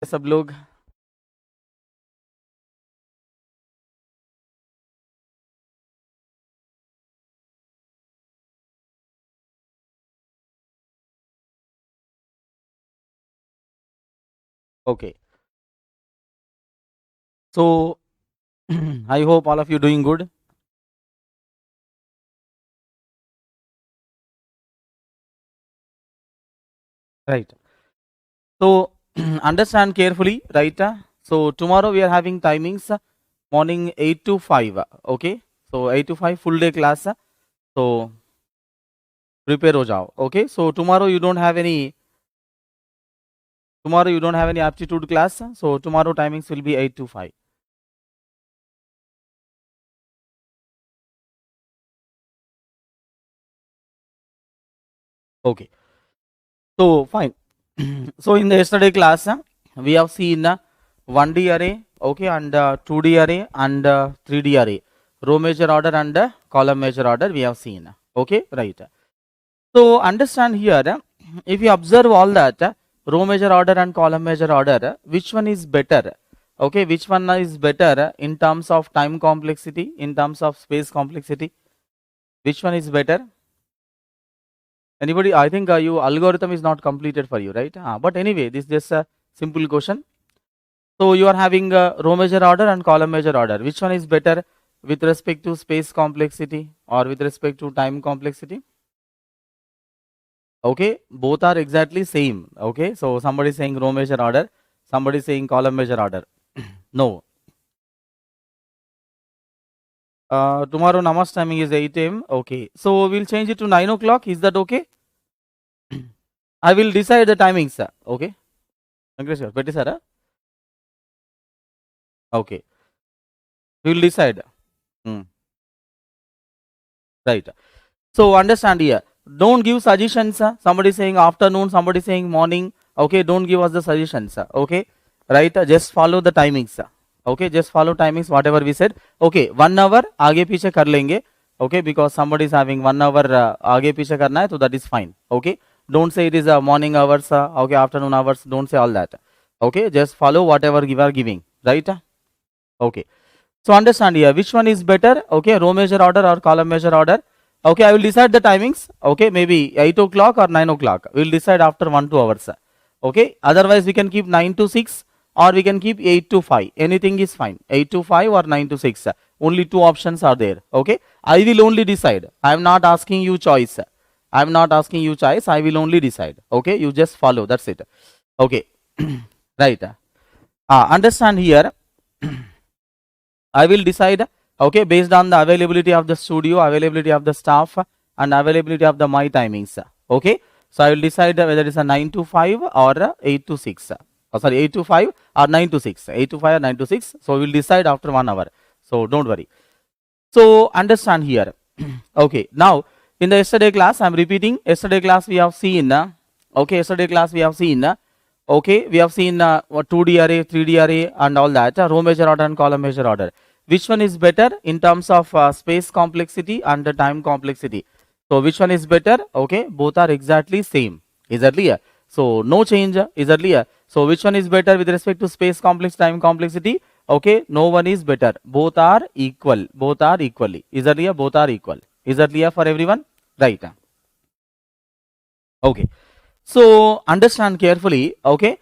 सब लोग? Okay. So I hope all of you doing good. Right. So understand carefully, right? So tomorrow we are having timings morning 8 to 5. Okay. So 8 to 5 full day class. So prepare ho jao. Okay. So tomorrow you don't have any aptitude class. So tomorrow timings will be 8 to 5. Okay. So fine. So in the yesterday class, we have seen 1D array, okay, and 2D array and 3D array, row measure order and column measure order we have seen. Okay, right. So understand here, if you observe all that, row measure order and column measure order, which one is better? Okay, which one is better in terms of time complexity, in terms of space complexity? Which one is better? Anybody? I think your algorithm is not completed for you, right? But anyway, this is just a simple question. So you are having a row measure order and column measure order. Which one is better with respect to space complexity or with respect to time complexity? Okay, both are exactly same. Okay, so somebody is saying row measure order, somebody is saying column measure order. No. Tomorrow namas timing is 8 a.m. Okay, so we'll change it to 9 o'clock. Is that okay? I will decide the timings, sir. Okay. Petty sir. Okay. We will decide. Hmm. Right. So understand here. Don't give suggestions. Somebody saying afternoon, somebody saying morning. Okay, don't give us the suggestions. Okay, right? Just follow the timings. Okay, just follow timings. Whatever we said. Okay, 1 hour आगे पीछे कर लेंगे. Okay, because somebody is having 1 hour आगे पीछे करना है, so that is fine. Okay, don't say it is a morning hours. Okay, afternoon hours. Don't say all that. Okay, just follow whatever you are giving. Right? Okay. So understand here, which one is better? Okay, row measure order or column measure order? Okay, I will decide the timings. Okay, maybe 8 o'clock or 9 o'clock. We will decide after 1-2 hours. Okay, otherwise we can keep 9 to 6 or we can keep 8 to 5. Anything is fine. 8 to 5 or 9 to 6. Only two options are there. Okay, I will only decide. I am not asking you choice. I am not asking you choice. I will only decide. Okay, you just follow. That's it. Okay, right. Understand here. I will decide, okay, based on the availability of the studio, availability of the staff, and availability of the my timings. Okay, so I will decide whether it is a 9 to 5 or 8 to 6. Oh, sorry, 8 to 5 or 9 to 6. 8 to 5 or 9 to 6. So we will decide after 1 hour. So don't worry. So understand here. Okay, now in the yesterday class, I am repeating. Yesterday class we have seen. Okay, yesterday class we have seen. Okay, we have seen 2D array, 3D array, and all that. Row measure order and column measure order. Which one is better in terms of space complexity and the time complexity? So which one is better? Okay, both are exactly same. Is that clear? So no change. Is that clear? So which one is better with respect to space complex, time complexity? Okay, no one is better. Both are equal. Both are equally. Is that clear? Both are equal. Is that clear for everyone? Right. Okay. So understand carefully. Okay.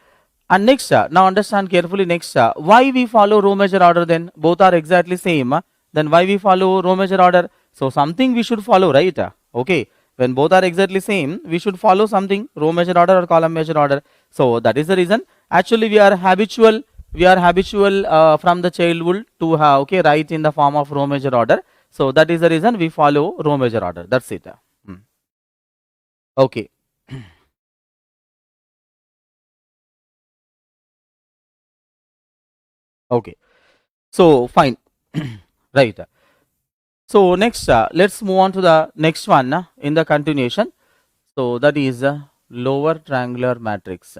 And next, now understand carefully next, why we follow row measure order then? Both are exactly same. Then why we follow row measure order? So something we should follow, right? Okay. When both are exactly same, we should follow something, row measure order or column measure order. So that is the reason. Actually, we are habitual. We are habitual from the childhood to okay, write in the form of row measure order. So that is the reason we follow row measure order. That's it. Okay. Okay. So fine. Right. So next, let's move on to the next one in the continuation. So that is lower triangular matrix.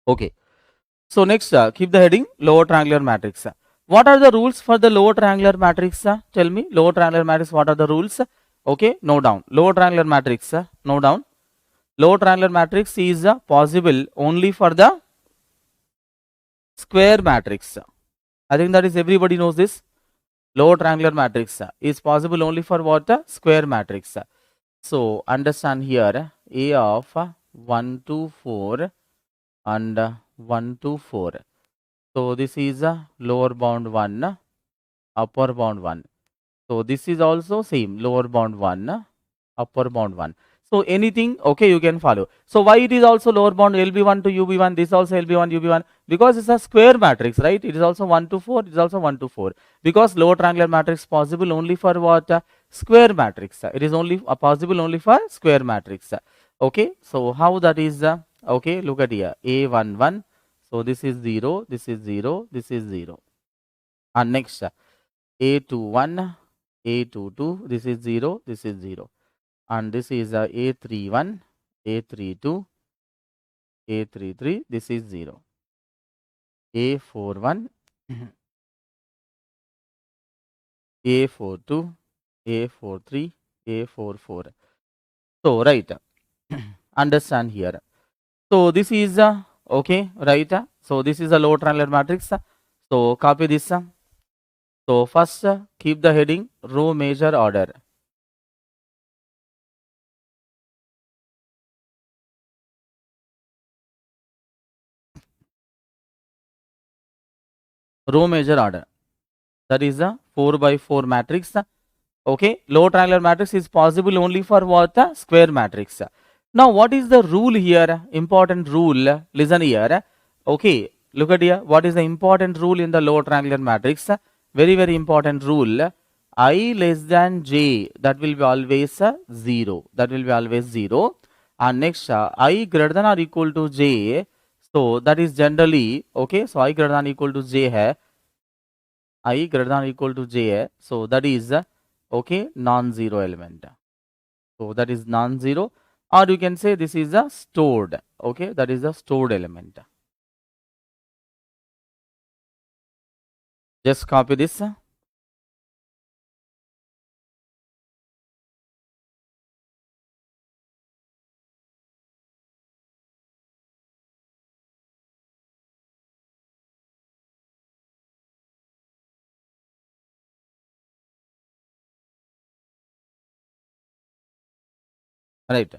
Okay. So next, keep the heading lower triangular matrix. What are the rules for the lower triangular matrix? Tell me, lower triangular matrix, what are the rules? Okay, note down. Lower triangular matrix, note down. Lower triangular matrix is possible only for the square matrix. I think that is everybody knows this. Lower triangular matrix is possible only for what? Square matrix. So understand here A of 1 to 4 and 1 to 4. So this is a lower bound 1, upper bound 1. So this is also same, lower bound 1, upper bound 1. So anything, okay, you can follow. So why it is also lower bound LB1 to UB1, this also LB1, UB1, because it's a square matrix, right? It is also 1 to 4, it is also 1 to 4. Because lower triangular matrix possible only for what? Square matrix. It is only possible only for square matrix. Okay, so how that is, okay, look at here, A11. So this is 0, this is 0, this is 0. And next, A21, A22, this is 0, this is 0. And this is A31, A32, A33, this is 0. A41, A42, A43, A44. So, right, understand here. So, this is, okay, right. So, this is a lower triangular matrix. So, copy this. So, first keep the heading row measure order. Row measure order. That is a 4 by 4 matrix. Okay, lower triangular matrix is possible only for what? Square matrix. Now, what is the rule here? Important rule. Listen here. Okay, look at here. What is the important rule in the lower triangular matrix? Very, very important rule. I less than j, that will be always 0. That will be always 0. And next, I greater than or equal to j. So, that is generally, okay, so I greater than or equal to j hai. I greater than or equal to j hai. So, that is, okay, non-zero element. So, that is non-zero, or you can say this is a stored, okay, that is a stored element. Just copy this. Right.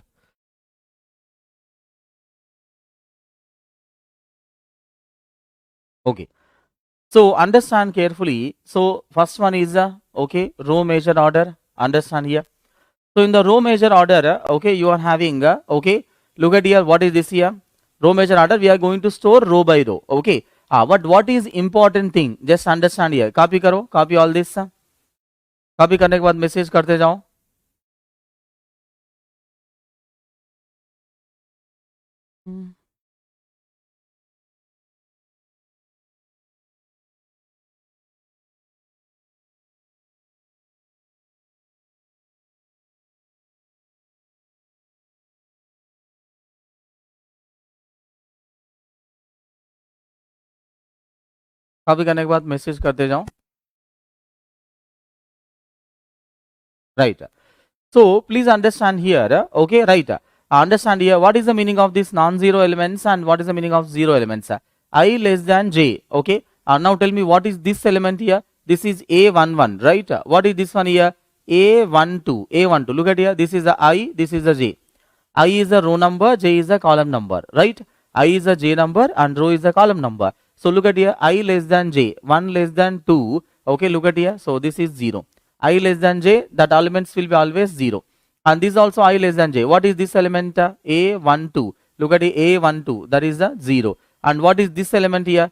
Okay. So, understand carefully. So, first one is, okay, row measure order. Understand here. So, in the row measure order, okay, you are having, okay, look at here, what is this here? Row measure order, we are going to store row by row, okay. But what is important thing? Just understand here. Copy karo, copy all this. Copy करने के बाद message करते जाओ. Copy करने के बाद message करते जाओ. Right. So please understand here. Okay, right. Understand here what is the meaning of this non-zero elements and what is the meaning of zero elements. I less than j. Okay. Now tell me what is this element here. This is A11, right? What is this one here? A12. A12. Look at here. This is the I. This is the j. I is a row number. J is a column number, right? I is a j number and row is a column number. So look at here. I less than j. 1 less than 2. Okay. Look at here. So this is 0. I less than j, that elements will be always 0. And this also I less than j. What is this element? A12. Look at A12, that is the 0. And what is this element here?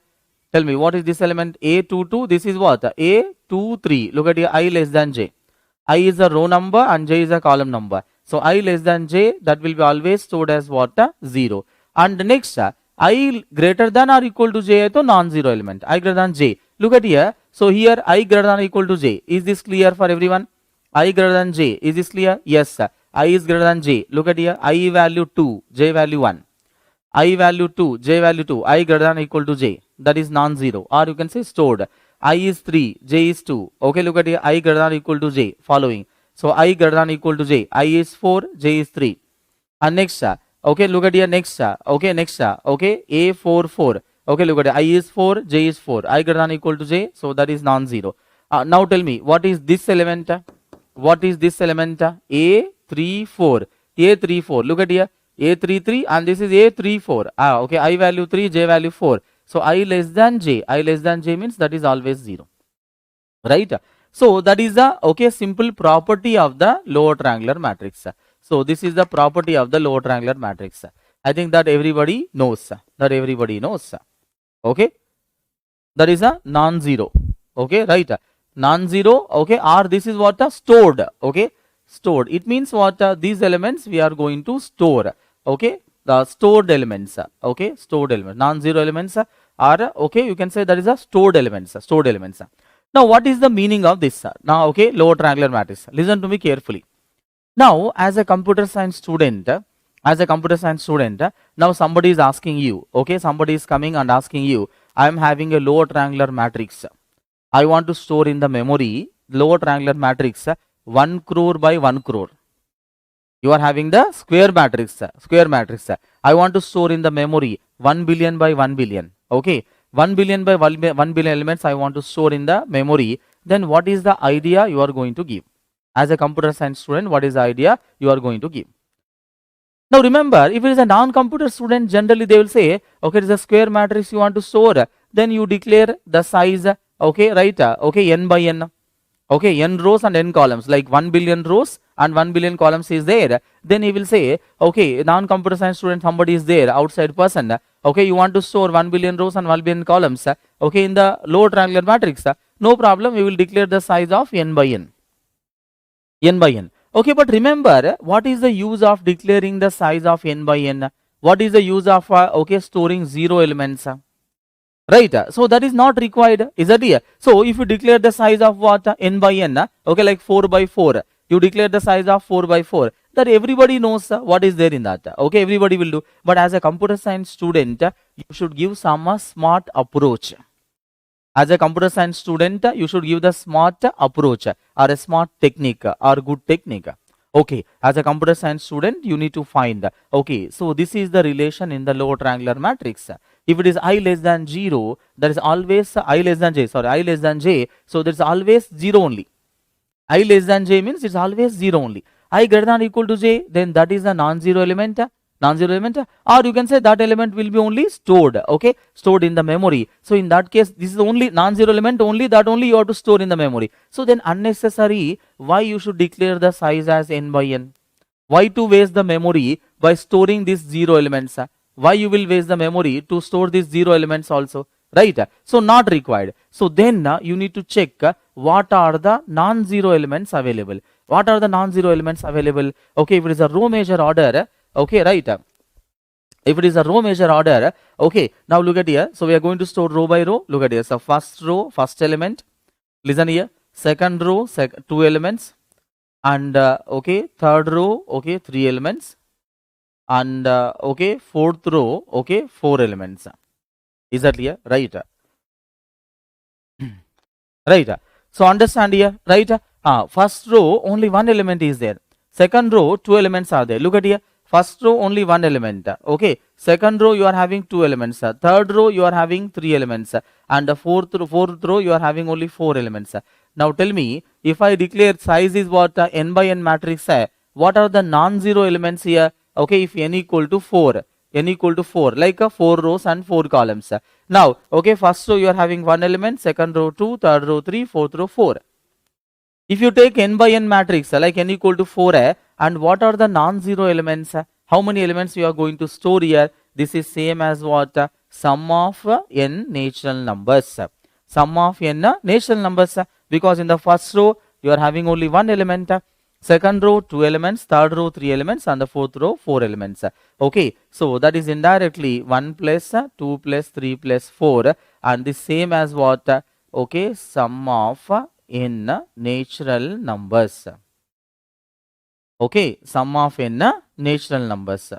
Tell me, what is this element? A22, this is what? A23. Look at here, I less than j. I is a row number and j is a column number. So I less than j, that will be always stored as what? 0. And next, I greater than or equal to j, to non-zero element. I greater than j. Look at here. So here I greater than or equal to j. Is this clear for everyone? I greater than j. Is this clear? Yes. I is greater than j. Look at here. I value 2, j value 1. I value 2, j value 2, I greater than or equal to j, that is non-zero, or you can say stored. I is 3, j is 2. Okay, look at here, I greater than or equal to j, following. So I greater than or equal to j, I is 4, j is 3. And next, okay, look at here, next, okay, next, okay, a 4, 4. Okay, look at it, I is 4, j is 4, I greater than or equal to j, so that is non-zero. Now tell me, what is this element? What is this element? A 3, 4, A 3, 4. Look at here, A 3, 3, and this is A 3, 4. Okay, I value 3, j value 4. So I less than j. I less than j means that is always 0. Right? So that is the okay simple property of the lower triangular matrix. So this is the property of the lower triangular matrix. I think that everybody knows. That everybody knows. Okay, that is a non-zero. Okay, right? Non-zero. Okay, or this is what stored. Okay, stored. It means what these elements we are going to store. Okay, the stored elements. Okay, stored elements. Non-zero elements are okay. You can say that is a stored elements. Stored elements. Now, what is the meaning of this? Now, okay, lower triangular matrix. Listen to me carefully. Now, as a computer science student, now somebody is asking you, okay, somebody is coming and asking you, I am having a lower triangular matrix. I want to store in the memory lower triangular matrix 1 crore by 1 crore. You are having the square matrix. I want to store in the memory 1 billion by 1 billion. Okay, 1 billion by 1 billion elements I want to store in the memory. Then what is the idea you are going to give? As a computer science student, what is the idea you are going to give? Now remember, if it is a non-computer student, generally they will say, okay, it is a square matrix you want to store. Then you declare the size, okay, right? Okay, n by n. Okay, n rows and n columns, like 1 billion rows and 1 billion columns is there. Then he will say, okay, non-computer science student, somebody is there, outside person. Okay, you want to store 1 billion rows and 1 billion columns. Okay, in the lower triangular matrix, no problem, we will declare the size of n by n. N by n. Okay, but remember, what is the use of declaring the size of n by n? What is the use of okay storing 0 elements? Right, so that is not required, is that here? So if you declare the size of what n by n, okay, like 4 by 4, you declare the size of 4 by 4, that everybody knows what is there in that. Okay, everybody will do. But as a computer science student, you should give some smart approach. As a computer science student, you should give the smart approach or a smart technique or good technique. Okay, as a computer science student, you need to find, okay, so this is the relation in the lower triangular matrix. If it is I less than 0, there is always I less than j, so there is always 0 only. I less than j means it's always 0 only. I greater than or equal to j, then that is a non-zero element. Or you can say that element will be only stored, okay, stored in the memory. So in that case, this is only non-zero element, only that only you have to store in the memory. So then unnecessary, why you should declare the size as n by n? Why to waste the memory by storing these 0 elements? Why you will waste the memory to store these 0 elements also? Right? So not required. So then you need to check what are the non-zero elements available. What are the non-zero elements available? Okay, if it is a row measure order, okay, right? If it is a row measure order, okay, now look at here. So we are going to store row by row. Look at here. So first row, first element. Listen here. Second row, 2 elements. And okay, third row, okay, 3 elements. And okay, fourth row, okay, 4 elements. Is that clear? Right? Right? So understand here, right? First row, only 1 element is there. Second row, 2 elements are there. Look at here. First row, only 1 element. Okay. Second row, you are having 2 elements. Third row, you are having 3 elements. And the fourth row, you are having only 4 elements. Now tell me, if I declare size is what n by n matrix, what are the non-zero elements here? Okay, if n equal to 4, like 4 rows and 4 columns. Now, okay, first row you are having 1 element, second row 2, third row 3, fourth row 4. If you take n by n matrix, like n equal to 4, and what are the non-zero elements? How many elements you are going to store here? This is same as what? Sum of n natural numbers. Sum of n natural numbers, because in the first row you are having only 1 element, second row 2 elements, third row 3 elements, and the fourth row 4 elements. Okay, so that is indirectly 1 plus 2 plus 3 plus 4, and the same as what? Okay, sum of n natural numbers. Okay, sum of n natural numbers.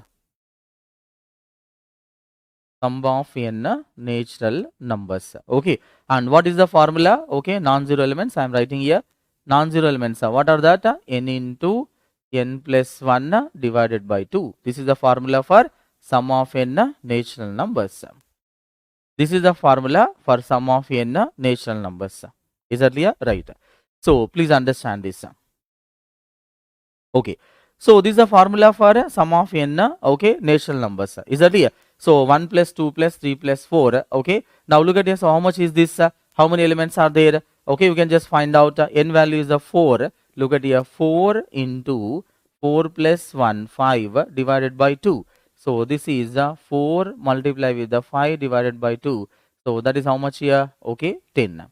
sum of n natural numbers. Okay, and what is the formula? Okay, non-zero elements I am writing here. Non-zero elements, what are that? N into n plus 1 divided by 2. This is the formula for sum of n natural numbers. This is the formula for sum of n natural numbers. Is that clear? Right. So please understand this. Okay. So this is the formula for sum of n, okay, natural numbers. Is that clear? So 1 plus 2 plus 3 plus 4. Okay. Now look at this. So how much is this? How many elements are there? Okay, you can just find out n value is the 4. Look at here, 4 into 4 plus 1, 5 divided by 2. So this is 4 multiplied with the 5 divided by 2. So that is how much here? Okay, 10.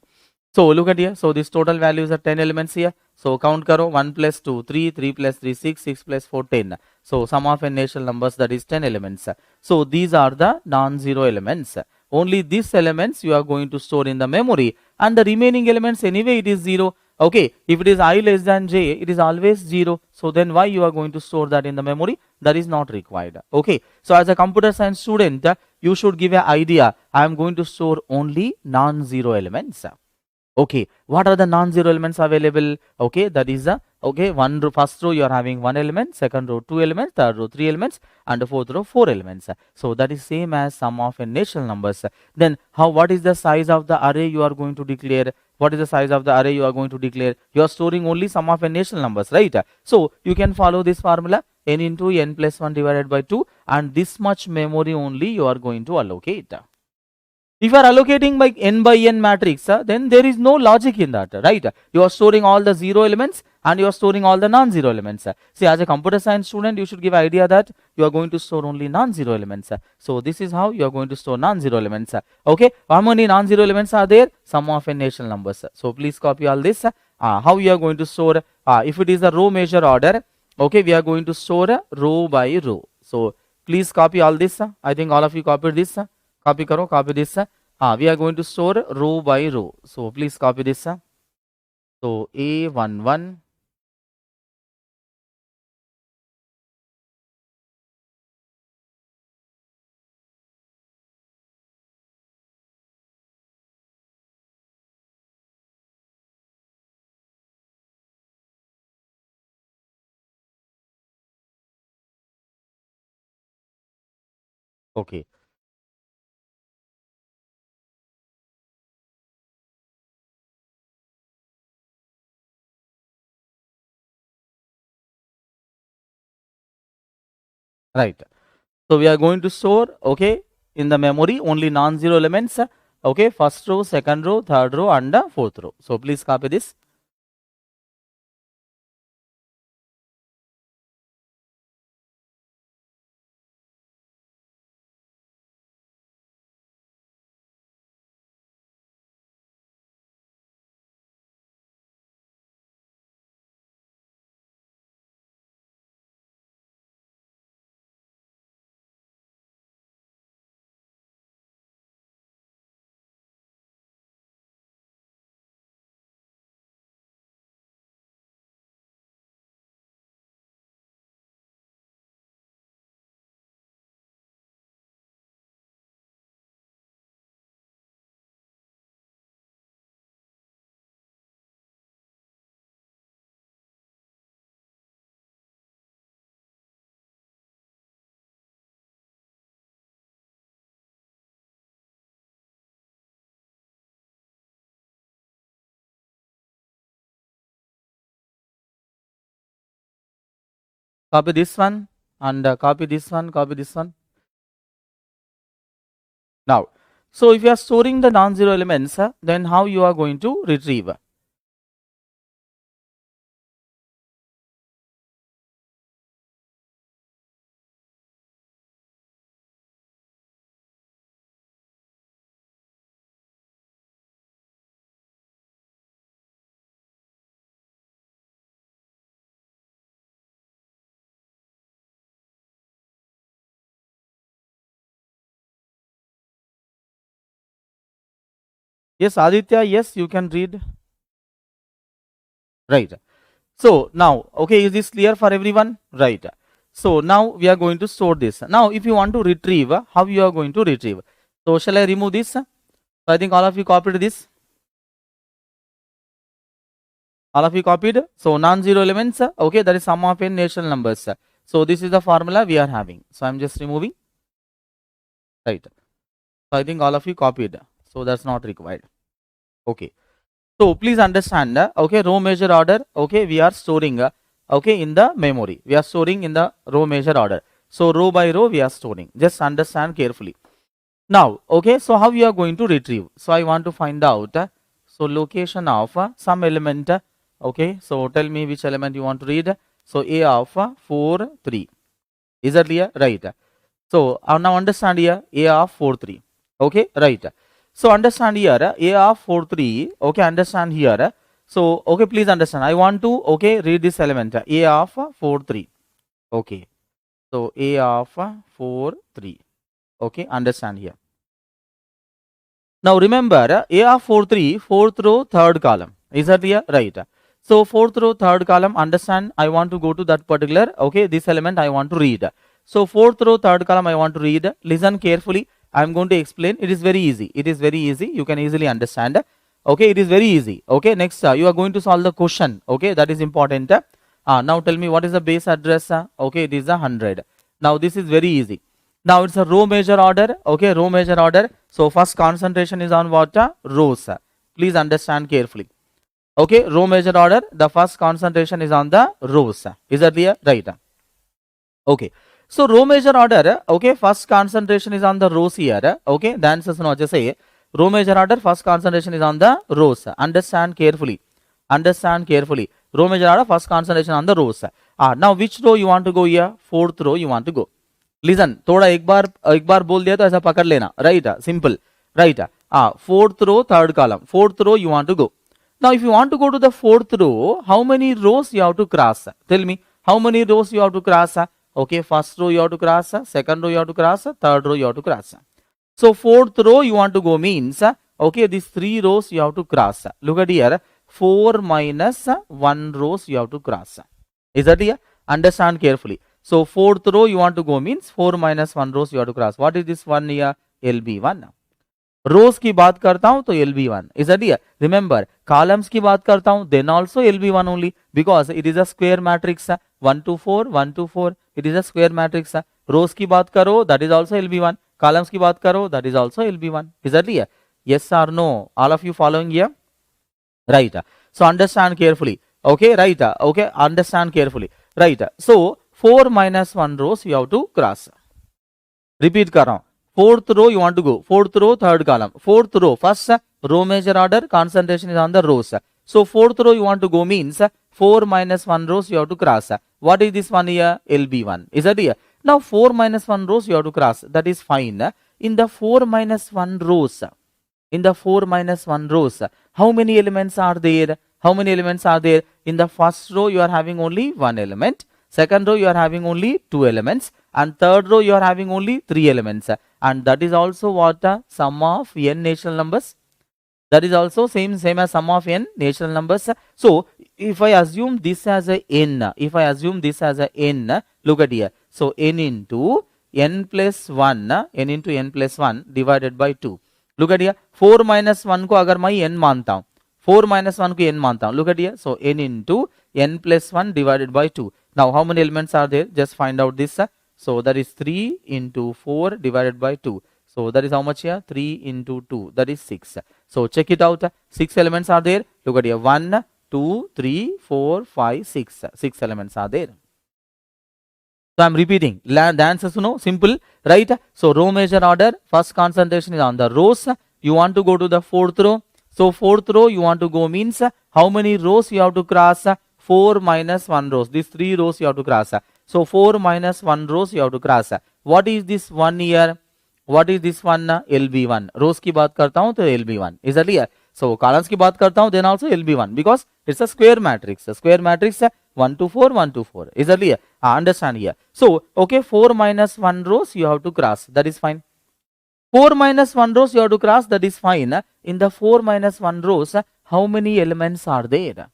So look at here. So this total values are 10 elements here. So count karo, 1 plus 2, 3, 3 plus 3, 6, 6 plus 4, 10. So sum of n natural numbers, that is 10 elements. So these are the non-zero elements. Only these elements you are going to store in the memory, and the remaining elements anyway it is 0. Okay, if it is I less than j, it is always 0. So then why you are going to store that in the memory? That is not required. Okay, so as a computer science student, you should give an idea. I am going to store only non-zero elements. Okay, what are the non-zero elements available? Okay, that is the, okay, one row, first row you are having one element, second row 2 elements, third row 3 elements, and the fourth row 4 elements. So that is same as sum of n natural numbers. Then what is the size of the array you are going to declare? What is the size of the array you are going to declare? You are storing only sum of n natural numbers, right? So you can follow this formula, n into n plus 1 divided by 2, and this much memory only you are going to allocate. If you are allocating by n matrix, then there is no logic in that, right? You are storing all the zero elements and you are storing all the non-zero elements. See, as a computer science student, you should give idea that you are going to store only non-zero elements. So this is how you are going to store non-zero elements. Okay, how many non-zero elements are there? Sum of n natural numbers. So please copy all this. How you are going to store? If it is a row measure order, okay, we are going to store row by row. So please copy all this. I think all of you copied this. Copy karo, copy this. We are going to store row by row. So please copy this. So A11. Okay. Right. So we are going to store, okay, in the memory only non-zero elements. Okay, first row, second row, third row, and fourth row. So please copy this. Copy this one and copy this one, copy this one. Now, so if you are storing the non-zero elements, then how you are going to retrieve? Yes, Aditya, yes, you can read. Right. So now, okay, is this clear for everyone? Right. So now we are going to store this. Now if you want to retrieve, how you are going to retrieve? So shall I remove this? So I think all of you copied this. All of you copied. So non-zero elements, okay, that is sum of n natural numbers. So this is the formula we are having. So I'm just removing. Right. So I think all of you copied. So that's not required. Okay. So please understand, okay, row measure order, okay, we are storing, okay, in the memory. We are storing in the row measure order. So row by row we are storing. Just understand carefully. Now, okay, so how you are going to retrieve? So I want to find out, so location of some element, okay, so tell me which element you want to read. So A of 4, 3. Is that clear? Right. So now understand here, A of 4, 3. Okay, right. So understand here, A of 4, 3. Okay, understand here. So, okay, please understand. I want to, okay, read this element, A of 4, 3. Okay. So A of 4, 3. Okay, understand here. Now remember, A of 4, 3, fourth row, third column. Is that clear? Right. So fourth row, third column, understand, I want to go to that particular, okay, this element I want to read. So fourth row, third column I want to read. Listen carefully. I am going to explain. It is very easy. It is very easy. You can easily understand. Okay, it is very easy. Okay, next you are going to solve the question. Okay, that is important. Now tell me what is the base address. Okay, it is 100. Now this is very easy. Now it's a row measure order. Okay, row measure order. So first concentration is on what? Rows. Please understand carefully. Okay, row measure order. The first concentration is on the rows. Is that clear? Right. Okay. So row measure order, okay, first concentration is on the rows here. Okay, the answers no just say row measure order, first concentration is on the rows. Understand carefully. Understand carefully. Row measure order, first concentration on the rows. Now which row you want to go here? Fourth row you want to go. Listen, थोड़ा एक बार बोल दिया तो ऐसा पकड़ लेना. Right? Simple. Right? Fourth row, third column. Fourth row you want to go. Now if you want to go to the fourth row, how many rows you have to cross? Tell me, how many rows you have to cross? Okay, first row you have to cross, second row you have to cross, third row you have to cross. So fourth row you want to go means, okay, these 3 rows you have to cross. Look at here, 4 minus 1 rows you have to cross. Is that here? Understand carefully. So fourth row you want to go means 4 minus 1 rows you have to cross. What is this one here? LB1. रोज की बात करता हूं तो LB1. Is that here? Remember, columns की बात करता हूं then also LB1 only because it is a square matrix. 1 to 4, 1 to 4. It is a square matrix. Rows की बात करो, that is also LB1. Columns की बात करो, that is also LB1. Is that here? Yes or no? All of you following here? Right. So understand carefully. Okay, right. Okay, understand carefully. Right. So 4 minus 1 rows you have to cross. Repeat कर रहा हूं. Fourth row you want to go. Fourth row, third column. Fourth row, first row measure order, concentration is on the rows. So fourth row you want to go means 4 minus 1 rows you have to cross. What is this one here? LB1. Is that here? Now 4 minus 1 rows you have to cross. That is fine. In the 4 minus 1 rows, in the 4 minus 1 rows, how many elements are there? How many elements are there? In the first row you are having only 1 element. Second row you are having only 2 elements. And third row you are having only 3 elements. And that is also what? Sum of n natural numbers. That is also same as sum of n natural numbers. So if I assume this as a n, if I assume this as a n, look at here. So n into n plus 1, n into n plus 1 divided by 2. Look at here. 4 minus 1 को अगर मैं n मानता हूँ, 4 minus 1 को n मानता हूँ. Look at here. So n into n plus 1 divided by 2. Now how many elements are there? Just find out this. So that is 3 into 4 divided by 2. So that is how much here? 3 into 2. That is 6. So check it out. 6 elements are there. Look at here. 1, 2, 3, 4, 5, 6. 6 elements are there. So I am repeating. The answers, simple, right? So row measure order. First concentration is on the rows. You want to go to the fourth row. So fourth row you want to go means how many rows you have to cross? 4 minus 1 rows. These 3 rows you have to cross. So 4 minus 1 rows you have to cross. What is this one here? What is this one? LB1. Rows की बात करता हूं तो LB1. Is that clear? So columns की बात करता हूं then also LB1 because it's a square matrix. A square matrix 1 to 4, 1 to 4. Is that clear? Understand here. So okay, 4 minus 1 rows you have to cross. That is fine. 4 minus 1 rows you have to cross. That is fine. In the 4 minus 1 rows, how many elements are there?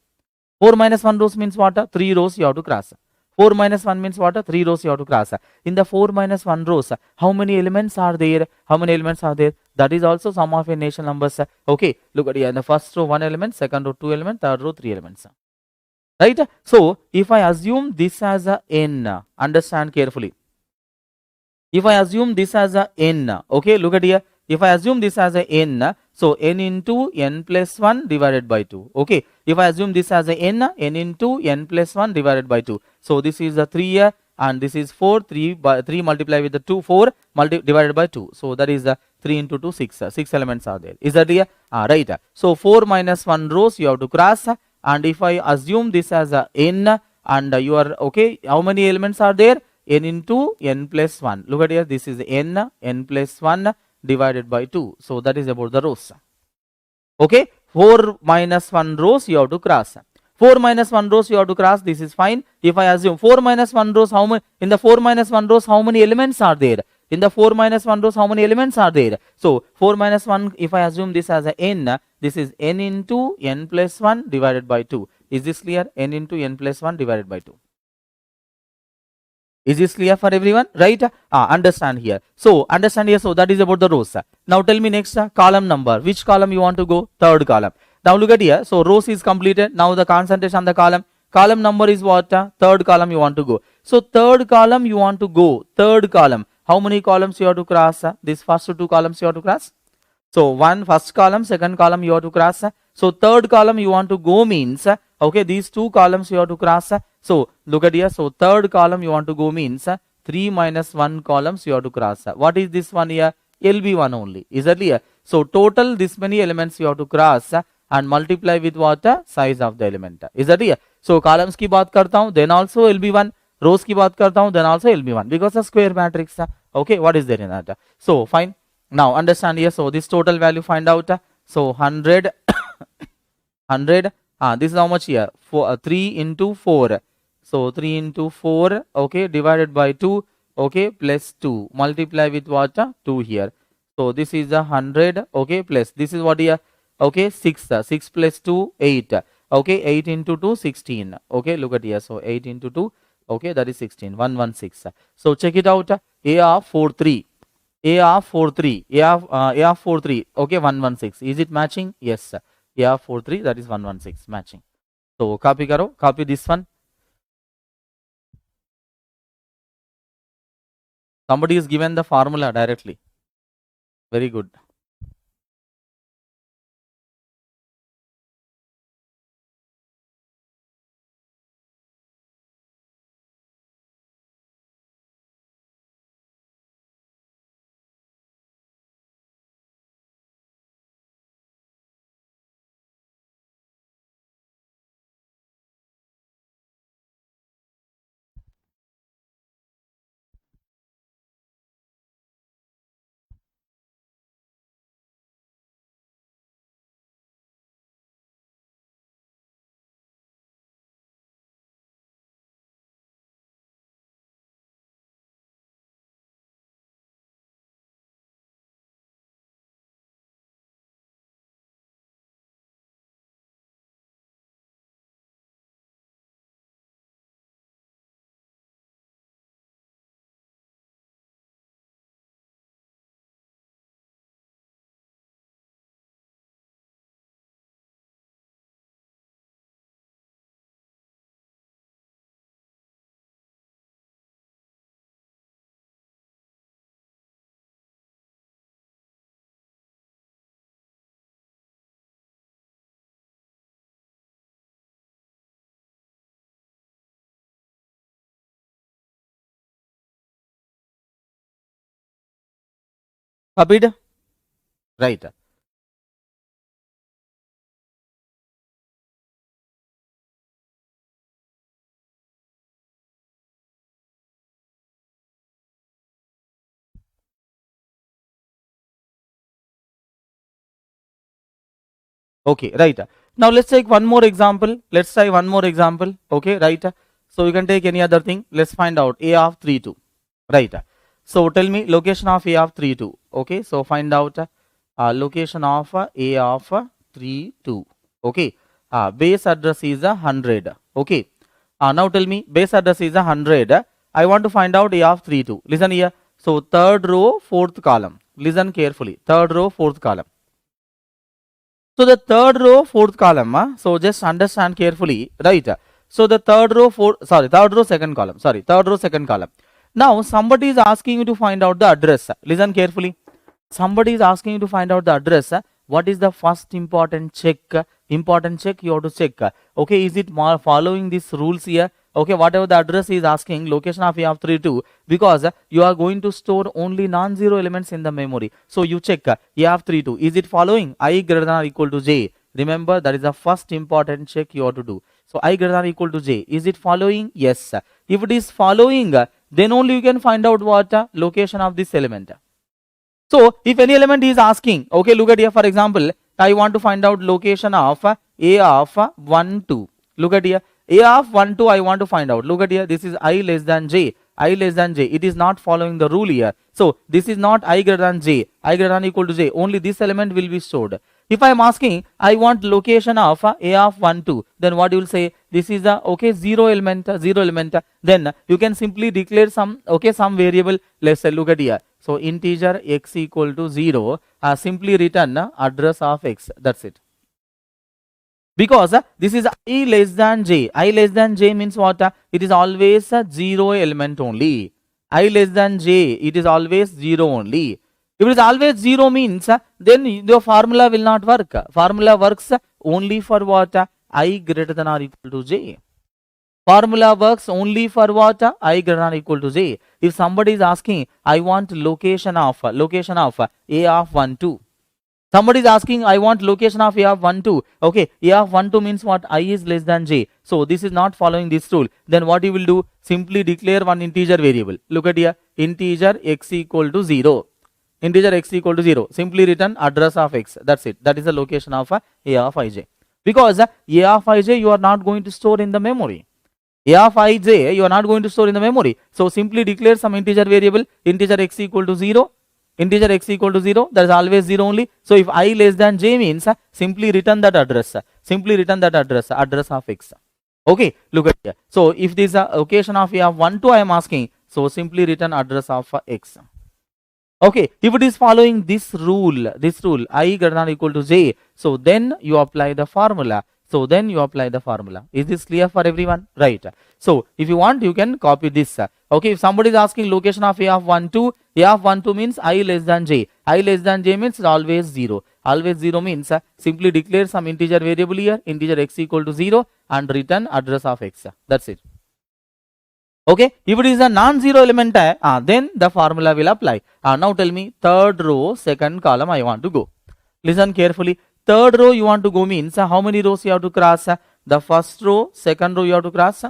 4 minus 1 rows means what? 3 rows you have to cross. 4 minus 1 means what? 3 rows you have to cross. In the 4 minus 1 rows, how many elements are there? How many elements are there? That is also sum of a natural numbers. Okay, look at here. In the first row 1 element, second row 2 elements, third row 3 elements. Right? So if I assume this as a n, understand carefully. If I assume this as a n, okay, look at here. If I assume this as a n, so n into n plus 1 divided by 2. Okay, if I assume this as a n into n plus 1 divided by 2. So this is a 3 and this is 4, 3 by 3 multiply with the 2, 4 divided by 2. So that is 3 into 2, 6. 6 elements are there. Is that here? Right. So 4 minus 1 rows you have to cross, and if I assume this as a n and you are okay, how many elements are there? N into n plus 1. Look at here, this is n plus 1 divided by 2. So that is about the rows. Okay, 4 minus 1 rows you have to cross. 4 minus 1 rows you have to cross, this is fine. If I assume 4 minus 1 rows, how many, in the 4 minus 1 rows, how many elements are there? In the 4 minus 1 rows, how many elements are there? So 4 minus 1, if I assume this as a n, this is n into n plus 1 divided by 2. Is this clear? N into n plus 1 divided by 2. Is this clear for everyone? Right? Understand here. So understand here. So that is about the rows. Now tell me next column number. Which column you want to go? Third column. Now look at here. So rows is completed. Now the concentration on the column. Column number is what? Third column you want to go. So third column you want to go. Third column. How many columns you have to cross? These first two columns you have to cross. So first column, second column you have to cross. So third column you want to go means, okay, these two columns you have to cross. So look at here. So third column you want to go means 3 minus 1 columns you have to cross. What is this one here? LB1 only. Is that clear? So total this many elements you have to cross and multiply with what? Size of the element. Is that clear? So columns की बात करता हूँ, then also LB1. Rows की बात करता हूँ, then also LB1 because of square matrix. Okay, what is there in that? So fine. Now understand here. So this total value find out. So 100, 100. This is how much here? 3 into 4. So 3 into 4. Okay, divided by 2. Okay, plus 2. Multiply with what? 2 here. So this is 100. Okay, plus this is what here? Okay, 6. 6 plus 2, 8. Okay, 8 into 2, 16. Okay, look at here. So 8 into 2. Okay, that is 16. 116. So check it out. A of 4, 3. A of 4, 3. A of 4, 3. Okay, 116. Is it matching? Yes. A of 4, 3. That is 116. Matching. So copy karo. Copy this one. Somebody is given the formula directly. Very good. Copied? Right. Okay, right. Now let's take one more example. Let's try one more example. Okay, right. So you can take any other thing. Let's find out A of 3, 2. Right. So tell me location of A of 3, 2. Okay, so find out location of A of 3, 2. Okay, base address is 100. Okay, Now tell me, base address is 100. I want to find out A of 3, 2. Listen here. So third row, fourth column. Listen carefully. Third row, fourth column. So the third row, fourth column. So just understand carefully, right? So the third row, third row, second column. Third row, second column. Now somebody is asking you to find out the address. Listen carefully. Somebody is asking you to find out the address. What is the first important check? Important check you have to check. Okay, is it following these rules here? Okay, whatever the address is asking, location of A of 3, 2, because you are going to store only non-zero elements in the memory. So you check A of 3, 2. Is it following I greater than or equal to j? Remember, that is the first important check you have to do. So I greater than or equal to j. Is it following? Yes. If it is following, then only you can find out what location of this element. So if any element is asking, okay, look at here, for example, I want to find out location of A of 1, 2. Look at here, A of 1, 2, I want to find out. Look at here, this is I less than j. I less than j. It is not following the rule here. So this is not I greater than j. I greater than equal to j. Only this element will be stored. If I am asking, I want location of A of 1, 2, then what you will say? This is the, okay, zero element. Then you can simply declare some, okay, some variable. Let's say, look at here. So integer x equal to 0, simply return address of x. That's it. Because this is I less than j. I less than j means what? It is always a 0 element only. I less than j, it is always 0 only. If it is always 0 means, then the formula will not work. Formula works only for what? I greater than or equal to j. Formula works only for what? I greater than or equal to j. If somebody is asking, I want location of A of 1, 2. Somebody is asking, I want location of A of 1, 2. Okay, A of 1, 2 means what? I is less than j. So this is not following this rule. Then what you will do? Simply declare one integer variable. Look at here, integer x equal to 0. Integer x equal to 0. Simply return address of x. That's it. That is the location of A of ij. Because A of ij you are not going to store in the memory. A of ij you are not going to store in the memory. So simply declare some integer variable, integer x equal to 0. Integer x equal to 0, that is always 0 only. So if I less than j means simply return that address. Simply return that address of x. Okay, look at here. So if this location of A of 1, 2 I am asking, so simply return address of x. Okay, if it is following this rule, I greater than or equal to j, so then you apply the formula. Is this clear for everyone? Right. So if you want, you can copy this. Okay, if somebody is asking location of A of 1, 2, A of 1, 2 means I less than j. I less than j means always 0. Always 0 means simply declare some integer variable here, integer x equal to 0, and return address of x. That's it. Okay, if it is a non-zero element, then the formula will apply. Now tell me, third row, second column I want to go. Listen carefully. Third row you want to go means how many rows you have to cross? The first row, second row you have to cross.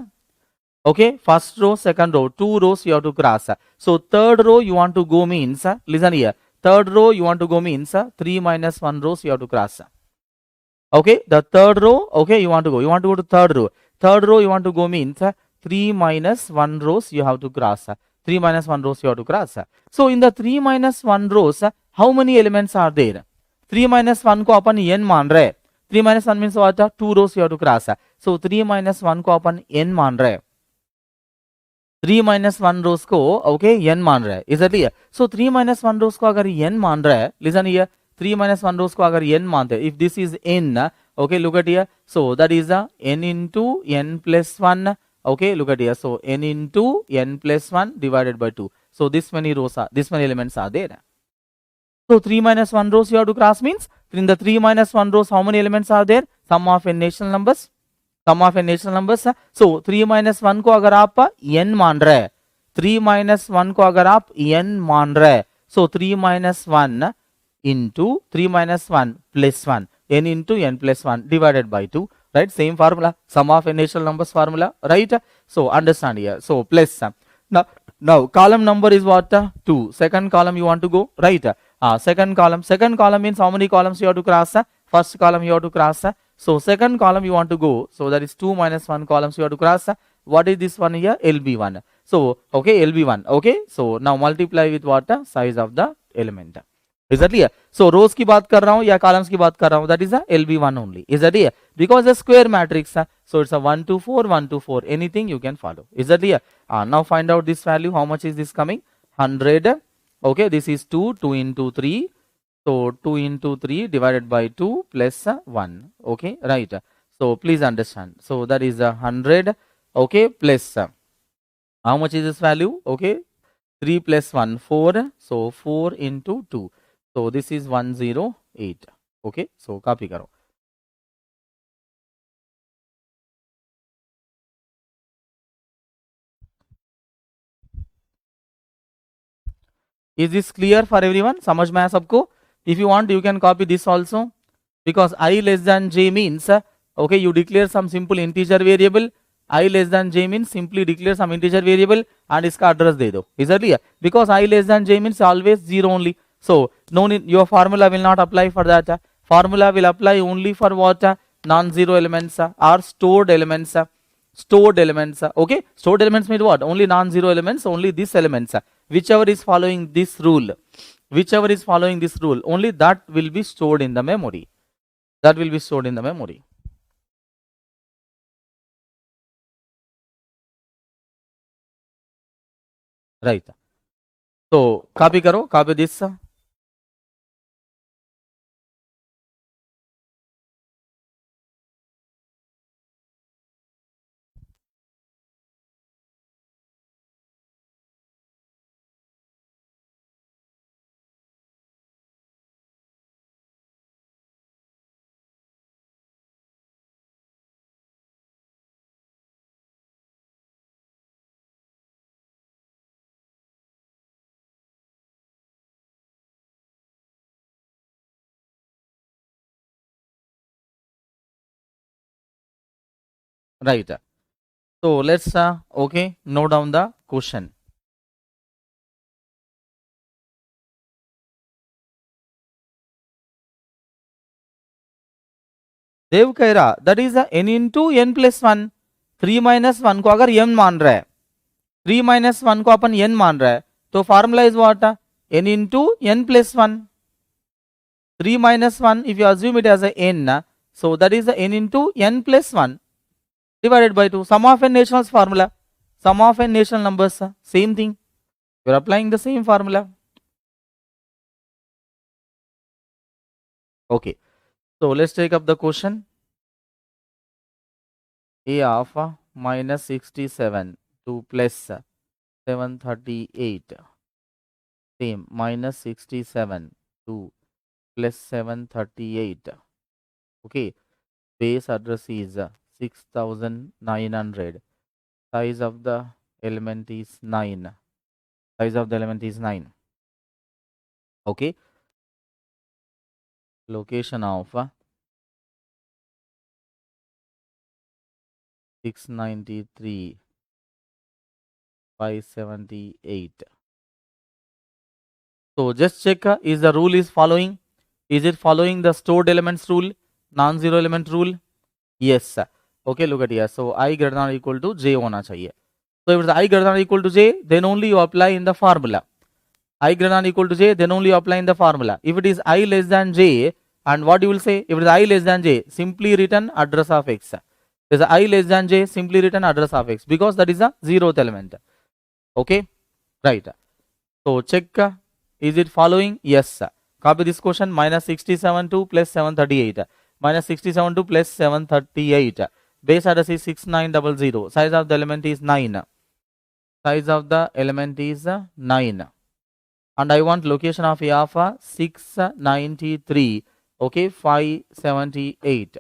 Okay, first row, second row, 2 rows you have to cross. So third row you want to go means, listen here, third row you want to go means 3 minus 1 rows you have to cross. Okay, the third row, okay, you want to go to third row. Third row you want to go means 3 minus 1 rows you have to cross. 3 minus 1 rows you have to cross. So in the 3 minus 1 rows, how many elements are there? 3 minus 1 को अपन n मान रहे. 3 minus 1 means what? 2 rows you have to cross. So 3 minus 1 को अपन n मान रहे. 3 minus 1 rows को okay n मान रहे. Is that clear? So 3 minus 1 rows को अगर n मान रहे, listen here. 3 minus 1 rows को अगर n मानते, if this is n, okay, look at here. So that is n into n plus 1. Okay, look at here. So n into n plus 1 divided by 2. So this many elements are there. So 3 minus 1 rows you have to cross means in the 3 minus 1 rows how many elements are there? Sum of n natural numbers. So 3 minus 1 को अगर आप n मान रहे, 3 minus 1 को अगर आप n मान रहे, so 3 minus 1 into 3 minus 1 plus 1, n into n plus 1 divided by 2, right? Same formula, sum of n natural numbers formula, right? So understand here. So plus now column number is what? 2. Second column you want to go, right? Second column means how many columns you have to cross? First column you have to cross. So second column you want to go, so that is 2 minus 1 columns you have to cross. What is this one here? LB1. So okay, LB1. Okay, so now multiply with what? Size of the element. Is that clear? So rows की बात कर रहा हूँ या columns की बात कर रहा हूँ, that is LB1 only. Is that clear? Because the square matrix, So it's a 1 to 4, 1 to 4. Anything you can follow. Is that clear? Now find out this value. How much is this coming? 100. Okay, this is 2, 2 into 3. So 2 into 3 divided by 2 plus 1. Okay, right. So please understand. So that is 100. Okay, plus how much is this value? Okay, 3 plus 1, 4. So 4 into 2. So this is 108. Okay, so copy karo. Is this clear for everyone? समझ में आया सबको? If you want, you can copy this also, because I less than j means okay, you declare some simple integer variable. I less than j means simply declare some integer variable and इसका address दे दो. Is that clear? Because I less than j means always 0 only. So no need, your formula will not apply for that. Formula will apply only for what? Non-zero elements or stored elements. Stored elements. Okay, stored elements mean what? Only non-zero elements, only these elements. Whichever is following this rule, only that will be stored in the memory. That will be stored in the memory. Right. So copy karo, copy this. Right. So let's okay, note down the question. देव कह रहा that is n into n plus 1. 3 minus 1 को अगर n मान रहा है, 3 minus 1 को अपन n मान रहा है, तो formula is what? n into n plus 1. 3 minus 1, if you assume it as a n, so that is the n into n plus 1 divided by 2. Sum of n nationals formula. Sum of n natural numbers, same thing. You are applying the same formula. Okay. So let's take up the question. A of minus 67 to plus 738. Same, minus 67 to plus 738. Okay. Base address is 6900. Size of the element is 9. Size of the element is 9. Okay. Location of 693 578. So just check is the rule is following. Is it following the stored elements rule, non-zero element rule? Yes. Okay, look at here. So I greater than or equal to j होना चाहिए. So if it's I greater than or equal to j, then only you apply in the formula. I greater than or equal to j, then only you apply in the formula. If it is I less than j, and what you will say? If it is I less than j, simply written address of x. If it is I less than j, simply written address of x, because that is a zeroth element. Okay, right. So check, is it following? Yes. Copy this question. Minus 67 to plus 738. Minus 67 to plus 738. Base address is 6900. Size of the element is 9. Size of the element is 9. And I want location of A of 693. Okay, 578.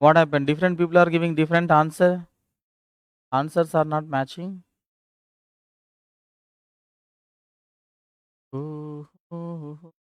What happened? Different people are giving different answer. Answers are not matching. Ooh, ooh, ooh.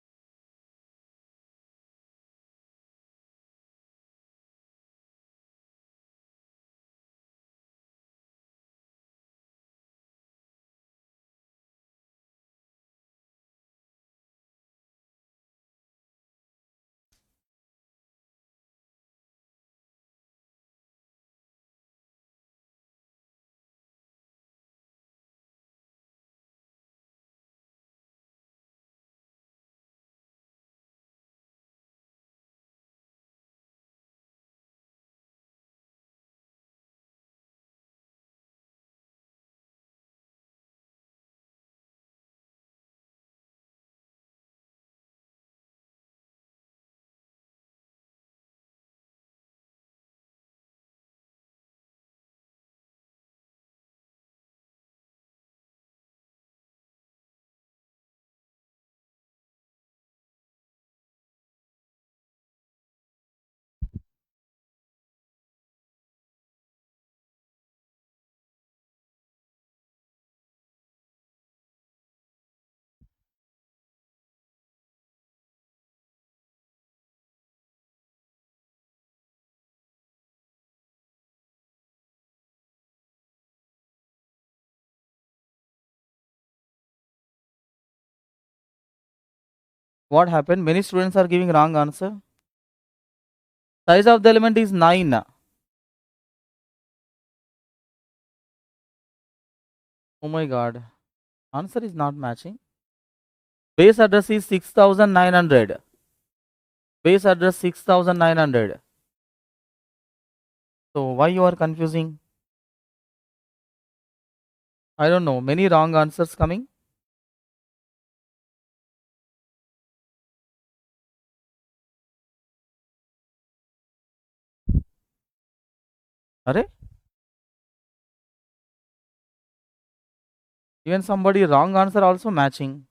What happened? Many students are giving wrong answer. Size of the element is 9. Oh my god. Answer is not matching. Base address is 6900. Base address 6900. So why you are confusing? I don't know. Many wrong answers coming. Arre? Even somebody wrong answer also matching.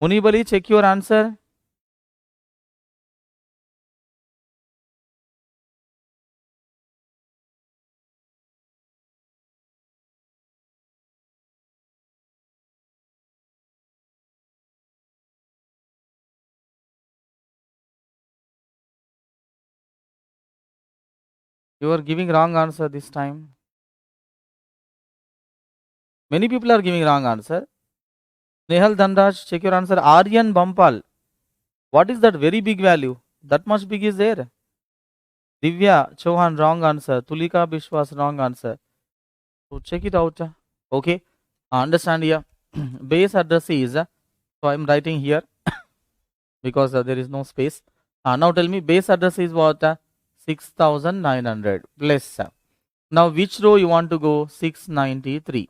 Munibali, check your answer. You are giving wrong answer this time. Many people are giving wrong answer. Nehal Dhanraj, check your answer. Aryan Bampal. What is that very big value? That much big is there. Divya Chauhan, wrong answer. Tulika Bishwas, wrong answer. So check it out. Okay. Understand here. Base address is, so I'm writing here because there is no space. Now tell me base address is what? 6900 plus. Now which row you want to go? 693.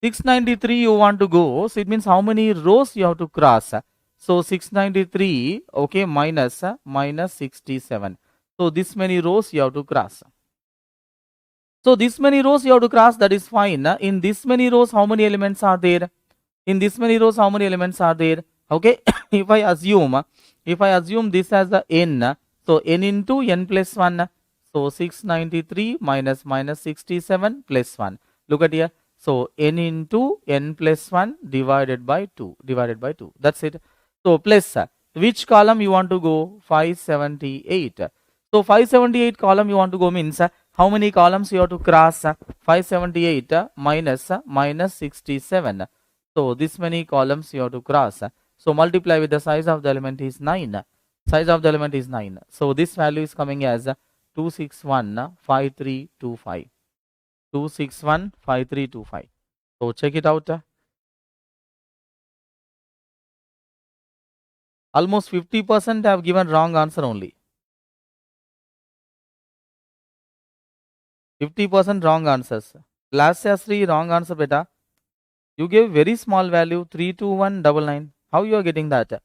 693 you want to go. So it means how many rows you have to cross? So 693, okay, minus 67. So this many rows you have to cross. So this many rows you have to cross, that is fine. In this many rows, how many elements are there? In this many rows, how many elements are there? Okay, if I assume this as the n, so n into n plus 1. So 693 minus 67 plus 1. Look at here. So n into n plus 1 divided by 2. That's it. So plus, which column you want to go? 578. So 578 column you want to go means how many columns you have to cross? 578 minus 67. So this many columns you have to cross. So multiply with the size of the element is 9. Size of the element is 9. So this value is coming as 2615325. 2615325. So check it out. Almost 50% have given wrong answer only. 50% wrong answers. Last year 3 wrong answer beta. You gave very small value 32199. How you are getting that?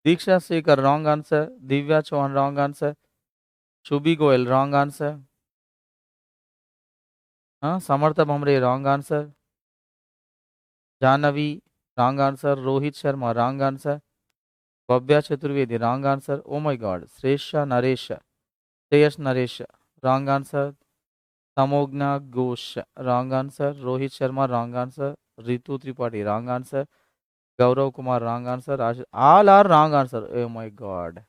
Diksha Sekhar wrong answer. Divya Chauhan wrong answer. Shubhi Goel, wrong answer. Samartha Bhamre, wrong answer. Janavi, wrong answer. Rohit Sharma, wrong answer. Bhavya Chaturvedi, wrong answer. Oh my god. Sresha Naresh, Shreyas Naresh, wrong answer. Samogna Ghosh, wrong answer. Rohit Sharma, wrong answer. Ritu Tripathi, wrong answer. Gaurav Kumar, wrong answer. All are wrong answer. Oh my god.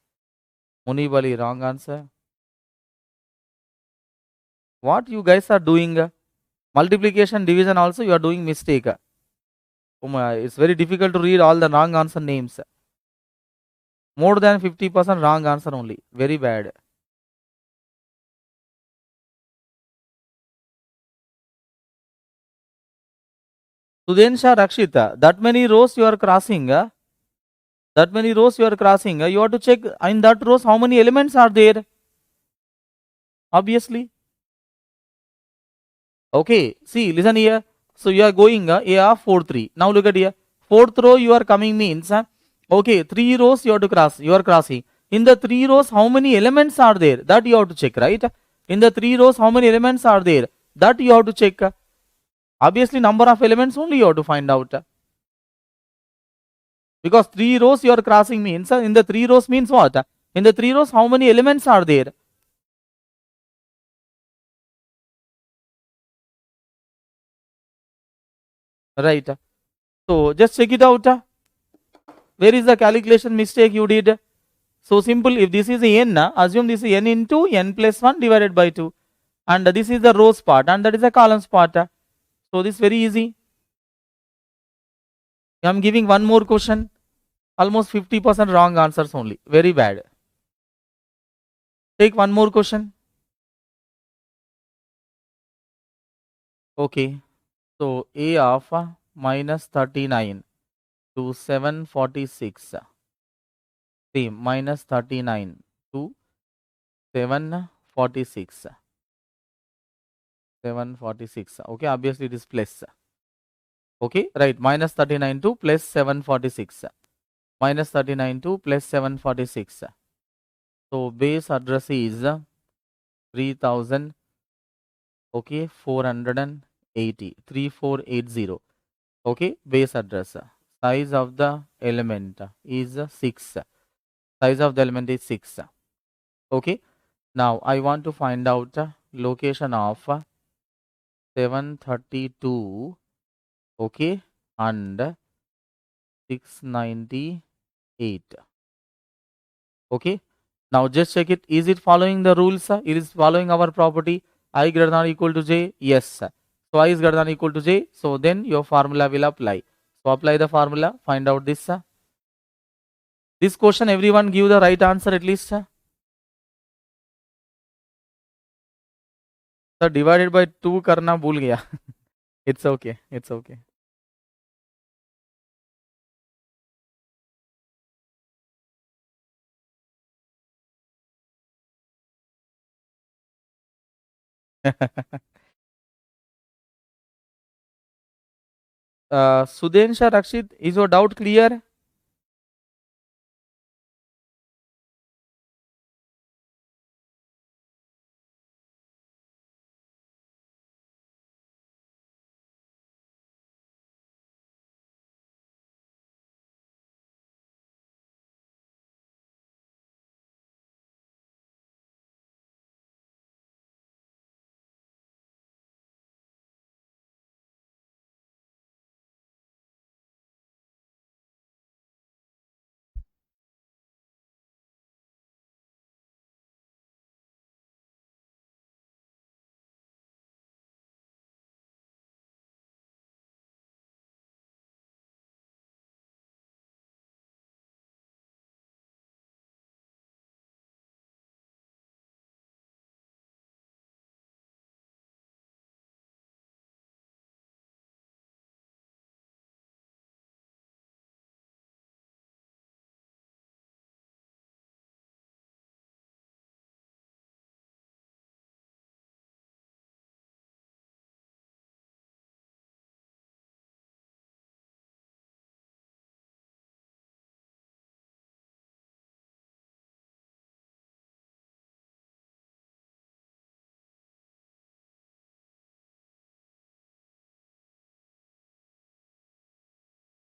Munibali, wrong answer. What you guys are doing? Multiplication, division also you are doing mistake. Oh my, it's very difficult to read all the wrong answer names. More than 50% wrong answer only. Very bad. Sudensha Rakshita, that many rows you are crossing. That many rows you are crossing. You have to check in that rows how many elements are there. Obviously. Okay, see, listen here. So you are going A 4 3. Now look at here. Fourth row you are coming means okay, 3 rows you have to cross. You are crossing. In the 3 rows, how many elements are there? That you have to check, right? In the 3 rows, how many elements are there? That you have to check. Obviously, number of elements only you have to find out. Because 3 rows you are crossing means in the 3 rows means what? In the 3 rows, how many elements are there? Right. So just check it out. Where is the calculation mistake you did? So simple, if this is a n, assume this is n into n plus 1 divided by 2. And this is the rows part and that is the columns part. So this is very easy. I am giving one more question. Almost 50% wrong answers only. Very bad. Take one more question. Okay. So A of minus 39 to 746. See, minus 39 to 746. 746. Okay, obviously it is plus. Okay, right. Minus 39 to plus 746. Minus 39 to plus 746. So base address is 3000. Okay, 480. 3480. Okay, base address. Size of the element is 6. Size of the element is 6. Okay, now I want to find out location of 732. Okay, and 698. Okay, now just check it. Is it following the rules? It is following our property I greater than or equal to j. Yes. So I is greater than or equal to j. So then your formula will apply. So apply the formula. Find out this. This question everyone give the right answer at least. So divided by 2 करना भूल गया. It's okay. It's okay. Sudensha Rakshit, is your doubt clear?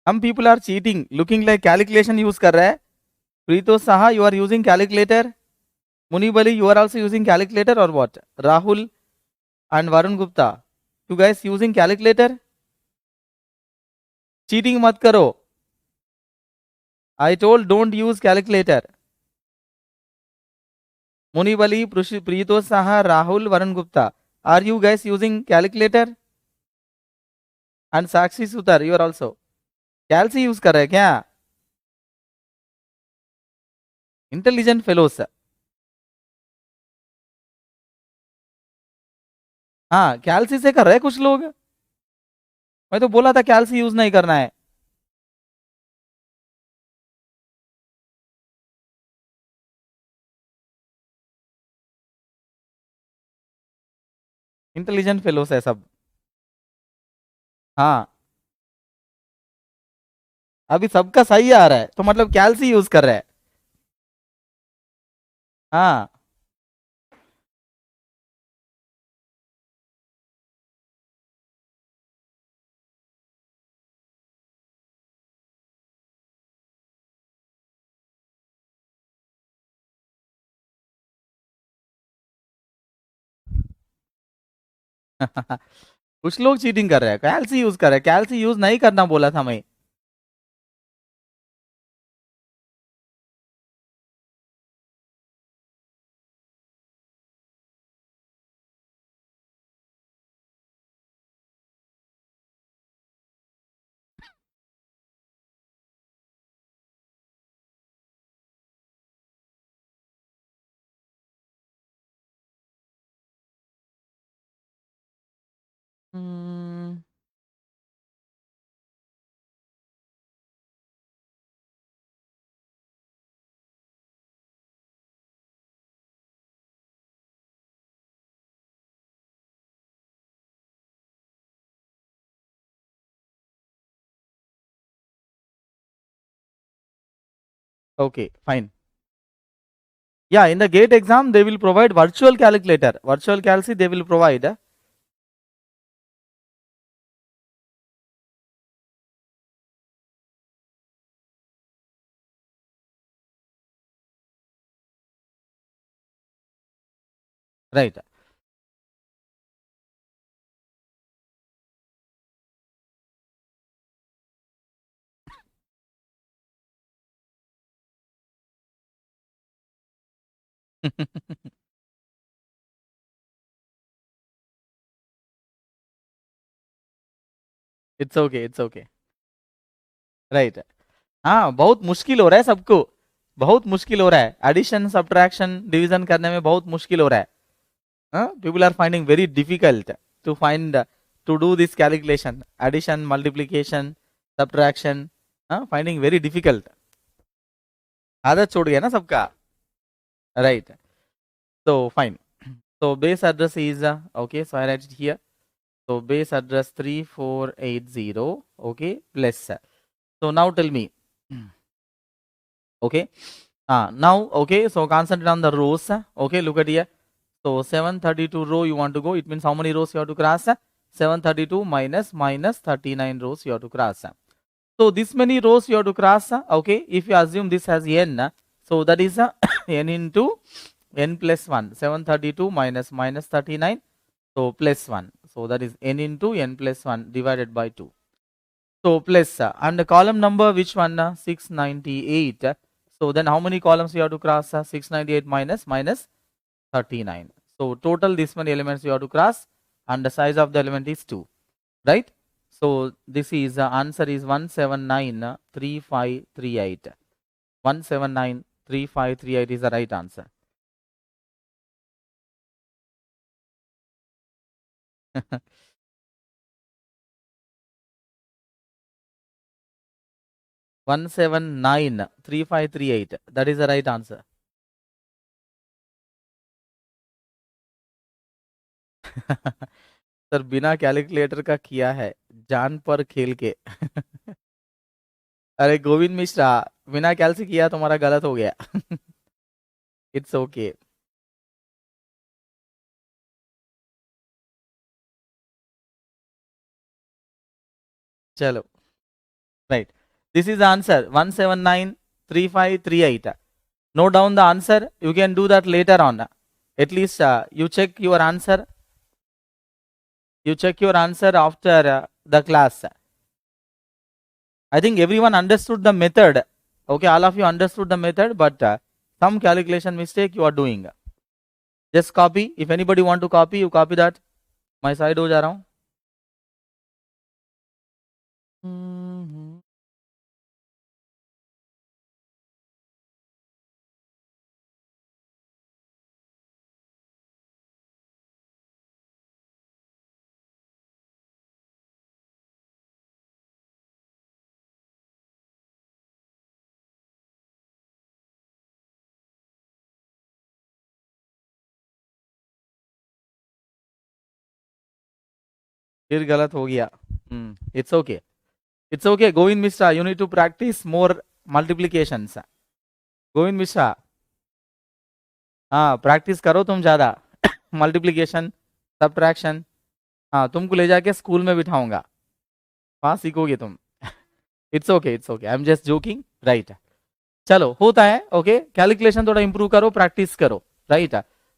Some people are cheating, looking like calculation use कर रहा है. Preetos Saha, you are using calculator. Munibali, you are also using calculator or what? Rahul and Varun Gupta, you guys using calculator? Cheating mat karo. I told don't use calculator. Munibali, Preetos Saha, Rahul, Varun Gupta, are you guys using calculator? And Sakshi Sutar, you are also. Calci use कर रहे हैं क्या? Intelligent fellows. हाँ, कैल्सी से कर रहे हैं कुछ लोग. मैं तो बोला था कैल्सी यूज नहीं करना है. इंटेलिजेंट फेलोस है सब. हाँ, अभी सबका सही आ रहा है तो मतलब कैल्सी यूज कर रहा है. हाँ. कुछ लोग चीटिंग कर रहे हैं, कैल्सी यूज कर रहे हैं. कैल्सी यूज नहीं करना बोला था मैं. Hmm, okay, fine. Yeah, in the GATE exam they will provide virtual calculator. Virtual calci they will provide. Right. It's okay, it's okay. Right. हाँ, बहुत मुश्किल हो रहा है सबको. बहुत मुश्किल हो रहा है. एडिशन, सब्ट्रैक्शन, डिवीजन करने में बहुत मुश्किल हो रहा है. People are finding very difficult to find to do this calculation, addition, multiplication, subtraction. Finding very difficult. आदत छोड़ गया ना सबका. Right. So fine. So base address is okay. So I write it here. So base address 3480. Okay. Plus. So now tell me. Okay. Now okay. So concentrate on the rows. Okay. Look at here. So 732 row you want to go. It means how many rows you have to cross? 732 minus 39 rows you have to cross. So this many rows you have to cross. Okay. If you assume this has n, so that is n into n plus 1. 732 minus 39. So plus 1. So that is n into n plus 1 divided by 2. So plus and the column number which one? 698. So then how many columns you have to cross? 698 minus 39. So total this many elements you have to cross and the size of the element is 2. Right? So this is answer is 1793538. 1793538 is the right answer. One seven nine 3538. That is the right answer. Sir बिना calculator का किया है, जान पर खेल के. अरे गोविंद मिश्रा, बिना कैल से किया तुम्हारा गलत हो गया. It's okay. चलो Right. This is the answer 1793538. Note down the answer. You can do that later on. At least you check your answer. You check your answer after the class. I think everyone understood the method. Okay, all of you understood the method, but some calculation mistake you are doing. Just copy. If anybody want to copy, you copy that. My side ho ja raha hu. फिर गलत हो गया. It's okay. It's okay. Govind Mishra, you need to practice more multiplications. Govind Mishra, हाँ practice करो तुम ज्यादा. Multiplication, subtraction. हाँ तुमको ले जाके स्कूल में बिठाऊंगा, वहां सीखोगे तुम. It's okay, it's okay, I am just joking. Right, चलो होता है. ओके, कैलकुलेशन थोड़ा इंप्रूव करो, प्रैक्टिस करो. Right,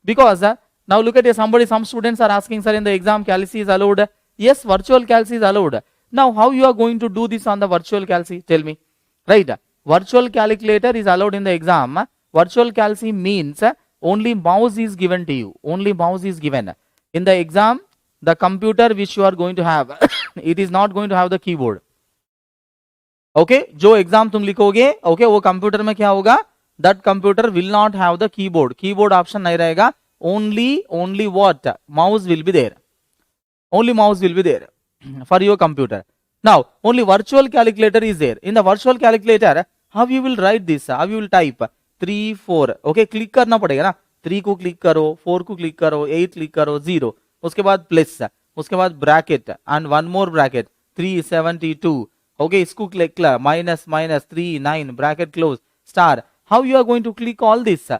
because now look at some students are asking, sir, in the exam calc is allowed. Yes, virtual calc is allowed. Now how you are going to do this on the virtual calc? Tell me. Right, virtual calculator is allowed in the exam. Virtual calc means only mouse is given to you, only mouse is given. In the exam, the computer which you are going to have, it is not going to have the keyboard. Okay, जो exam तुम लिखोगे, okay, वो computer में क्या होगा, that computer will not have the keyboard. Keyboard option नहीं रहेगा. Only what, mouse will be there. Only mouse will be there for your computer. Now only virtual calculator is there. In the virtual calculator how you will write this, how you will type 3 4. Okay, click करना पड़ेगा ना. 3 को click करो, 4 को click करो, 8 click करो, 0, उसके बाद प्लस, उसके बाद bracket and one more bracket 372. Okay, इसको click minus 3 9 bracket close star. How you are going to click all this?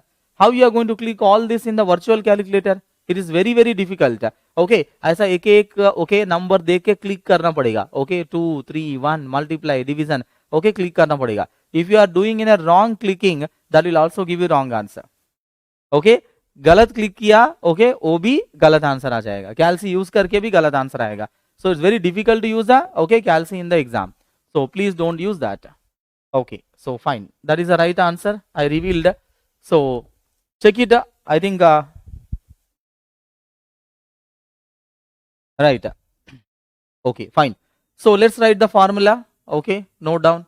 How you are going to click all this in the virtual calculator? It is very difficult. Okay, ऐसा एक okay number देख के click करना पड़ेगा. Okay, 2 3 1 multiply division. Okay, click करना पड़ेगा. If you are doing in a wrong clicking, that will also give you wrong answer. Okay, गलत click किया, okay, वो भी गलत आंसर आ जाएगा. कैल्सी यूज करके भी गलत आंसर आएगा. So it's very difficult to use the okay calc in the exam. So please don't use that. Okay, so fine, that is the right answer I revealed. So check it. I think right. Okay, fine. So let's write the formula. Okay, note down.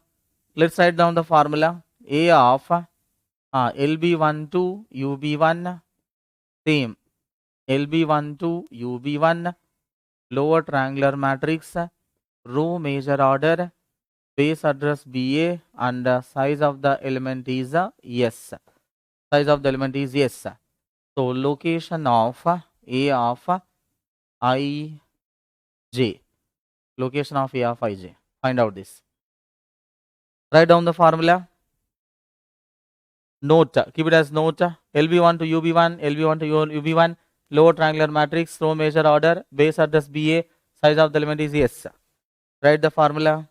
Let's write down the formula. A of LB1 to UB1, same LB1 to UB1, lower triangular matrix, row measure order, base address BA, and size of the element is yes. Size of the element is yes. So location of A of IJ. Location of A of IJ. Find out this. Write down the formula. Note. Keep it as note. LB1 to UB1, LB1 to UB1, lower triangular matrix, row measure order, base address BA, size of the element is yes. Write the formula.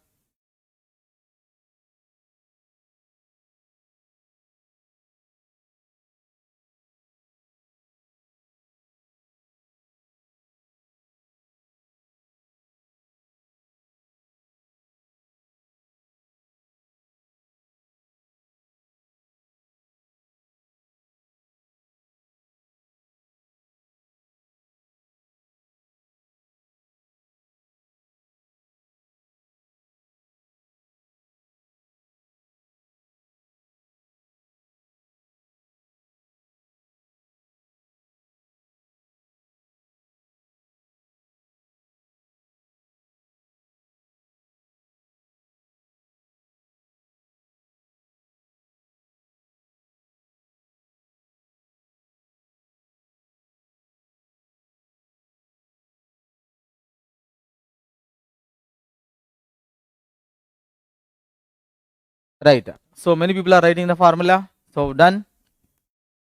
Right. So many people are writing the formula. So done.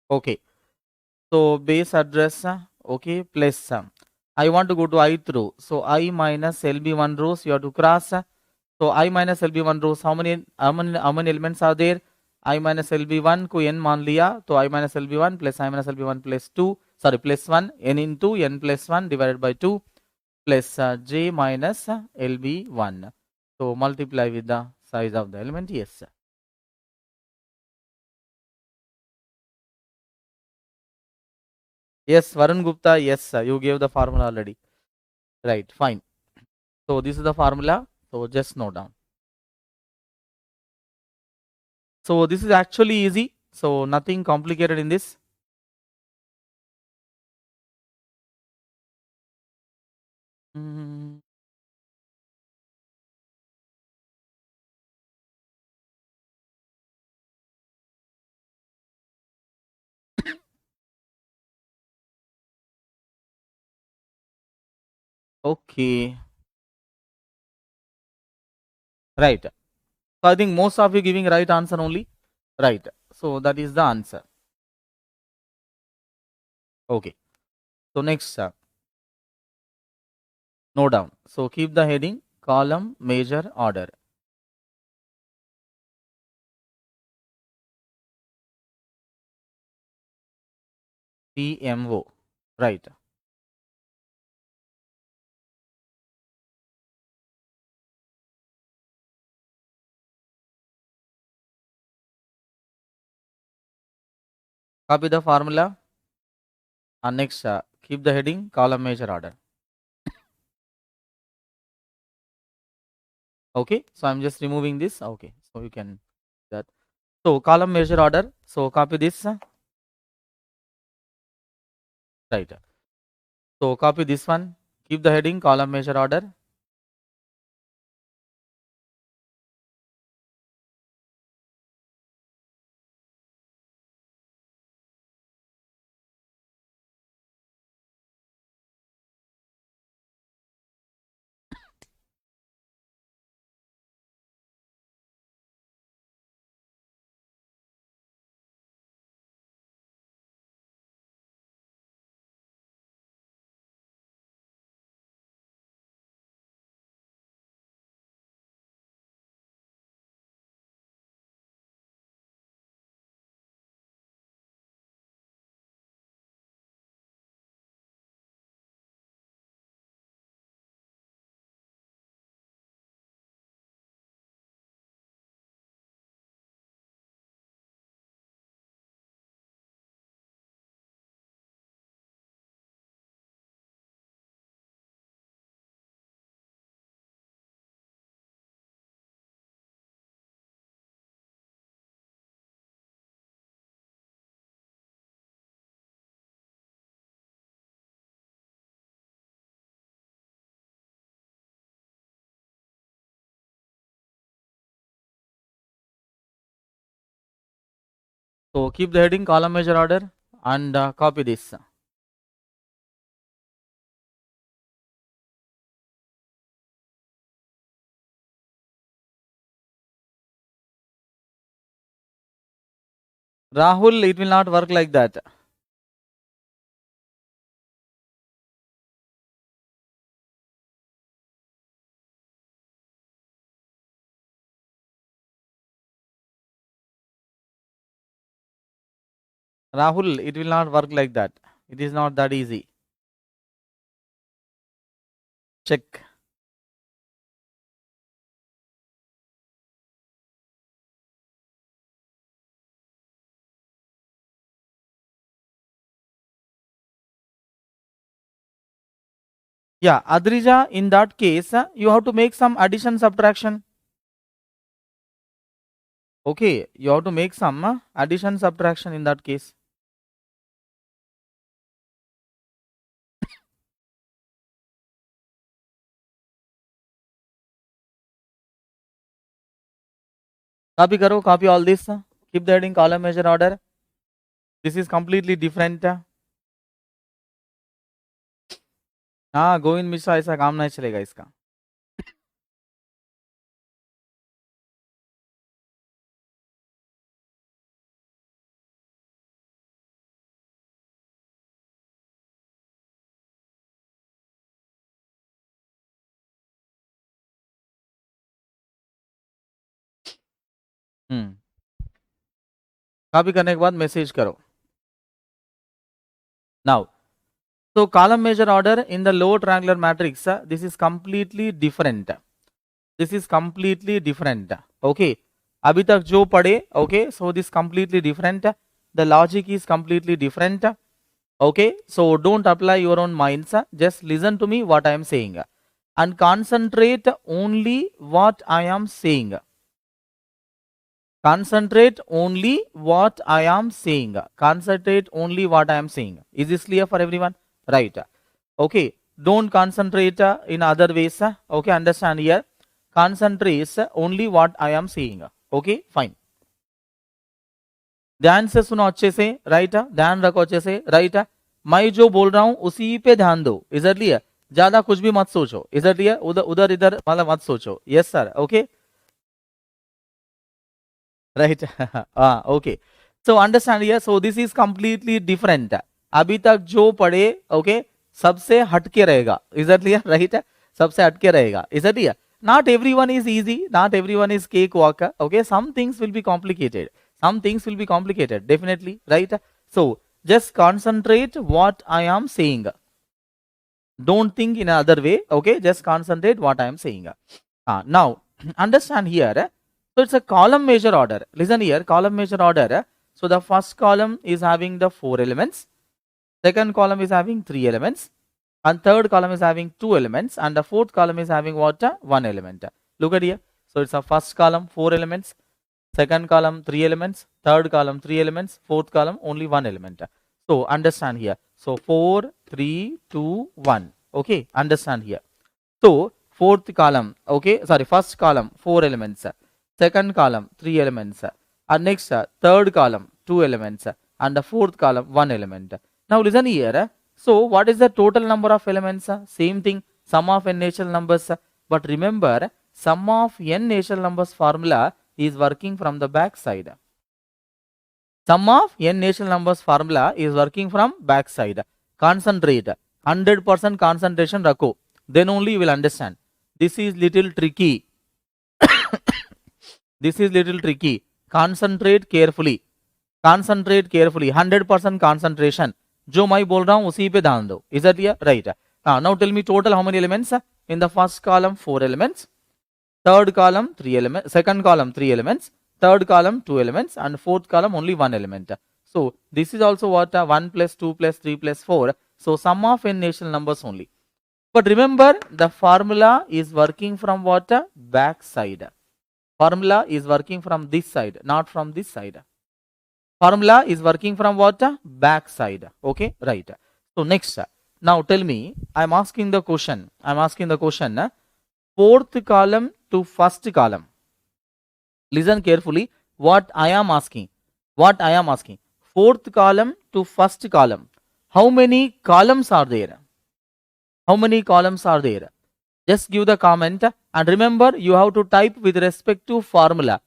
Okay. So base address, okay, plus I want to go to ith row. So I minus LB1 rows you have to cross. So I minus LB1 rows, how many elements are there? I minus LB1 को n मान लिया, तो I minus LB1 plus I minus LB1 plus 2, sorry plus 1, n into n plus 1 divided by 2 plus j minus LB1. So multiply with the size of the element, yes. Yes, Varun Gupta, yes, you gave the formula already. Right, fine. So this is the formula, so just note down. So this is actually easy, so nothing complicated in this. Okay, right. So I think most of you giving right answer only. Right. So that is the answer. Okay. So next, note down. So keep the heading column measure order. PMO. Right. Copy the formula. And next, keep the heading column measure order. Okay. So I'm just removing this. Okay. So you can that. So column measure order. So copy this. Right. So copy this one. Keep the heading column measure order. So keep the heading column measure order and copy this. Rahul, it will not work like that. Rahul, it will not work like that. It is not that easy. Check. Yeah, Adrija, in that case, you have to make some addition subtraction. Okay, you have to make some addition subtraction in that case. Copy karo, copy all this. Keep the heading column measure order. This is completely different. हाँ गोविंद मिश्रा ऐसा काम नहीं चलेगा इसका. Copy करने के बाद message करो. Now, so column measure order in the low triangular matrix, this is completely different. This is completely different. Okay. अभी तक जो पढ़े, okay, so this completely different. The logic is completely different. Okay, so don't apply your own minds. Just listen to me what I am saying and concentrate only what I am saying. Concentrate only what I am saying. Concentrate only what I am saying. Is this clear for everyone? Right. Okay. Don't concentrate in other ways. Okay, understand here. Concentrate only what I am saying. Okay, fine. ध्यान से सुनो अच्छे से, right. ध्यान रखो अच्छे से, right. मैं जो बोल रहा हूं उसी पे ध्यान दो. इधर लिया, ज्यादा कुछ भी मत सोचो. इधर लिया, उधर उधर इधर मतलब मत सोचो. Yes sir. Okay, right. हाँ, okay. So understand here. So this is completely different. अभी तक जो पढ़े, ओके, सबसे हटके रहेगा. इधर लिया, राइट. सबसे हटके रहेगा. इधर लिया. Not everyone is easy. Not everyone is cakewalk. Okay, some things will be complicated. Some things will be complicated, definitely, right? So just concentrate what I am saying. Don't think in another way. Okay, just concentrate what I am saying. Now understand here. So it's a column measure order. Listen here, column measure order. So the first column is having the 4 elements. Second column is having 3 elements. And third column is having 2 elements, and the fourth column is having what? 1 element. Look at here. So it's a first column 4 elements, second column 3 elements, third column 3 elements, fourth column only 1 element. So understand here. So 4, 3, 2, 1. Okay, understand here. So fourth column, okay, sorry, first column 4 elements, second column 3 elements, and next third column 2 elements, and the fourth column 1 element. Now listen here. So what is the total number of elements? Same thing, sum of n natural numbers. But remember, sum of n natural numbers formula is working from the back side. Sum of n natural numbers formula is working from back side. Concentrate. 100% concentration rakho. Then only you will understand. This is little tricky. This is little tricky. Concentrate carefully. Concentrate carefully. 100% concentration. जो मैं बोल रहा हूं उसी पे ध्यान दो. Is that clear? Right. Now tell me total how many elements? In the first column 4 elements, third column 3 elements, second column 3 elements, third column 2 elements, and fourth column only 1 element. So this is also what? 1 plus 2 plus 3 plus 4. So sum of n natural numbers only. But remember, the formula is working from what? Back side. Formula is working from this side, not from this side. Formula is working from what? Back side. Okay, right. So next, now tell me, I am asking the question. Fourth column to first column. Listen carefully. What I am asking. Fourth column to first column. How many columns are there? Just give the comment, and remember, you have to type with respect to formula.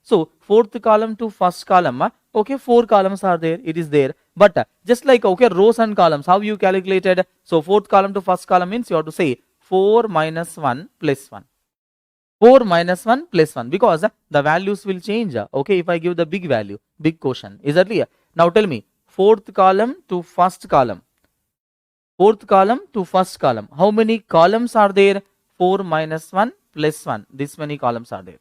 So fourth column to first column, okay, 4 columns are there, it is there. But just like, okay, rows and columns, how you calculated? So fourth column to first column means you have to say 4 minus 1 plus 1. 4 minus 1 plus 1, because the values will change. Okay, if I give the big value, big quotient. Is that clear? Now tell me, fourth column to first column. How many columns are there? 4 minus 1 plus 1. This many columns are there.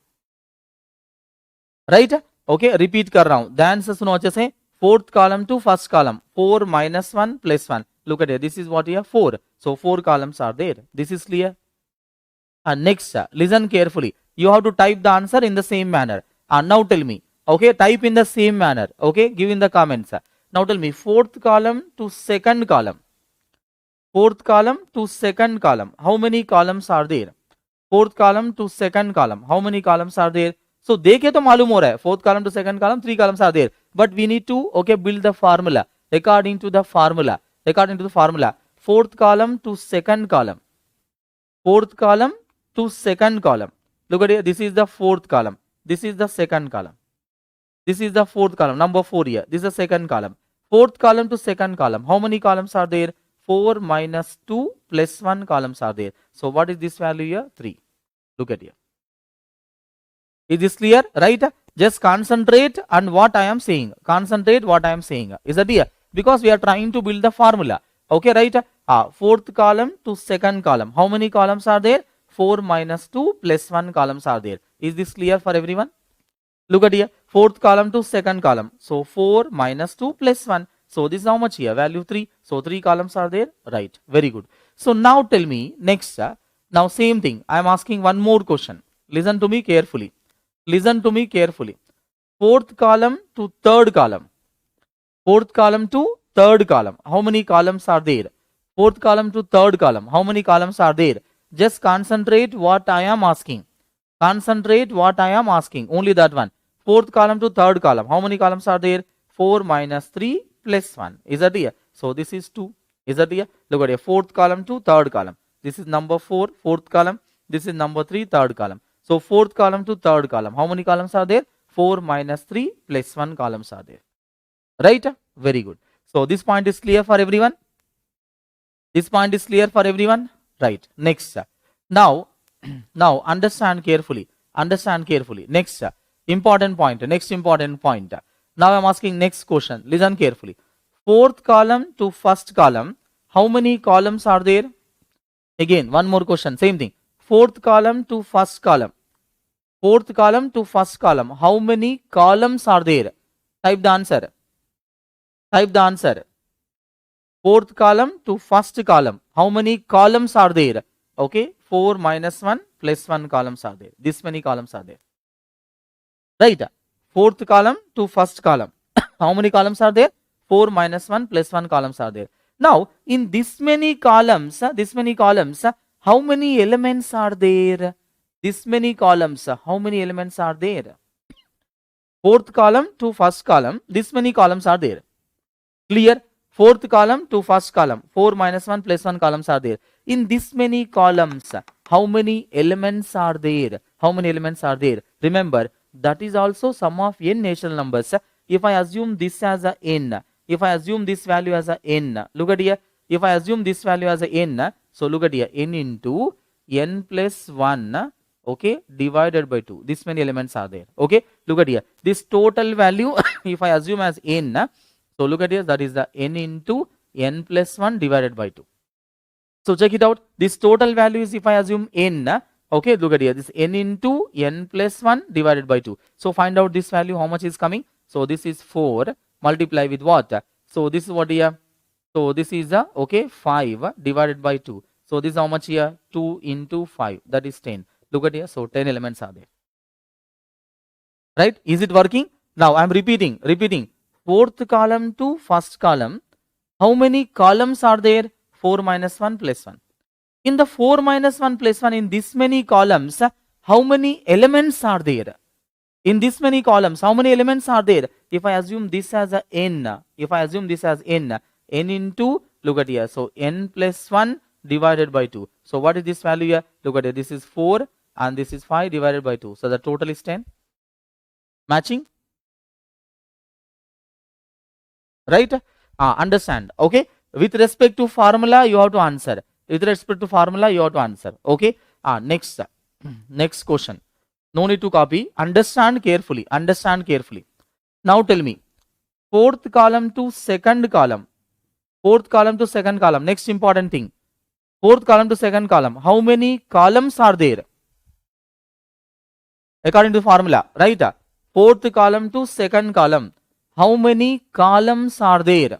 Right? Okay, repeat कर रहा हूं. ध्यान से सुनो अच्छे से. Fourth column to first column. 4 minus 1 plus 1. Look at it. This is what here? 4. So 4 columns are there. This is clear. And next, listen carefully. You have to type the answer in the same manner. And now tell me. Okay, type in the same manner. Okay, give in the comments. Now tell me, fourth column to second column. How many columns are there? Fourth column to second column. How many columns are there? So देखे तो मालूम हो रहा है. Fourth column to second column, 3 columns are there. But we need to, okay, build the formula according to the formula. Fourth column to second column. Look at here. This is the fourth column. This is the second column. This is the fourth column. Number 4 here. This is the second column. Fourth column to second column. How many columns are there? 4 minus 2 plus 1 columns are there. So what is this value here? 3. Look at here. Is this clear? Right? Just concentrate on what I am saying. Concentrate what I am saying. Is that clear? Because we are trying to build the formula. Okay, right? Fourth column to second column. How many columns are there? 4 minus 2 plus 1 columns are there. Is this clear for everyone? Look at here. Fourth column to second column. So 4 minus 2 plus 1. So this is how much here? Value 3. So 3 columns are there. Right. Very good. So now tell me next. Now same thing. I am asking one more question. Listen to me carefully. Listen to me carefully. Fourth column to third column. Fourth column to third column. How many columns are there? Fourth column to third column. How many columns are there? Just concentrate what I am asking. Concentrate what I am asking. Only that one. Fourth column to third column. How many columns are there? 4 minus 3 plus 1. Is that here? So this is 2. Is that here? Look at here. Fourth column to third column. This is number 4, fourth column. This is number 3, third column. So fourth column to third column. How many columns are there? 4 minus 3 plus 1 columns are there. Right? Very good. So this point is clear for everyone? This point is clear for everyone? Right. Next. Now understand carefully. Understand carefully. Next important point. Next important point. Now I am asking next question. Listen carefully. Fourth column to first column. How many columns are there? Again, one more question. Same thing. Fourth column to first column. Fourth column to first column. How many columns are there? Type the answer. Type the answer. Fourth column to first column. How many columns are there? Okay. 4 minus 1 plus 1 columns are there. This many columns are there. Right. Fourth column to first column. How many columns are there? 4 minus 1 plus 1 columns are there. Now, in this many columns, how many elements are there? This many columns, how many elements are there? Fourth column to first column, this many columns are there. Clear? Fourth column to first column, 4 minus 1 plus 1 columns are there. In this many columns, how many elements are there? How many elements are there? Remember, that is also sum of n natural numbers. If I assume this as a n, if I assume this value as a n, look at here. If I assume this value as a n, so look at here, n into n plus 1, okay, divided by 2. This many elements are there. Okay, look at here. This total value, if I assume as n, so look at here, that is the n into n plus 1 divided by 2. So check it out. This total value is, if I assume n, okay, look at here, this n into n plus 1 divided by 2. So find out this value, how much is coming. So this is 4, multiply with what? So this is what here. So this is okay, 5 divided by 2. So this is how much here? 2 into 5, that is 10. Look at here. So 10 elements are there. Right? Is it working? Now I am repeating. Fourth column to first column. How many columns are there? 4 minus 1 plus 1. In the 4 minus 1 plus 1, in this many columns, how many elements are there? In this many columns, how many elements are there? If I assume this as a n, if I assume this as n into, look at here, so n plus 1 divided by 2. So what is this value here? Look at it, this is 4 and this is 5 divided by 2. So the total is 10. Matching? Right? Understand? Okay. With respect to formula, you have to answer. With respect to formula, you have to answer. Okay. Next question. No need to copy. Understand carefully. Understand carefully. Now tell me. Fourth column to second column. Fourth column to second column. Next important thing. Fourth column to second column. How many columns are there? According to formula. Right? Fourth column to second column. How many columns are there?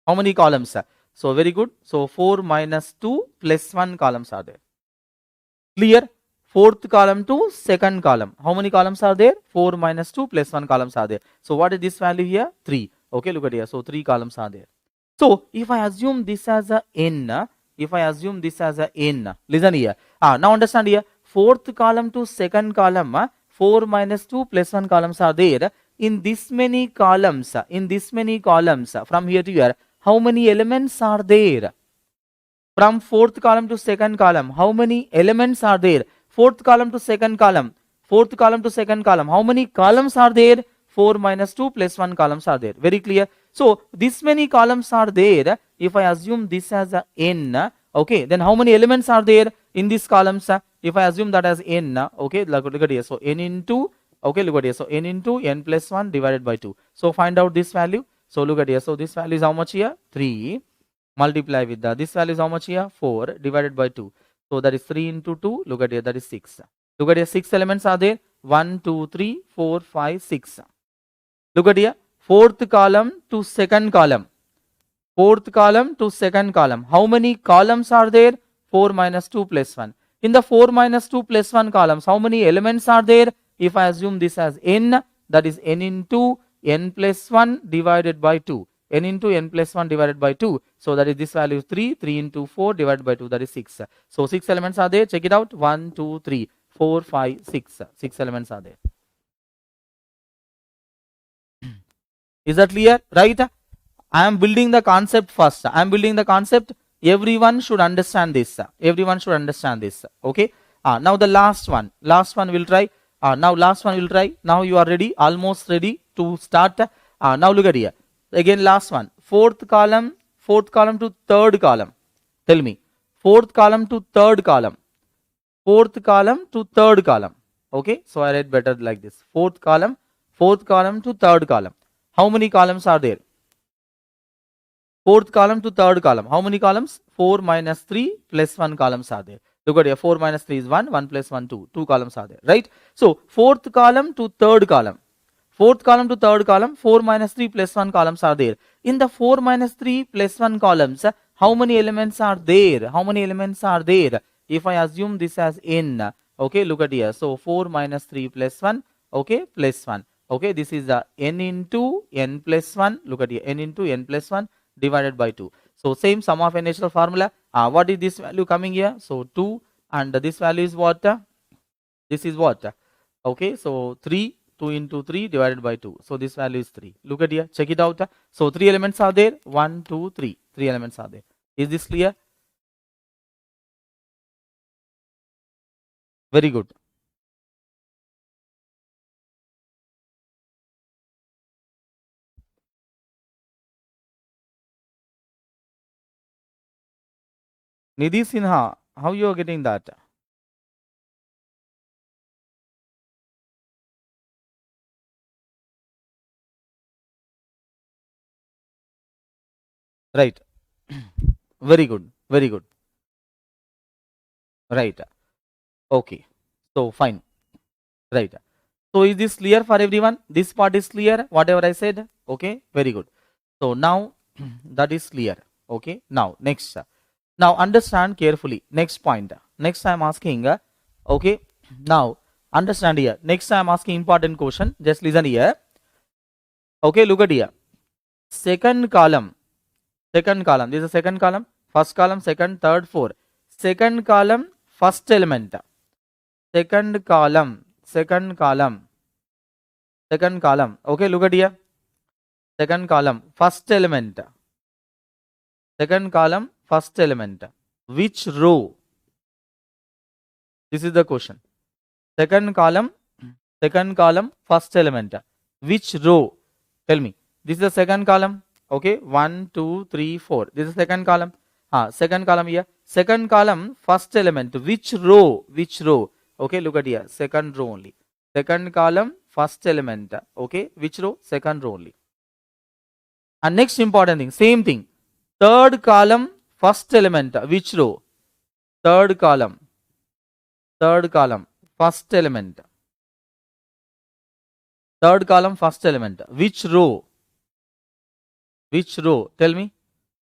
How many columns? So very good. So 4 minus 2 plus 1 columns are there. Clear? Fourth column to second column. How many columns are there? 4 minus 2 plus 1 columns are there. So what is this value here? 3. Okay, look at here. So 3 columns are there. So if I assume this as a n, listen here. Now understand here. Fourth column to second column, 4 minus 2 plus 1 columns are there. In this many columns, from here to here, how many elements are there? From fourth column to second column, how many elements are there? Fourth column to second column, how many columns are there? 4 minus 2 plus 1 columns are there. Very clear. So this many columns are there. If I assume this as a n, okay, then how many elements are there in these columns? if I assume that as n, okay, look at here. So n into, okay, look at here. So n into n plus 1 divided by 2. So find out this value. So look at here. So this value is how much here? 3. Multiply with the, this value is how much here? 4 divided by 2. So that is 3 into 2. Look at here. That is 6. Look at here. 6 elements are there. 1, 2, 3, 4, 5, 6. Look at here. Fourth column to second column. Fourth column to second column. How many columns are there? 4 minus 2 plus 1. In the 4 minus 2 plus 1 columns, how many elements are there? If I assume this as n, that is n into n plus 1 divided by 2. N into n plus 1 divided by 2. So that is, this value is 3. 3 into 4 divided by 2, that is 6. So 6 elements are there. Check it out. 1, 2, 3, 4, 5, 6. 6 elements are there. Is that clear? Right? I am building the concept first. I am building the concept. Everyone should understand this. Everyone should understand this. Okay. Now the last one. Last one we'll try. Now last one we'll try. Now you are ready. Almost ready to start. Now look at here. Again last one. Fourth column to third column. Tell me. Fourth column to third column. Fourth column to third column. Okay. So I read better like this. Fourth column to third column. How many columns are there? Fourth column to third column. How many columns? 4 minus 3 plus 1 columns are there. Look at here. 4 minus 3 is 1. 1 plus 1, 2. 2 columns are there. Right? So, fourth column to third column. Fourth column to third column. 4 minus 3 plus 1 columns are there. In the 4 minus 3 plus 1 columns, how many elements are there? How many elements are there? If I assume this as n. Okay, look at here. So, 4 minus 3 plus 1. Okay, plus 1. Okay, this is the n into n plus 1. Look at here. N into n plus 1 divided by 2. So same sum of n natural formula. What is this value coming here? So 2, and this value is what? This is what? Okay, so 3, 2 into 3 divided by 2. So this value is 3. Look at here. Check it out. So 3 elements are there. 1, 2, 3. 3 elements are there. Is this clear? Very good. Nidhi Sinha, how you are getting that? Right. Very good. Very good. Right. Okay. So fine. Right. So is this clear for everyone? This part is clear, whatever I said? Okay. Very good. So now that is clear. Okay. Now next. Now understand carefully. Next point. Next I am asking. Okay. Now understand here. Next I am asking important question. Just listen here. Okay. Look at here. Second column. Second column. This is the second column. First column, second, third, fourth. Second column, first element. Second column. Second column. Second column. Okay. Look at here. Second column, first element. Second column, first element. Which row? This is the question. Second column, first element. Which row? Tell me. This is the second column. Okay. 1, 2, 3, 4. This is second column. Second column here. Second column, first element. Which row? Which row? Okay. Look at here. Second row only. Second column, first element. Okay. Which row? Second row only. And next important thing. Same thing. Third column, first element. Which row? Third column, first element. Third column, first element. Which row? Which row? Tell me.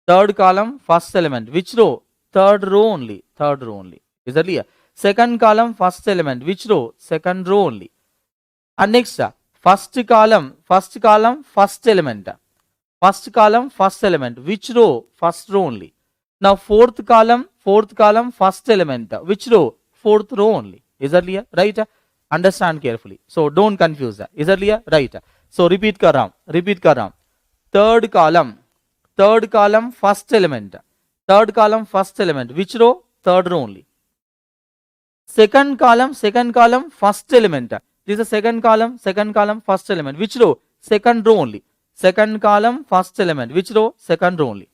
Third column, first element. Which row? Third row only. Third row only. Is that clear? Second column, first element. Which row? Second row only. And next, first column, first element. First column, first element. Which row? First row only. Now fourth column, first element. Which row? Fourth row only. Is that clear? Right? Understand carefully. So don't confuse that. Is that clear? Right? So repeat kar raha hu. Third column, first element. Third column, first element. Which row? Third row only. Second column, first element. This is the second column, first element. Which row? Second row only. Second column, first element. Which row? Second row only.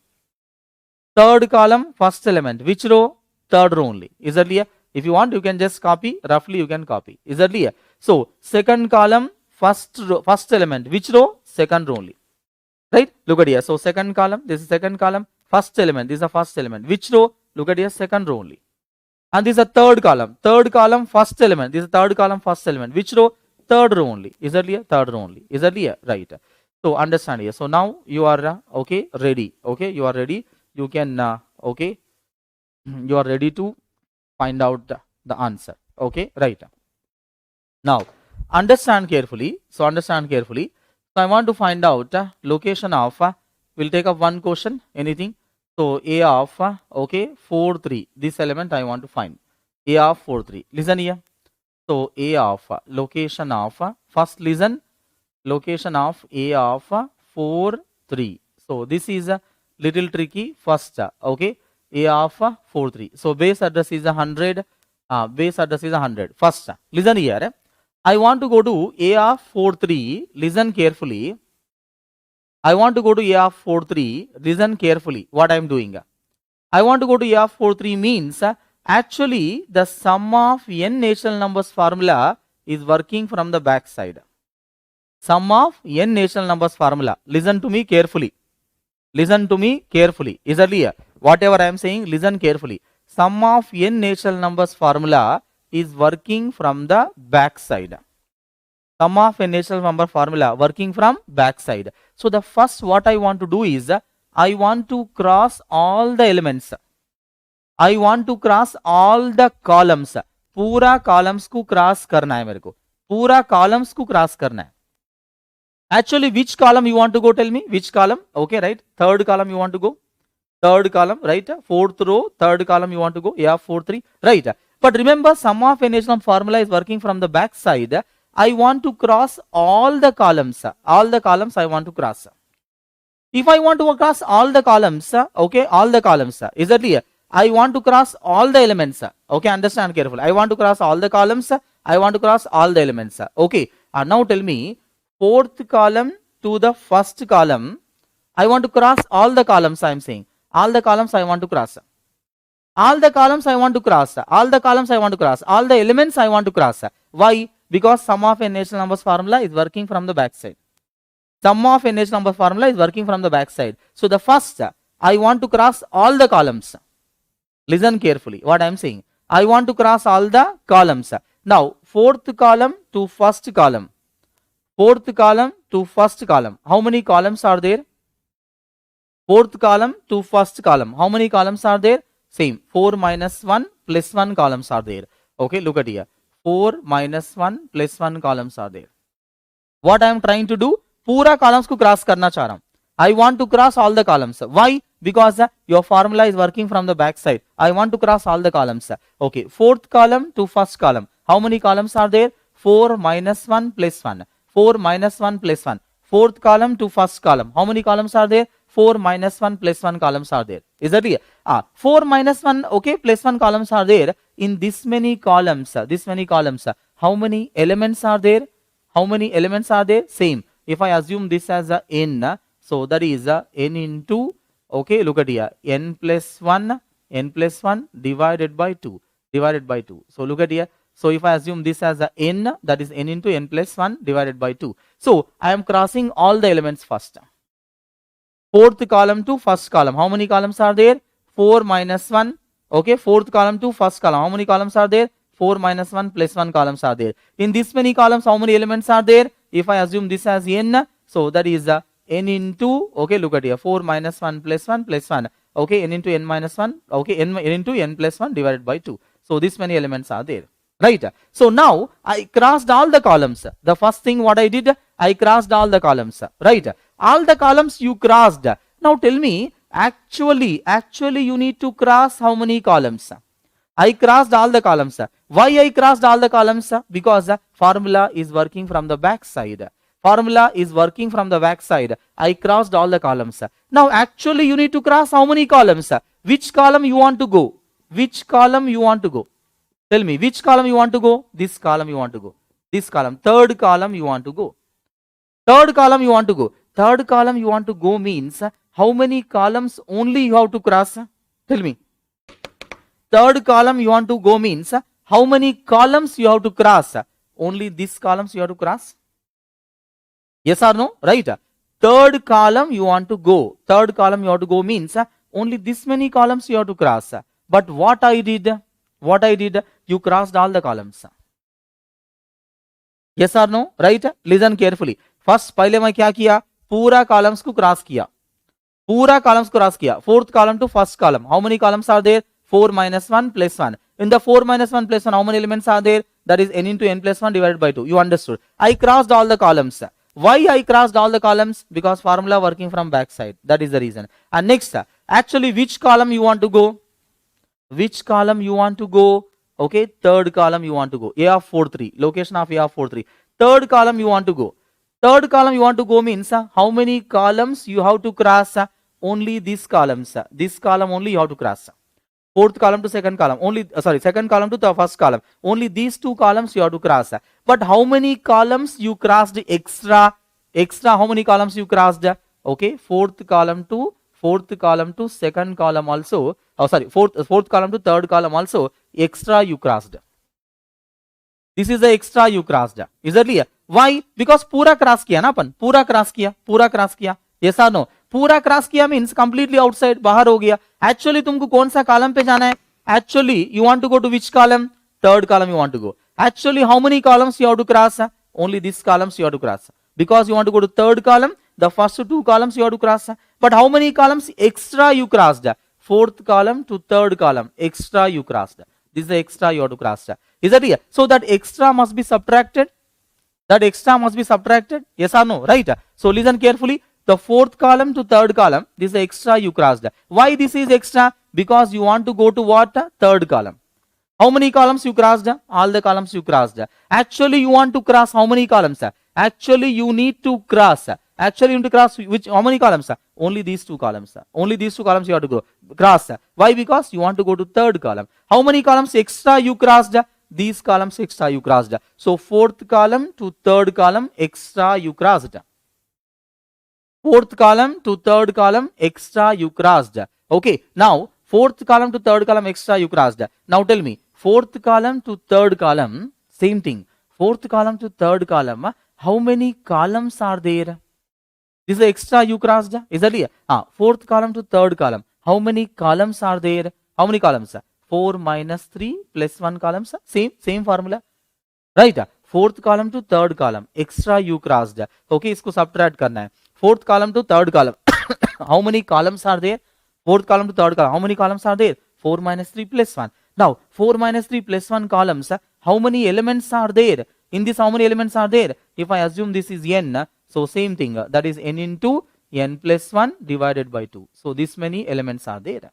Third column, first element. Which row? Third row only. Is that clear? If you want, you can just copy, roughly you can copy. Is that clear? So second column, first row, first element, which row? Second row only. Right? Look at here. So second column, this is second column, first element, this is the first element. Which row? Look at here, second row only. And this is a third column, first element, this is third column, first element. Which row? Third row only. Is that clear? Third row only. Is that clear? Right. So understand here. So now you are okay, ready. Okay, you are ready. You can okay, you are ready to find out the answer. Okay, right. Now understand carefully. So understand carefully. So I want to find out location of, we'll take up one question, anything. So A of okay 4 3, this element I want to find. A of 4 3. Listen here. So A of location of, first listen, location of A of 4 3. So this is a little tricky. First okay, A of 4 3. So base address is 100. Base address is 100. First listen here. I want to go to A of 4 3. Listen carefully. I want to go to A of 4 3. Listen carefully what I am doing. I want to go to A of 4 3 means actually the sum of n natural numbers formula is working from the back side. Sum of n natural numbers formula. Listen to me carefully. Listen to me carefully. Is that clear? Whatever I am saying, listen carefully. Sum of n natural numbers formula is working from the back side. Sum of a natural number formula working from back side. So the first what I want to do is I want to cross all the elements. I want to cross all the columns. पूरा columns को cross करना है मेरे को. पूरा columns को cross करना है. Actually, which column you want to go? Tell me which column. Okay, right? Third column you want to go. Third column, right? Fourth row, third column you want to go. Yeah, 4 3, right? But remember, sum of a natural formula is working from the back side. I want to cross all the columns. All the columns I want to cross. If I want to cross all the columns, okay, all the columns, is that clear? I want to cross all the elements. Okay, understand carefully. I want to cross all the columns. I want to cross all the elements. Okay, now tell me, fourth column to the first column, I want to cross all the columns. I am saying all the columns I want to cross. All the columns I want to cross. All the columns I want to cross. All the elements I want to cross. Why? Because sum of a natural numbers formula is working from the back side. Sum of a natural number formula is working from the back side. So the first, I want to cross all the columns. Listen carefully what I am saying. I want to cross all the columns. Now fourth column to first column. Fourth column to first column. How many columns are there? Fourth column to first column. How many columns are there? Same. 4 minus 1 plus 1 columns are there. Okay, look at here. 4 minus 1 plus 1 columns are there. What I am trying to do? पूरा columns को cross करना चाह रहा हूं. I want to cross all the columns. Why? Because your formula is working from the back side. I want to cross all the columns. Okay, fourth column to first column. How many columns are there? 4 minus 1 plus 1. 4 minus 1 plus 1. Fourth column to first column. How many columns are there? 4 minus 1 plus 1 columns are there. Is that clear? 4 minus 1, okay, plus 1 columns are there. In this many columns, how many elements are there? How many elements are there? Same. If I assume this as a n, so that is a n into, okay, look at here, n plus 1 divided by 2, So look at here. So if I assume this as a n, that is n into n plus 1 divided by 2. So I am crossing all the elements first. Fourth column to first column. How many columns are there? 4 minus 1. Okay, fourth column to first column. How many columns are there? 4 minus 1 plus 1 columns are there. In this many columns, how many elements are there? If I assume this as n, so that is n into, okay, look at here, 4 minus 1 plus 1 plus 1. Okay, n into n minus 1. Okay, n into n plus 1 divided by 2. So this many elements are there. Right. So now I crossed all the columns. The first thing what I did, I crossed all the columns. Right. All the columns you crossed. Now tell me, actually you need to cross how many columns? I crossed all the columns. Why I crossed all the columns? Because the formula is working from the back side. Formula is working from the back side. I crossed all the columns. Now actually you need to cross how many columns? Which column you want to go? Which column you want to go? Tell me, which column you want to go? This column you want to go. This column. Third column you want to go. Third column you want to go. Third column you want to go means how many columns only you have to cross? Tell me. third column you want to go means how many columns you have to cross? Only these columns you have to cross. Yes or no? Right? Third column you want to go. Third column you have to go means only this many columns you have to cross. But what I did? You crossed all the columns. Yes or no? Right? Listen carefully. First पहले मैं क्या किया? पूरा columns को cross किया. पूरा columns को cross किया. Fourth column to first column. How many columns are there? 4 minus 1 plus 1. In the 4 minus 1 plus 1, how many elements are there? That is n into n plus 1 divided by 2. You understood? I crossed all the columns. Why I crossed all the columns? Because formula working from back side. That is the reason. And next, actually which column you want to go? Which column you want to go? Okay, third column you want to go. A of 4, 3. Location of A of 4, 3. Third column you want to go. Third column you want to go means how many columns you have to cross? Only these columns. This column only you have to cross. Fourth column to second column. Only second column to the first column. Only these two columns you have to cross. But how many columns you crossed extra? Extra how many columns you crossed? Okay, fourth column to second column also. Fourth column to third column also extra you crossed. This is the extra you crossed. Is that clear? Why? Because पूरा cross किया ना अपन. पूरा cross किया. Yes or no? पूरा cross किया means completely outside, बाहर हो गया. एक्चुअली तुमको कौन सा कॉलम पे जाना है? Actually you want to go to which column? Third column you want to go. Actually, how many columns you have to cross? Only these columns you have to cross. Because you want to go to third column, the first two columns you have to cross. But how many columns extra you crossed? Fourth column to third column, extra you crossed. This is the extra you have to cross. Is that clear? So that extra must be subtracted. Yes or no? Right? So listen carefully. The fourth column to third column, this is the extra you crossed. Why this is extra? Because you want to go to what? Third column. How many columns you crossed? All the columns you crossed. Actually, you want to cross how many columns? Actually, you need to cross. Actually, you need to cross which? How many columns? Only these two columns. Only these two columns you have to go cross. Why? Because you want to go to third column. How many columns extra you crossed? These columns extra you crossed. So fourth column to third column extra you crossed. Fourth column to third column extra you crossed. Okay. Now fourth column to third column extra you crossed. Now tell me, fourth column to third column, same thing. Fourth column to third column, how many columns are there? This is the extra you crossed. Is that clear? Fourth column to third column, how many columns are there? How many columns? 4 minus 3 plus 1 columns. Same formula. Right? Fourth column to third column, extra you crossed. Okay, इसको subtract करना है. Fourth column to third column, how many columns are there? Fourth column to third column, how many columns are there? 4 minus 3 plus 1. Now 4 minus 3 plus 1 columns, how many elements are there? In this, how many elements are there? If I assume this is n, so same thing, that is n into n plus 1 divided by 2. So this many elements are there.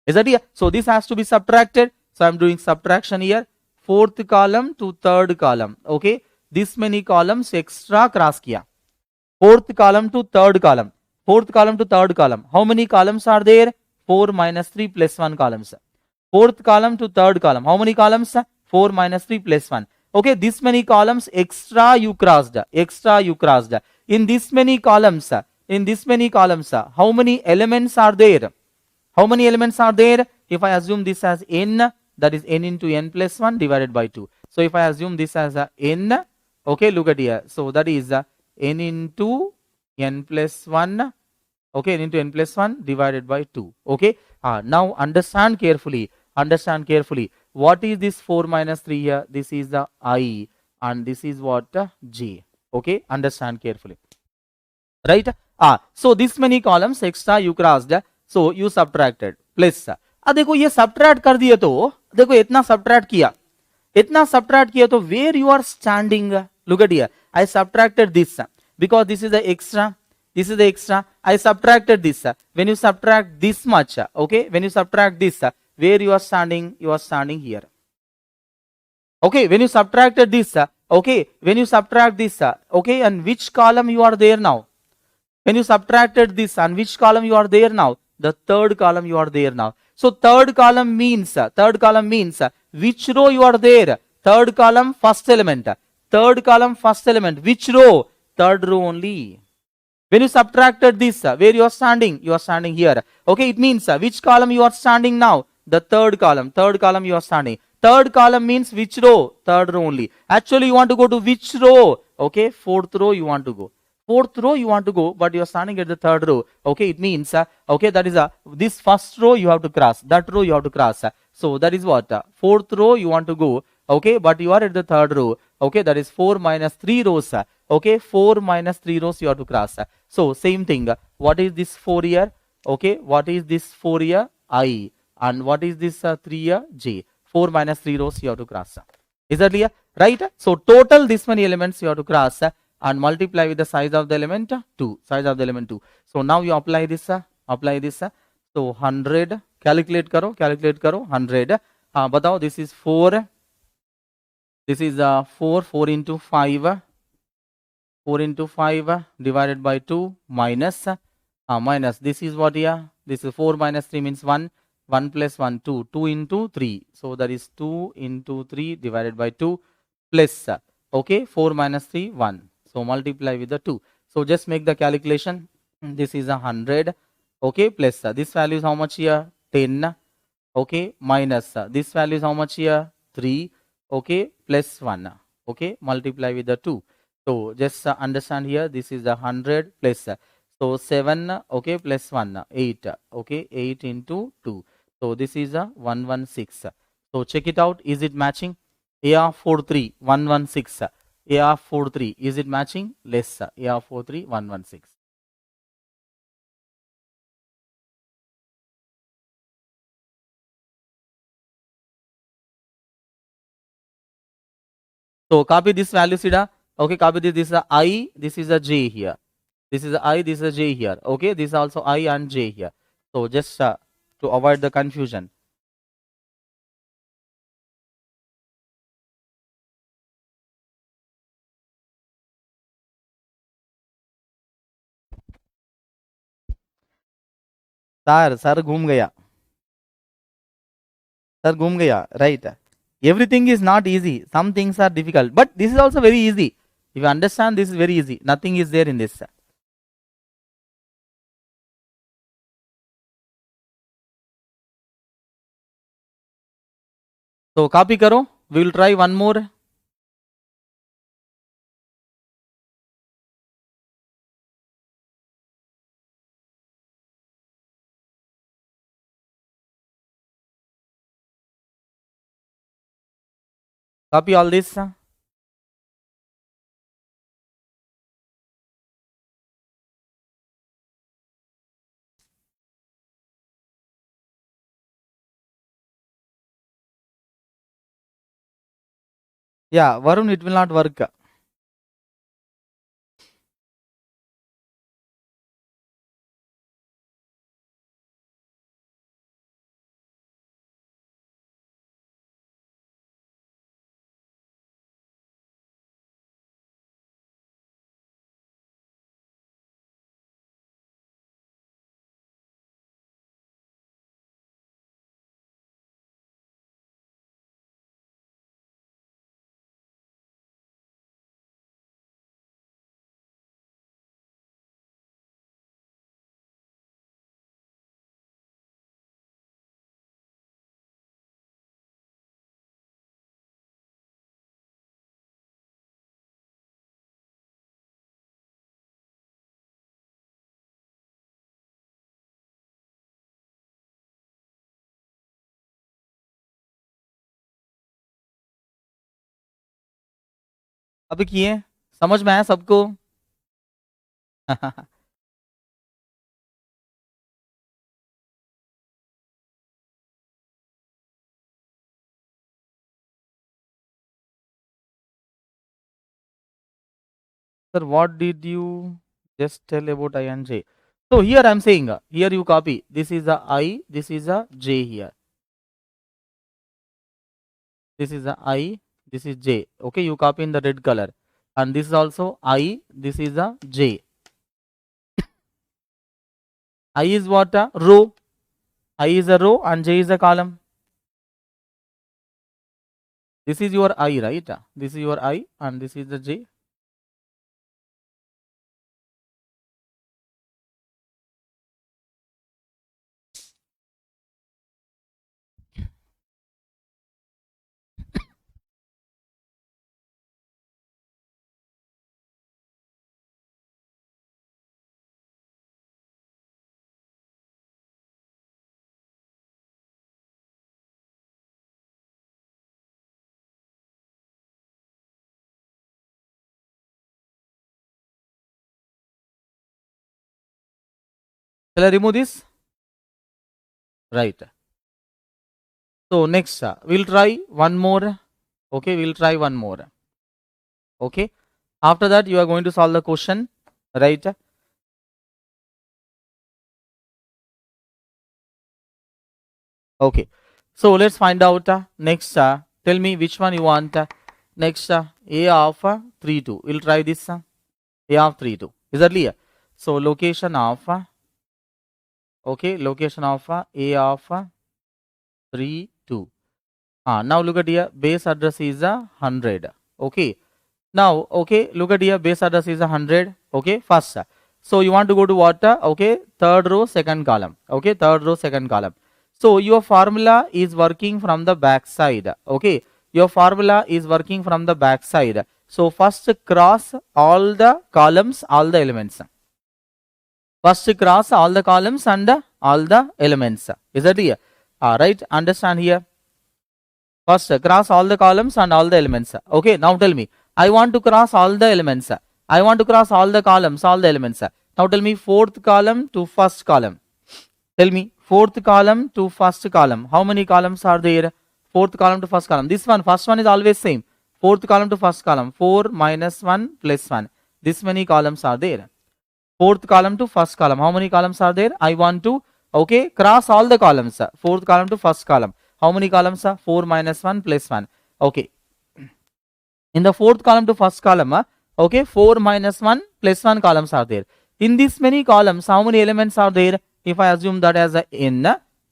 Is that here? So this has to be subtracted. So I am doing subtraction here. Fourth column to third column. Okay, this many columns extra cross kiya. Fourth column to third column. Fourth column to third column. How many columns are there? 4 minus 3 plus 1 columns. Fourth column to third column. How many columns? 4 minus 3 plus 1. Okay, this many columns extra you crossed. Extra you crossed. In this many columns, how many elements are there? How many elements are there? If I assume this as n, that is n into n plus 1 divided by 2. So if I assume this as n, okay, look at here. So that is n into n plus 1, okay, n into n plus 1 divided by 2. Okay, now understand carefully. What is this 4 minus 3 here? This is the I, and this is what? J. Okay, understand carefully. Right? So this many columns extra you crossed. So you subtracted. Plus, देखो ये subtract कर दिए तो देखो इतना subtract किया तो where you are standing? Look at here. I subtracted this because this is the extra. I subtracted this. When you subtract this much, okay, when you subtract this, where you are standing? You are standing here. Okay, when you subtracted this, okay, when you subtract this, okay, and which column you are there now? When you subtracted this, and which column you are there now? The third column you are there now. So third column means which row you are there? Third column, first element. Third column, first element. Which row? Third row only. When you subtracted this, where you are standing? You are standing here. Okay, it means which column you are standing now? The third column you are starting. Third column means which row? Third row only. Actually, you want to go to which row? Okay, fourth row you want to go. Fourth row you want to go, but you are standing at the third row. Okay, it means, okay, that is this first row you have to cross. That row you have to cross. So that is what? Fourth row you want to go. Okay, but you are at the third row. Okay, that is 4 minus 3 rows. Okay, 4 minus 3 rows you have to cross. So same thing. What is this 4 here? Okay, what is this 4 here? I. And what is this 3 here? J. 4 minus 3 rows you have to cross. Is that clear? Right? So total this many elements you have to cross and multiply with the size of the element 2. Size of the element 2. So now you apply this. So 100. Calculate karo. 100. Batao, this is 4. This is 4. 4 into 5. 4 into 5 divided by 2 minus. Minus. This is what here? This is 4 minus 3 means 1. 1 plus 1, 2. 2 into 3. So that is 2 into 3 divided by 2 plus, okay, 4 minus 3, 1. So multiply with the 2. So just make the calculation. This is 100. Okay, plus this value is how much here? 10. Okay, minus this value is how much here? 3. Okay, plus 1. Okay, multiply with the 2. So just understand here, this is 100 plus. So 7, okay, plus 1, 8. Okay, 8 into 2. So this is 116. So check it out. Is it matching? AR43 116. AR43, is it matching? Less. AR43 116. So copy this value, Sida. Okay, copy this. This is a I, this is a J here. This is a I, this is a J here. Okay, this is also I and J here. So just to avoid the confusion. Sir घूम गया. Sir घूम गया, right? Everything is not easy. Some things are difficult, but this is also very easy. If you understand, this is very easy. Nothing is there in this. So copy karo. We will try one more. Copy all this. Yeah, Varun, it will not work. अभी किए समझ में आया सबको? Sir, what did you just tell about I and J? So here I am saying, here you copy. This is a I, this is a J here. This is a I, this is J. Okay, you copy in the red color. And this is also I, this is a J. I is what? A row. I is a row and J is a column. This is your I, right? This is your I and this is the J. Shall I remove this? Right. So next, we'll try one more. Okay, we'll try one more. Okay. After that, you are going to solve the question. Right. Okay. So let's find out next. Tell me which one you want. Next, A of 3, 2. We'll try this. A of 3, 2. Is that clear? So location of okay, location of A of 3, 2. Now look at here, base address is 100. Okay. Now, okay, look at here, base address is 100. Okay, first. So you want to go to what? Okay, third row, second column. Okay, third row, second column. So your formula is working from the back side. Okay, your formula is working from the back side. So first cross all the columns, all the elements. First cross all the columns and all the elements. Is that clear? Right, understand here. First cross all the columns and all the elements. Okay, now tell me, I want to cross all the elements. I want to cross all the columns, all the elements. Now tell me fourth column to first column. Tell me fourth column to first column. How many columns are there? Fourth column to first column. This one, first one is always same. Fourth column to first column. 4 minus 1 plus 1. This many columns are there. Fourth column to first column. How many columns are there? I want to, okay, cross all the columns. Fourth column to first column. How many columns are? 4 minus 1 plus 1. Okay. In the fourth column to first column, okay, 4 minus 1 plus 1 columns are there. In this many columns, how many elements are there? If I assume that as a n,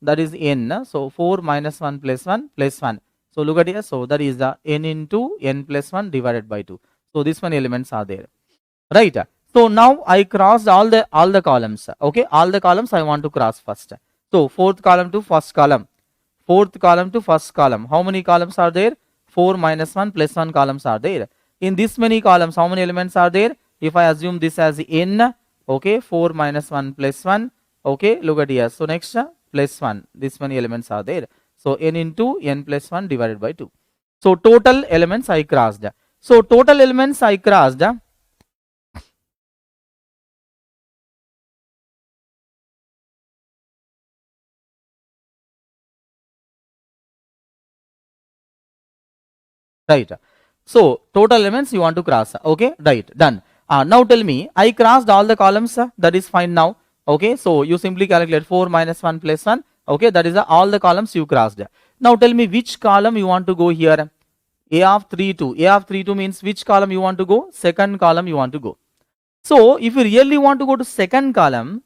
that is n. So 4 minus 1 plus 1 plus 1. So look at here. So that is the n into n plus 1 divided by 2. So this many elements are there. Right. So now I crossed all the columns. Okay, all the columns I want to cross first. So fourth column to first column. Fourth column to first column. How many columns are there? 4 minus 1 plus 1 columns are there. In this many columns, how many elements are there? If I assume this as n, okay, 4 minus 1 plus 1. Okay, look at here. So next plus 1. This many elements are there. So n into n plus 1 divided by 2. So total elements I crossed. So total elements I crossed. Right. So total elements you want to cross. Okay, right, done. Now tell me, I crossed all the columns. That is fine now. Okay, so you simply calculate 4 minus 1 plus 1. Okay, that is all the columns you crossed. Now tell me which column you want to go here. A of 3, 2. A of 3, 2 means which column you want to go? Second column you want to go. So if you really want to go to second column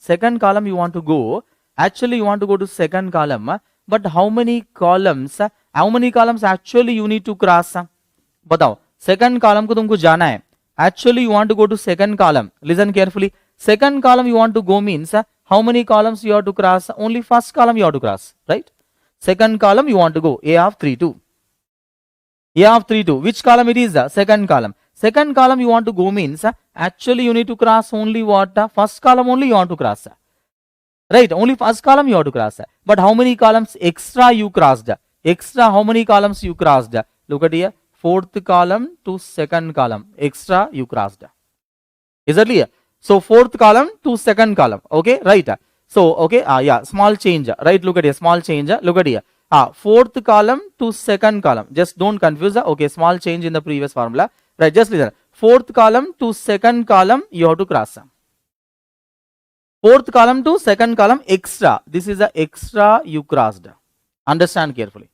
you want to go. Actually you want to go to second column. But how many columns actually you need to cross? बताओ second column को तुमको जाना है. Actually you want to go to second column. Listen carefully. Second column you want to go means how many columns you have to cross? Only first column you have to cross, right? Second column you want to go. A of 3, 2. A of 3, 2. Which column it is? The second column. Second column you want to go means actually you need to cross only what? First column only you want to cross. Right? Only first column you have to cross. But how many columns extra you crossed? Extra how many columns you crossed? Look at here. Fourth column to second column extra you crossed. Is that clear? So fourth column to second column. Okay, right. So okay, yeah, small change. Right, look at here, small change. Look at here. Fourth column to second column. Just don't confuse. Okay, small change in the previous formula. Right, just listen. Fourth column to second column you have to cross. Fourth column to second column extra. This is the extra you crossed. Understand carefully.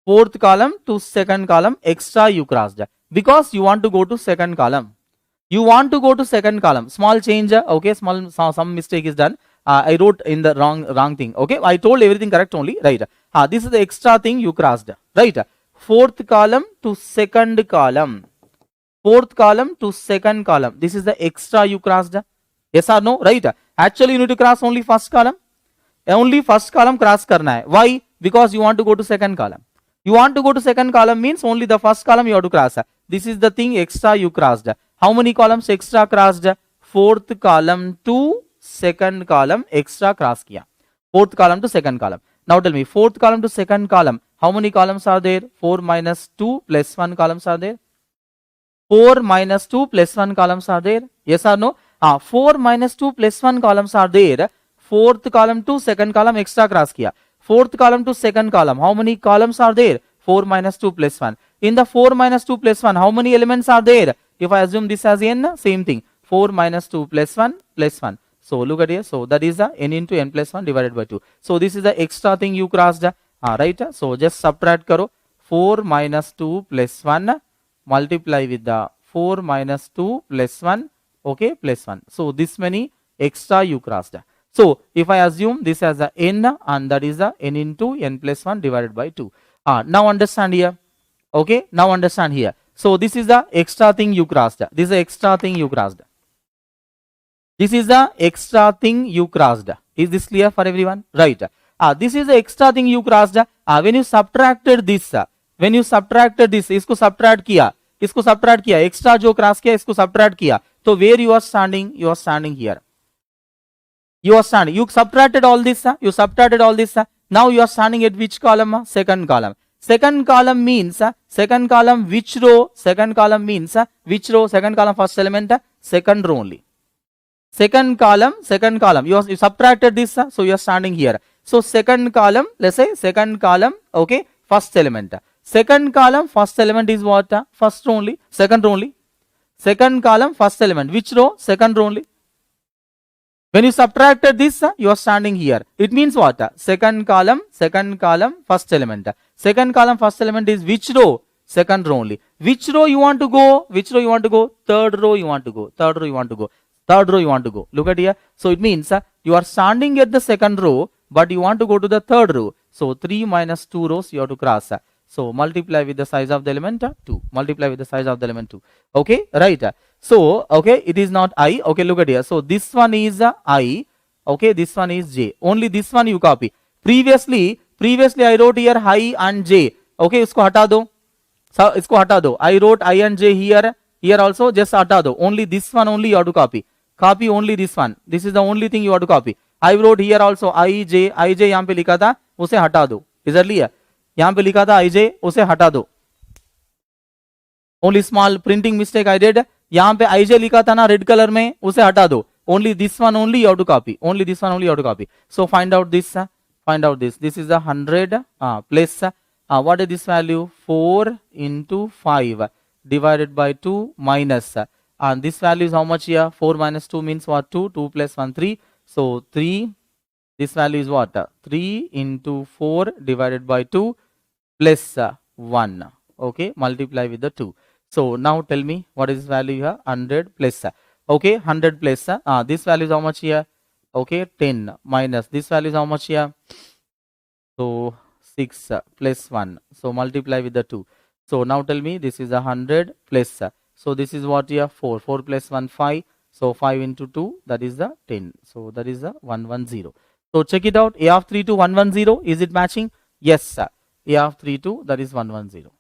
Fourth column to second column extra you crossed because you want to go to second column. You want to go to second column. Small change. Okay, some mistake is done. I wrote in the wrong thing. Okay, I told everything correct only. Right. This is the extra thing you crossed. Right. Fourth column to second column. Fourth column to second column. This is the extra you crossed. Yes or no? Right. Actually, you need to cross only first column. Only first column cross karna hai. Why? Because you want to go to second column. You want to go to second column means only the first column you have to cross. This is the thing extra you crossed. How many columns extra crossed? Fourth column to second column extra cross kiya. Fourth column to second column. Now tell me, fourth column to second column, how many columns are there? 4 minus 2 plus 1 columns are there. 4 minus 2 plus 1 columns are there. Yes or no? 4 minus 2 plus 1 columns are there. fourth column to second column extra cross किया, fourth column to second column, how many columns are there? 4 minus 2 plus 1. In the 4 minus 2 plus 1, how many elements are there? If I assume this as n, same thing, 4 minus 2 plus 1 plus 1. So look at here, so that is the n into n plus 1 divided by 2. So this is the extra thing you crossed, right? So just subtract karo, 4 minus 2 plus 1 multiply with the 4 minus 2 plus 1, okay, plus 1. So this many extra you crossed. So if I assume this as a n, and that is the n into n plus 1 divided by 2. Now understand here, okay, now understand here. So this is the extra thing you crossed. This is the extra thing you crossed. This is the extra thing you crossed. Is this clear for everyone? Right. This is the extra thing you crossed. When you subtracted this, इसको subtract किया, extra जो cross किया, इसको subtract किया, तो where you are standing? You are standing here. You subtracted all this. Now you are standing at which column? Second column. Second column means second column which row? Second column means which row? Second column first element, second row only. Second column. You subtracted this, so you are standing here. So second column, let's say second column, okay, first element. Second column first element is what? First row only, second row only. Second column first element, which row? Second row only. When you subtracted this, you are standing here. It means what? Second column, first element. Second column, first element is which row? Second row only. Which row you want to go? Third row you want to go. Look at here. So it means you are standing at the second row, but you want to go to the third row. So 3 minus 2 rows you have to cross. So multiply with the size of the element 2. Okay, right. So, okay, it is not I. Okay, look at here. So this one is I. Okay, this one is J. Only this one you copy. Previously I wrote here I and J. Okay, इसको हटा दो. I wrote I and J here. Here also just हटा दो. Only this one only you have to copy. Copy only this one. This is the only thing you have to copy. I wrote here also I J यहाँ पे लिखा था, उसे हटा दो. इधर लिया. यहाँ पे लिखा था I J, उसे हटा दो. Only small printing mistake I did. यहाँ पे I J लिखा था ना रेड कलर में, उसे हटा दो. Only this one only you have to copy. So find out this. This is the 100 plus what is this value? 4 into 5 divided by 2 minus. And this value is how much here? 4 minus 2 means what? 2. 2 plus 1, 3. So 3. This value is what? 3 into 4 divided by 2 plus 1. Okay, multiply with the 2. So now tell me what is this value here? 100 plus. Okay, 100 plus. This value is how much here? Okay, 10 minus. This value is how much here? So 6 plus 1. So multiply with the 2. So now tell me this is 100 plus. So this is what here? 4. 4 plus 1, 5. So 5 into 2, that is the 10. So that is the 110. So check it out. A of 3 to 110. Is it matching? Yes, sir. A of 3 to that is 110.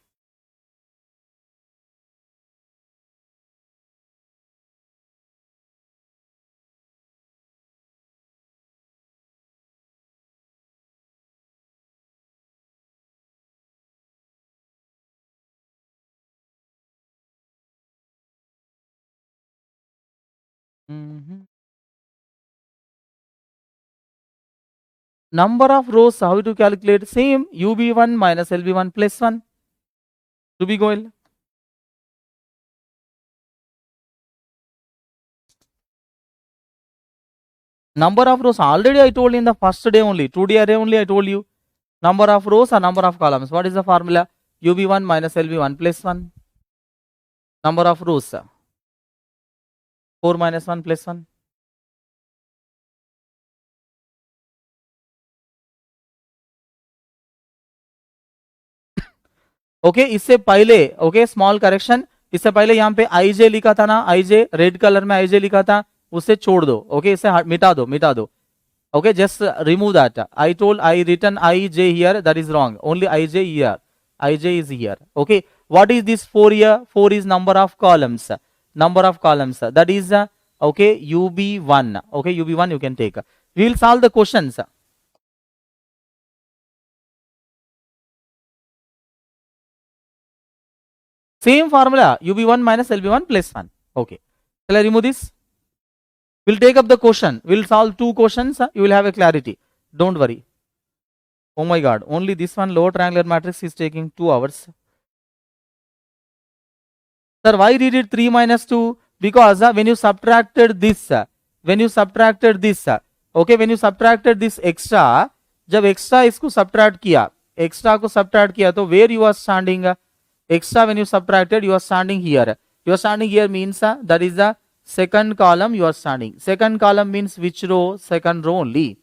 Number of rows, how to calculate? Same, UB1 minus LB1 plus 1. To be going. Number of rows, already I told in the first day only. 2D array only I told you. Number of rows or number of columns. What is the formula? UB1 minus LB1 plus 1. Number of rows. 4 minus 1 plus 1. Okay इससे पहले okay small correction, इससे पहले यहाँ पे आई जे लिखा था ना, आई जे red colour में आई जे लिखा था, उसे छोड़ दो. ओके इसे मिटा दो. Okay just remove that. I told I written I J here, that is wrong. Only I J here, I J is here. Okay what is this 4 here? 4 is number of columns, that is okay UB1. Okay UB1 you can take. We will solve the questions. Same formula, UB1 minus LB1 plus 1. Okay. Shall I remove this? We'll take up the question. We'll solve 2 questions. You will have a clarity. Don't worry. Oh my god, only this one lower triangular matrix is taking 2 hours. Sir, why did it 3 minus 2? Because when you subtracted this, okay, when you subtracted this extra, जब extra इसको subtract किया, extra को subtract किया, तो where you are standing? Extra when you subtracted, you are standing here. You are standing here means that is the second column you are standing. Second column means which row? Second row only.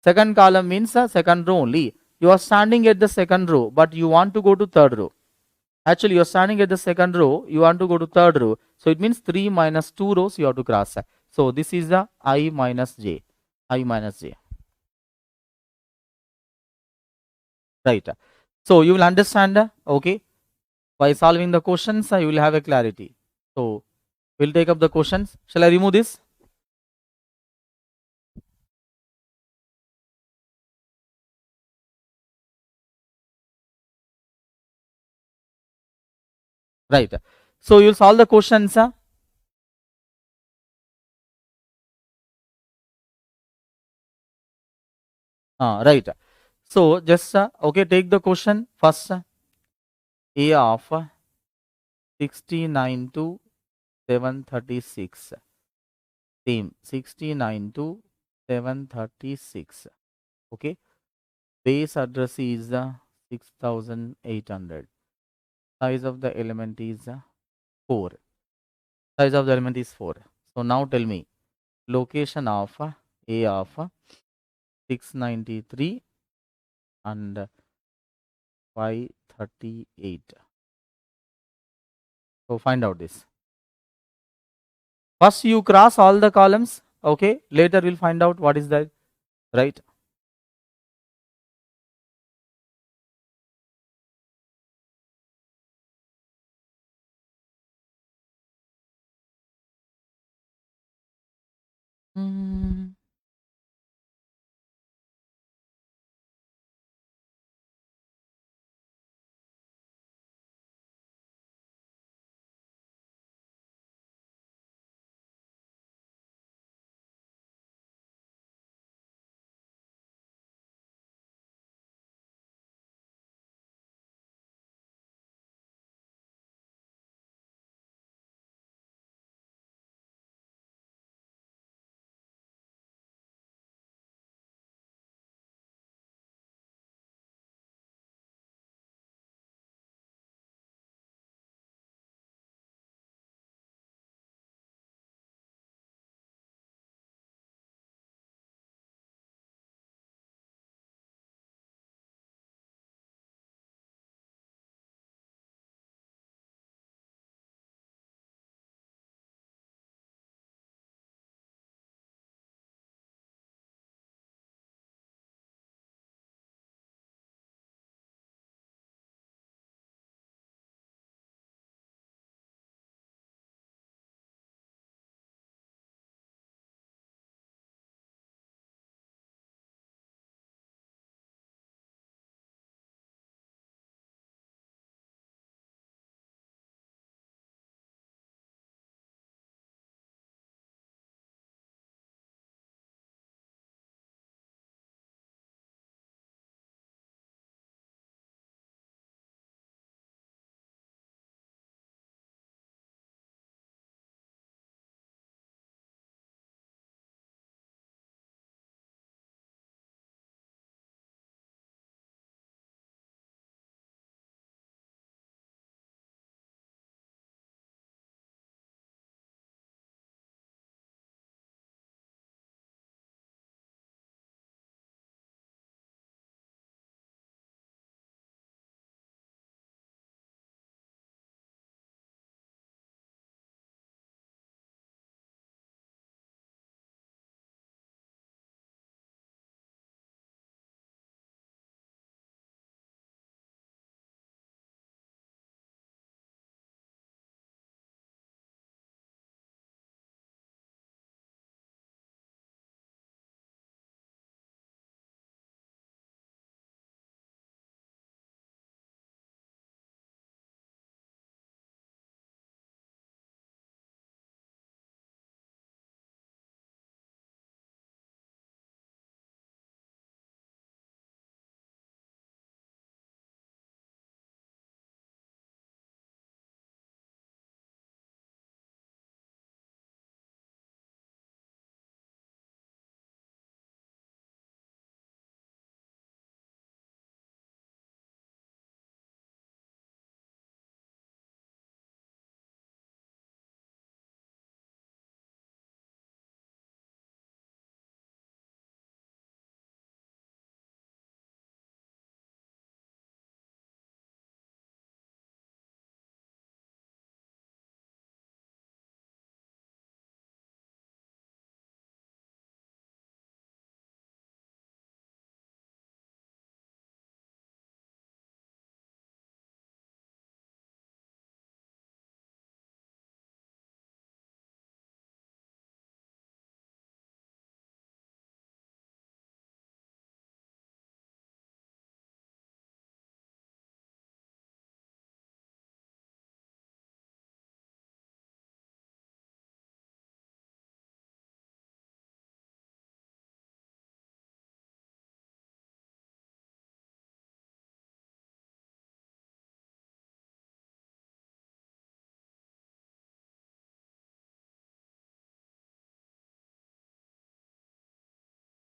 Second column means second row only. You are standing at the second row, but you want to go to third row. Actually, you are standing at the second row, you want to go to third row. So it means 3 minus 2 rows you have to cross. So this is the I minus j. I minus j. Right. So you will understand, okay, by solving the questions, you will have a clarity. So we'll take up the questions. Shall I remove this? Right. So you'll solve the questions. Right. So just okay, take the question first. A of 69 to 736. Same 69 to 736. Okay. Base address is 6800. Size of the element is 4. Size of the element is 4. So now tell me location of A of 693 and 538. So find out this. First you cross all the columns. Okay. Later we'll find out what is that. Right. Hmm.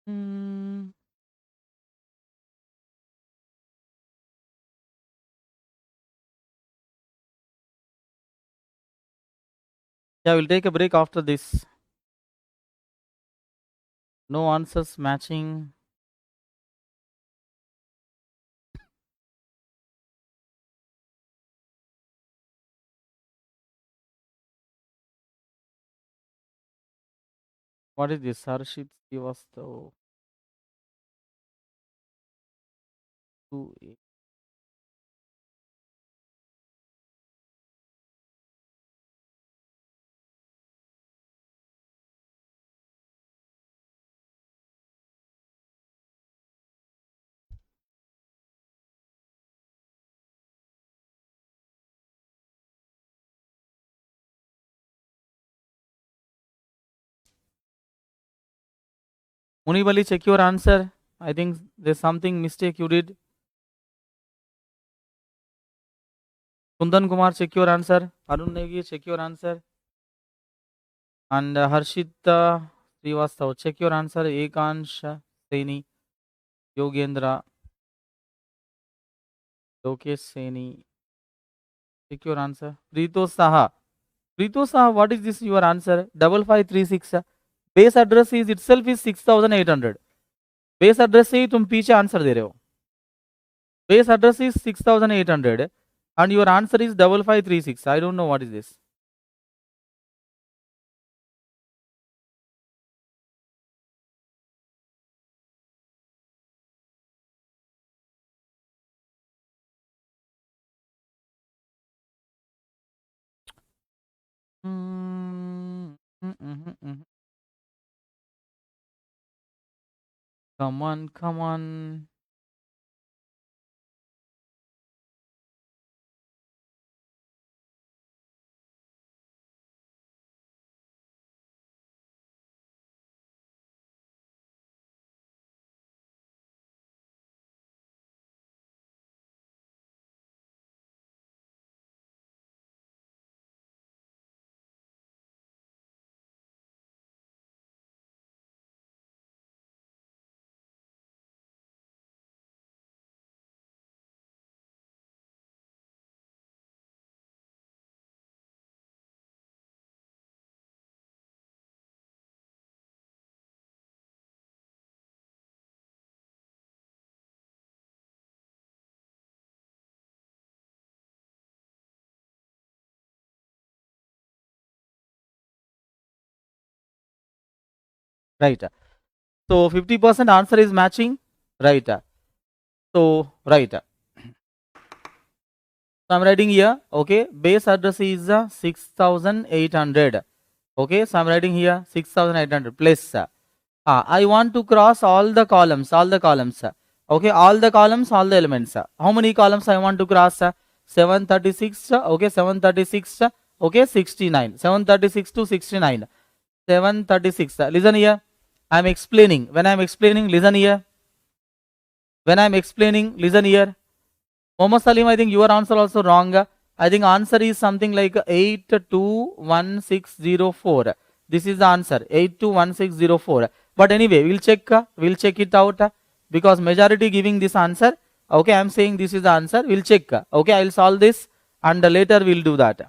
Hmm. Yeah, we'll take a break after this. No answers matching. What is this? Harshit Srivastav. 2A. Munibali, check your answer. I think there's something mistake you did. Kundan Kumar, check your answer. Arun Negi, check your answer. And Harshit Srivastav, check your answer. Ekansh Saini, Yogendra, Lokesh Saini, check your answer. Preeto Saha. Preeto Saha, what is this your answer? 5536. Base address is itself is 6800. Base address से ही तुम पीछे answer दे रहे हो. Base address is 6800 and your answer is 5536. I don't know what is this. Mm, mm, mm, mm. Come on, come on. Right. So 50% answer is matching. Right. So right. So I'm writing here. Okay. Base address is 6800. Okay. So I'm writing here 6800 plus. I want to cross all the columns. Okay, all the columns, all the elements. How many columns I want to cross? 736. Okay, 736. Okay, 69. 736 to 69. 736. Listen here. I am explaining. When I am explaining, listen here. When I am explaining, listen here. Mohammed Salim, I think your answer also wrong. I think answer is something like 821604. This is the answer, 821604. But anyway, we'll check it out because majority giving this answer. Okay, I'm saying this is the answer. We'll check. Okay, I'll solve this and later we'll do that.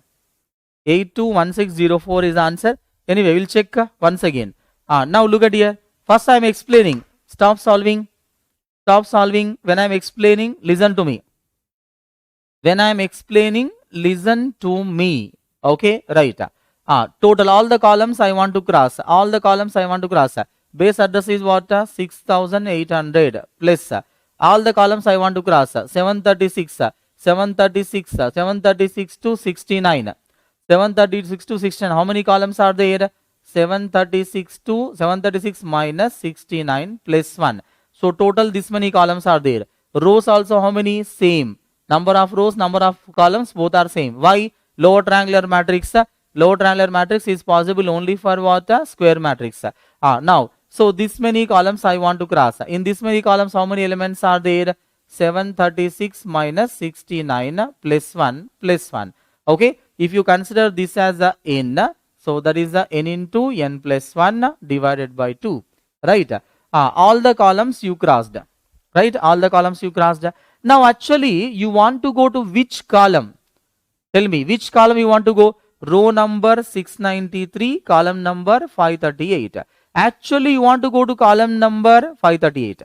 821604 is the answer. Anyway, we'll check once again. Now look at here. First I'm explaining. Stop solving. Stop solving. When I'm explaining, listen to me. When I am explaining, listen to me. Okay, right. Total all the columns I want to cross. All the columns I want to cross. Base address is what? 6800 plus. All the columns I want to cross. 736. 736. 736 to 69. 736 to 69. How many columns are there? 736 to 736 minus 69 plus 1. So total this many columns are there. Rows also how many? Same. Number of rows, number of columns, both are same. Why? Lower triangular matrix. Lower triangular matrix is possible only for what? Square matrix. Now, so this many columns I want to cross. In this many columns, how many elements are there? 736 minus 69 plus 1 plus 1. Okay, if you consider this as a n, so that is the n into n plus 1 divided by 2. Right. all the columns you crossed, right? All the columns you crossed. Now actually you want to go to which column? Tell me which column you want to go. Row number 693, column number 538. Actually you want to go to column number 538.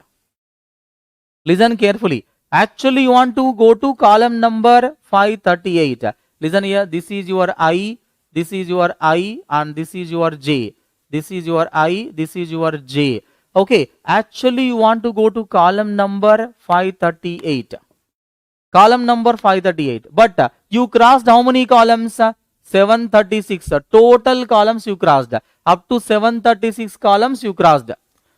Listen carefully. Actually you want to go to column number 538. Listen here, this is your I, this is your I, and this is your J. This is your I, this is your J. Okay, actually you want to go to column number 538. Column number 538. But you crossed how many columns? 736. Total columns you crossed. Up to 736 columns you crossed.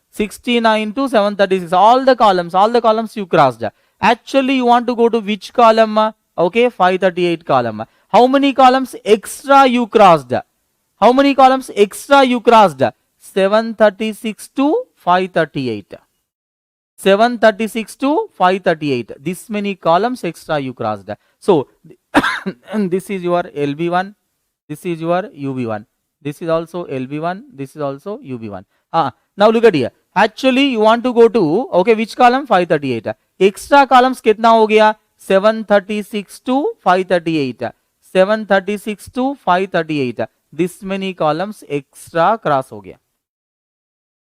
69 to 736. All the columns you crossed. Actually, you want to go to which column? Okay, 538 column. How many columns extra you crossed? How many columns extra you crossed? 736 to 538. 736 to 538. This many columns extra you crossed. So, this is your LB1. This is your UB1. This is also LB1. This is also UB1. Now look at here. Actually, you want to go to, okay, which column? 538. Extra columns kitna ho gaya? 736 to 538. 736 to 538. This many columns extra cross ho gaya.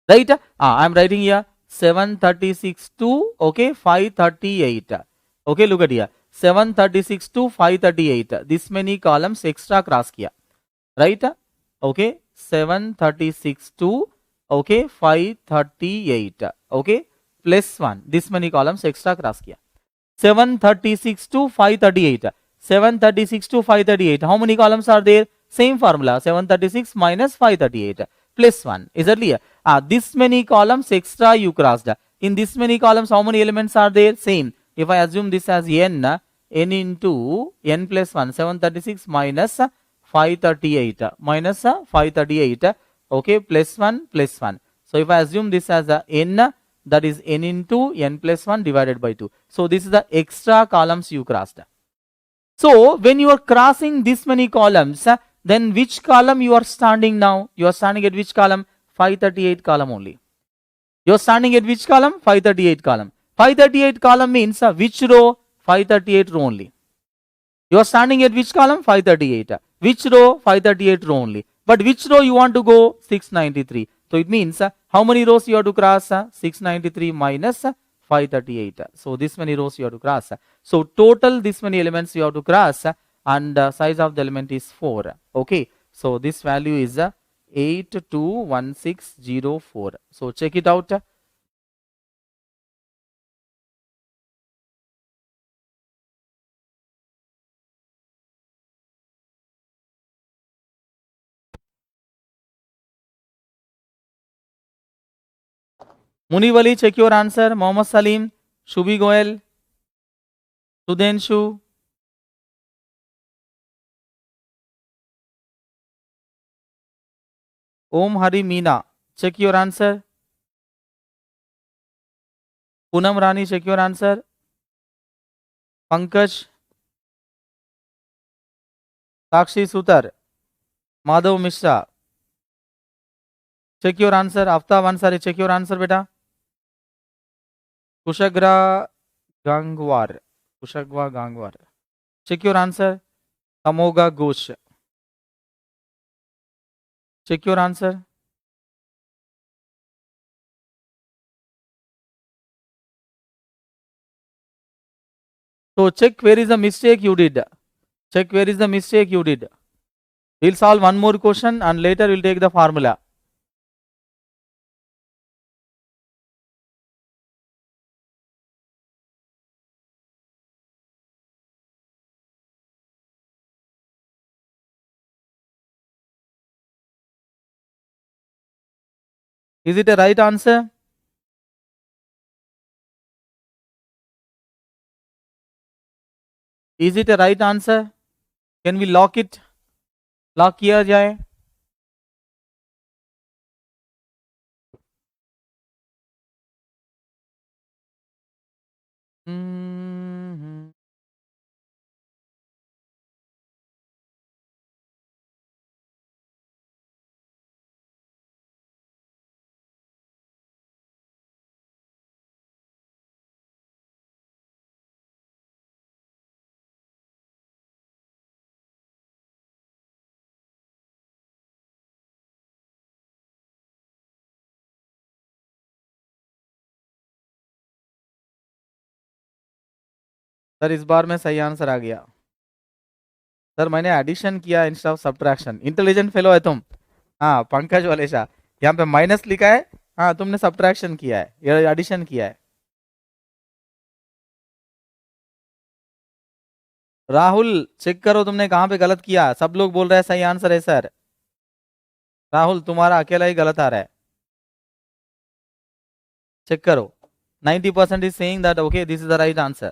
Right? I am writing here 736 to, okay, 538. Okay, look at here. 736 to 538. This many columns extra cross kiya. Right? Okay, 736 to, okay, 538. Okay, plus 1. This many columns extra cross kiya. 736 to 538. 736 to 538. How many columns are there? Same formula. 736 minus 538 plus 1. Is that clear? This many columns extra you crossed. In this many columns, how many elements are there? Same. If I assume this as n into n plus 1. 736 minus 538 minus 538. Okay, plus 1 plus 1. So if I assume this as n, that is n into n plus 1 divided by 2. So this is the extra columns you crossed. So when you are crossing this many columns, then which column you are standing now? You are standing at which column? 538 column only. You are standing at which column? 538 column. 538 column means which row? 538 row only. You are standing at which column? 538. Which row? 538 row only. But which row you want to go? 693. So it means how many rows you have to cross? 693 minus 538. So this many rows you have to cross. So total this many elements you have to cross, and size of the element is 4. Okay. So this value is 821604. So check it out. Munivali, check your answer. Mohammad Salim, Shubi Goel, Sudenshu, Om Hari Meena, check your answer. Poonam Rani, check your answer. Pankaj, Sakshi Sutar, Madhav Mishra, check your answer. Aftab Ansari, check your answer, beta. Kushagra Gangwar, Kushagwa Gangwar, check your answer. Tamoga Ghosh, check your answer. So check where is the mistake you did. Check where is the mistake you did. We'll solve one more question and later we'll take the formula. Is it a right answer? Is it a right answer? Can we lock it? Lock किया जाए? Sir इस बार में सही answer आ गया। Sir मैंने addition किया instead of subtraction. Intelligent fellow है तुम। हाँ पंकज वालेशा, यहाँ पे माइनस लिखा है, हाँ तुमने सब्ट्रैक्शन किया है, ये एडिशन किया है। राहुल चेक करो तुमने कहाँ पे गलत किया, सब लोग बोल रहे हैं सही आंसर है सर। राहुल तुम्हारा अकेला ही गलत आ रहा है, चेक करो। 90% is saying that okay this is the right answer.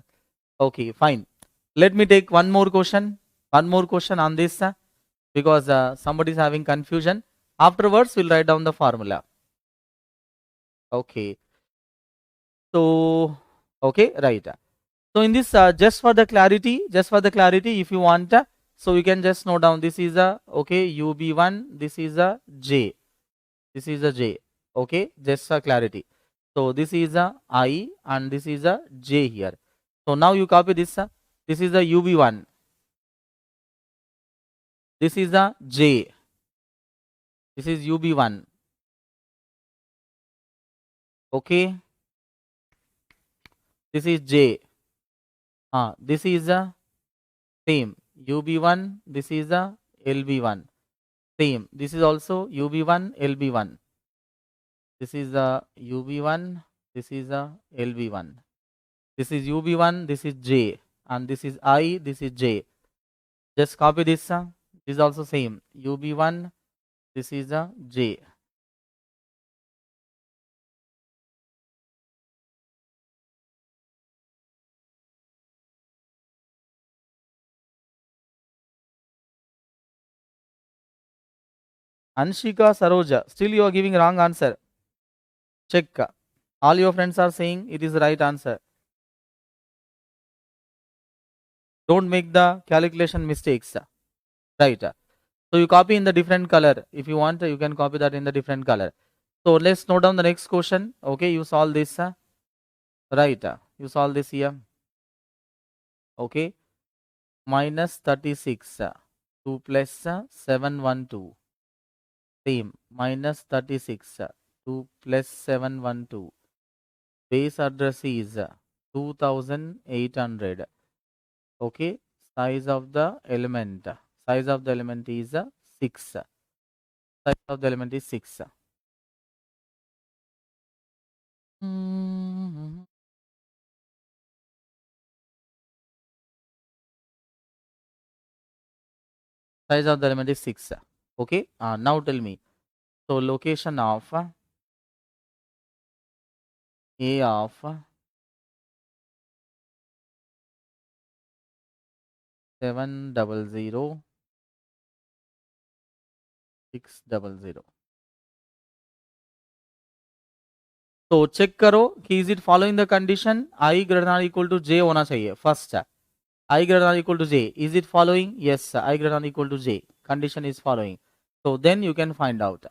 Okay fine, let me take one more question on this, because somebody is having confusion. Afterwards we'll write down the formula. Okay, so okay, right. So in this, just for the clarity, if you want, so you can just note down this is a okay UB1, this is a J, this is a J. Okay, just for clarity. So this is a I and this is a J here. So now you copy this. This is a UB1. This is a J. This is UB1. Okay. This is J. This is a same UB1. This is a LB1. Same. This is also UB1, LB1. This is a UB1. This is a LB1. This is UB1. This is J. And this is I. This is J. Just copy this. This is also same. UB1. This is a J. Anshika Saroja. Still you are giving wrong answer. Check. All your friends are saying it is the right answer. Don't make the calculation mistakes. Right. So you copy in the different color. If you want, you can copy that in the different color. So let's note down the next question. Okay, you solve this. Right. You solve this here. Okay. Minus 36. 2 plus 712. Same. Minus 36. 2 plus 712. Base address is 2800. Okay. Size of the element. Size of the element is 6. Size of the element is 6. Size of the element is 6. Okay. Now tell me. So location of A of 700 600. तो check करो कि is it following the condition I greater than equal to J होना चाहिए first. I greater than equal to J, is it following? Yes, I greater than equal to J, condition is following. So then you can find out.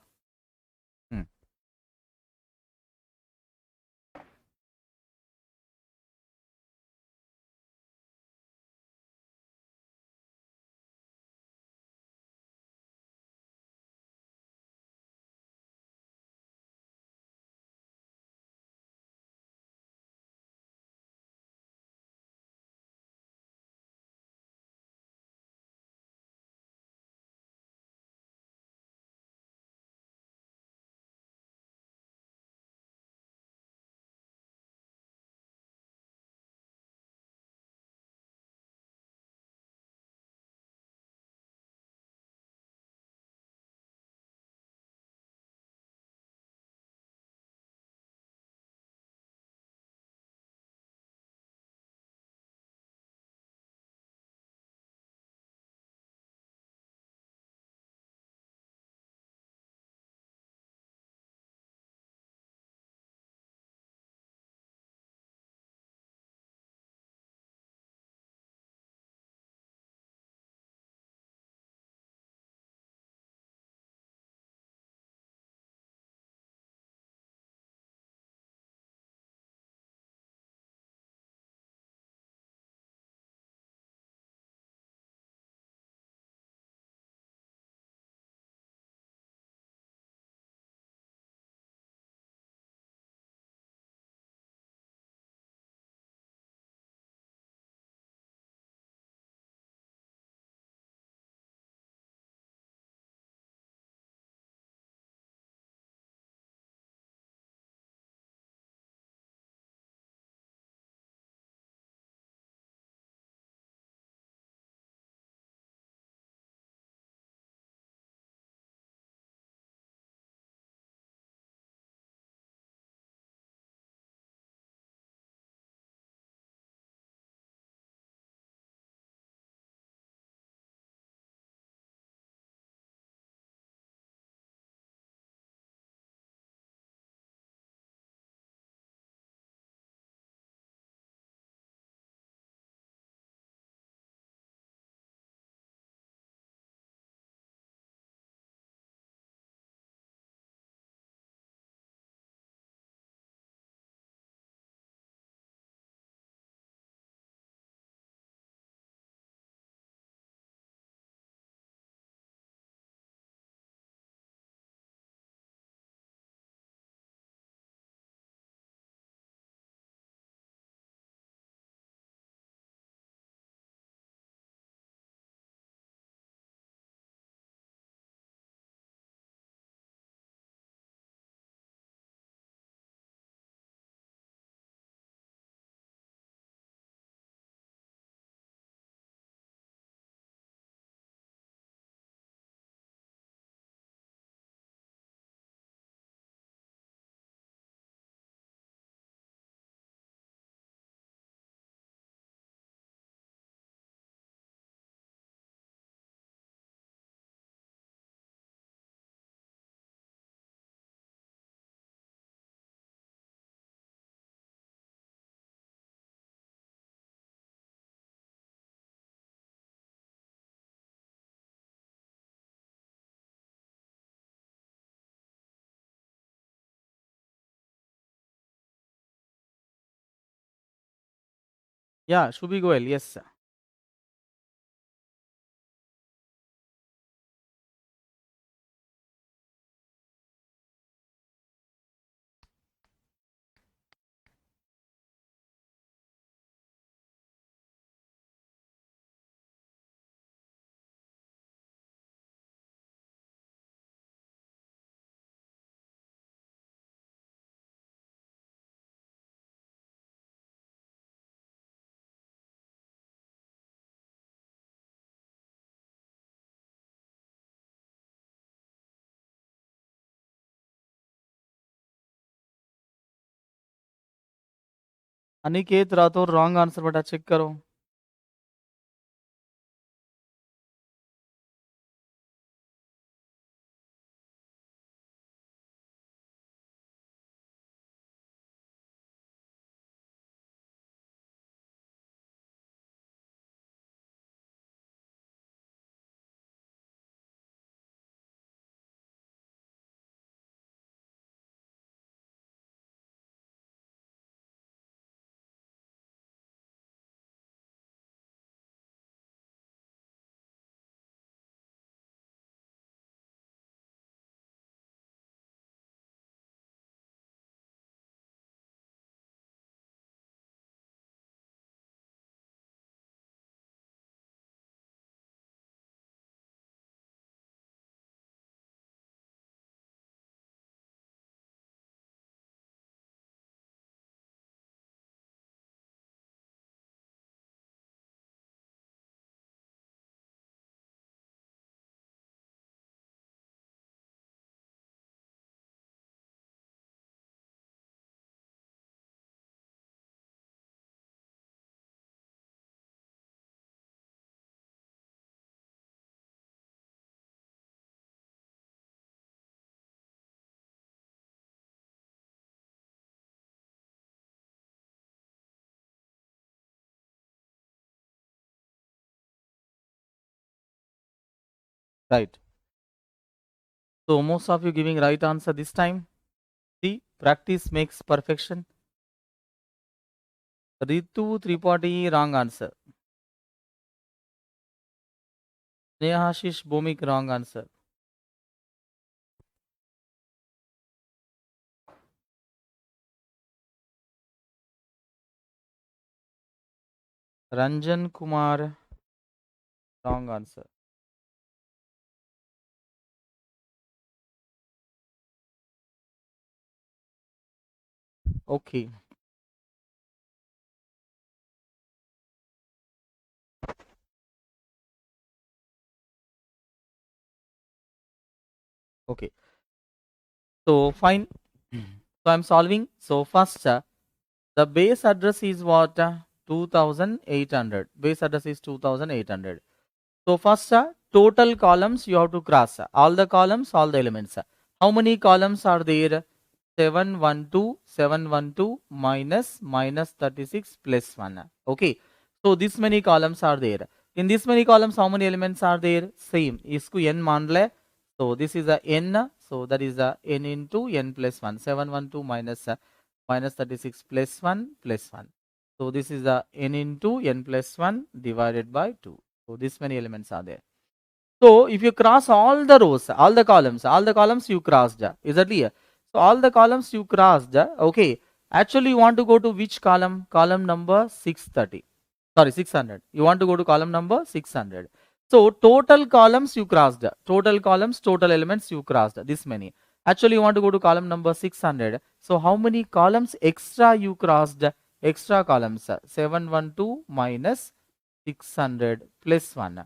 Yeah, should be Goel, yes. Aniket Rathore wrong answer बेटा check करो. Right. So most of you giving right answer this time. See, practice makes perfection. Ritu Tripathi wrong answer. Snehashish Bhumik wrong answer. Ranjan Kumar wrong answer. Okay. Okay. So fine. So I'm solving. So first, the base address is what? 2800. Base address is 2800. So first, total columns you have to cross. All the columns, all the elements. How many columns are there? 712, 712 minus 36 plus 1. Okay. So this many columns are there. In this many columns, how many elements are there? Same. Isku n मान ले. So this is a n. So that is a n into n plus 1. 712 minus 36 plus 1 plus 1. So this is a n into n plus 1 divided by 2. So this many elements are there. So if you cross all the rows, all the columns you crossed. Is that clear? So all the columns you crossed. Okay. Actually, you want to go to which column? Column number 630. Sorry, 600. You want to go to column number 600. So total columns you crossed. Total columns, total elements you crossed. This many. Actually, you want to go to column number 600. So how many columns extra you crossed? Extra columns. 712 minus 600 plus 1.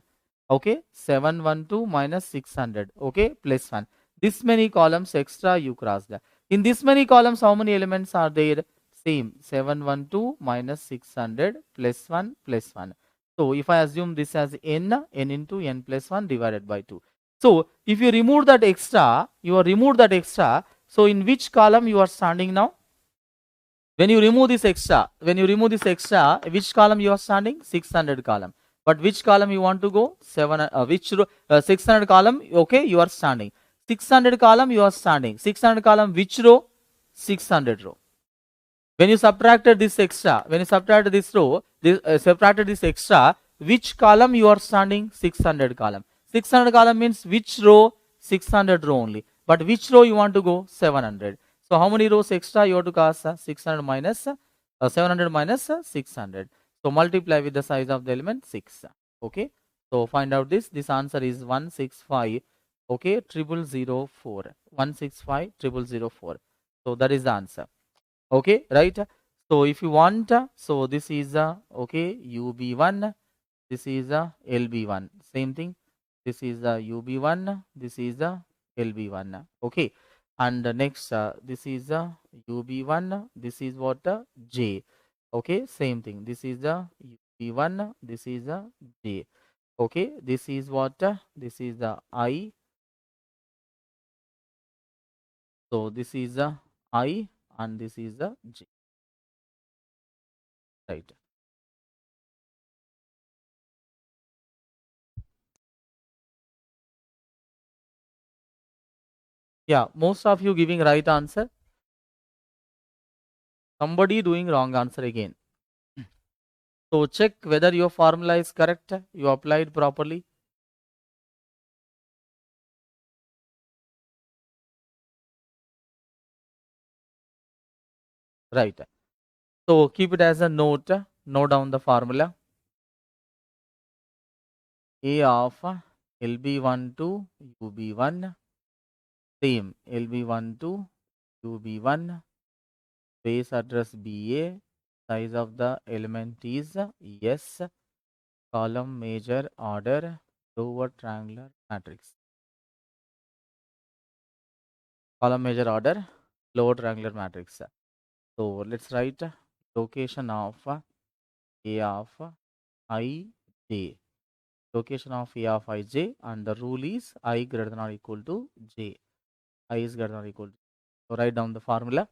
Okay, 712 minus 600. Okay, plus 1. This many columns extra you crossed. In this many columns, how many elements are there? Same, 712 minus 600 plus 1 plus 1. So if I assume this as n into n plus 1 divided by 2. So if you remove that extra, so in which column you are standing now? When you remove this extra, which column you are standing? 600 column. But which column you want to go? 600 column, okay, you are standing. 600 column you are standing. 600 column, which row? 600 row. When you subtracted this extra, when you subtracted this row, subtracted this extra, which column you are standing? 600 column. 600 column means which row? 600 row only. But which row you want to go? 700. So how many rows extra you have to cast? 600 minus 700 minus 600. So multiply with the size of the element 6. Okay. So find out this. This answer is 165. Okay, 0004. 165 0004. So that is the answer. Okay, right? So if you want, so this is okay, UB1, this is LB1, same thing. This is UB1, this is LB1. Okay, and next this is UB1, this is what J. Okay, same thing. This is UB1, this is J. Okay, this is what this is the I. So this is I and this is the J. Right. Yeah, most of you giving right answer. Somebody doing wrong answer again. So check whether your formula is correct. You applied properly. Right. So keep it as a note. Note down the formula. A of LB1 to UB1. Same LB1 to UB1. Base address BA. Size of the element is yes. Column major order. Lower triangular matrix. Column major order. Lower triangular matrix. So let's write location of A of I j. Location of A of I j, and the rule is I greater than or equal to j. I is greater than or equal to. So write down the formula.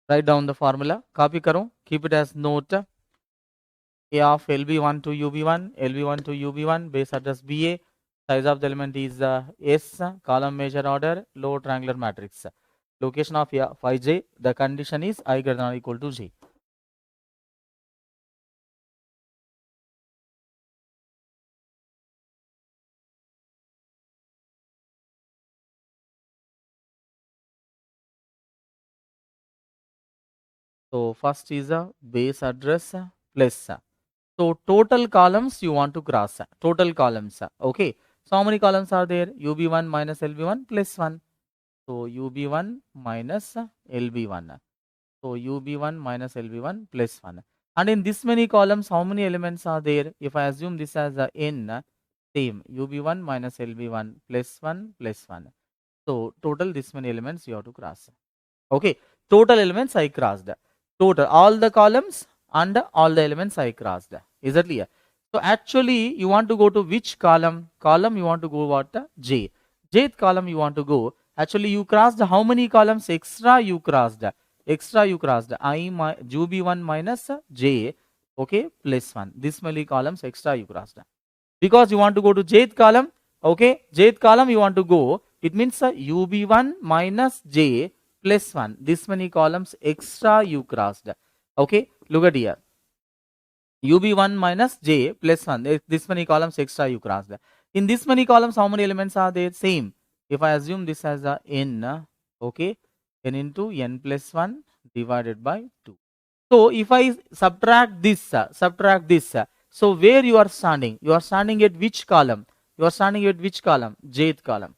Write down the formula. Copy karo. Keep it as note. A of LB1 to UB1, LB1 to UB1, base address BA. Size of the element is S. Column measure order, low triangular matrix. Location of A of ij. The condition is I greater than or equal to j. So first is a base address plus. So total columns you want to cross. Total columns. Okay. So how many columns are there? UB1 minus LB1 plus 1. So UB1 minus LB1. So UB1 minus LB1 plus 1. And in this many columns, how many elements are there? If I assume this as a n, same UB1 minus LB1 plus 1 plus 1. So total this many elements you have to cross. Okay, total elements I crossed. Total all the columns and all the elements I crossed. Is that clear? So actually you want to go to which column? Column you want to go what? J. Jth column you want to go. Actually you crossed how many columns extra you crossed? Extra you crossed. I my UB1 minus J. Okay, plus 1. This many columns extra you crossed. Because you want to go to jth column. Okay, jth column you want to go. It means UB1 minus J plus 1. This many columns extra you crossed. Okay, look at here. UB1 minus J plus 1. This many columns extra you crossed. In this many columns, how many elements are there? Same. If I assume this as a n, okay, n into n plus 1 divided by 2. So if I subtract this, so where you are standing? You are standing at which column? You are standing at which column? Jth column.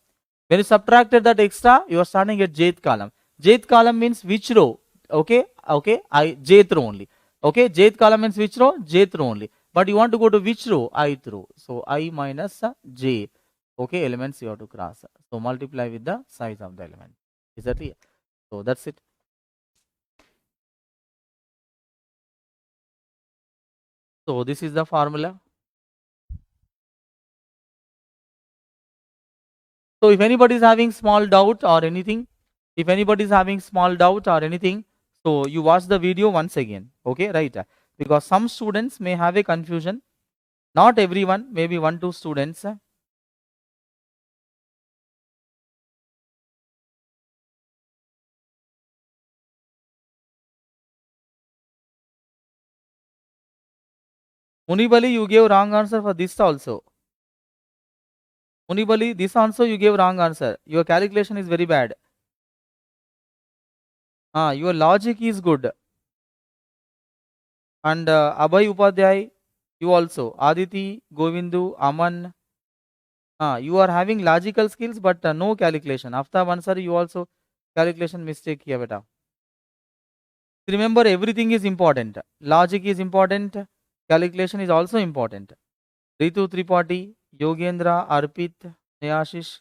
When you subtracted that extra, you are standing at jth column. Jth column means which row? Okay, okay, jth row only. Okay, jth column means which row? Jth row only. But you want to go to which row? Ith row. So I minus j. Okay, elements you have to cross. So multiply with the size of the element. Is that clear? So that's it. So this is the formula. So if anybody is having small doubt or anything, if anybody is having small doubt or anything, so you watch the video once again, okay, right? Because some students may have a confusion, not everyone, maybe 1-2 students. Munibali, you gave wrong answer for this also. Munibali, this also you gave wrong answer. Your calculation is very bad. Your logic is good. And Abhay Upadhyay, you also. Aditi, Govindu, Aman, you are having logical skills but no calculation. After one sir, you also calculation mistake here, beta. Remember, everything is important. Logic is important. Calculation is also important. Ritu Tripathi, Yogendra, Arpit, Nayashish.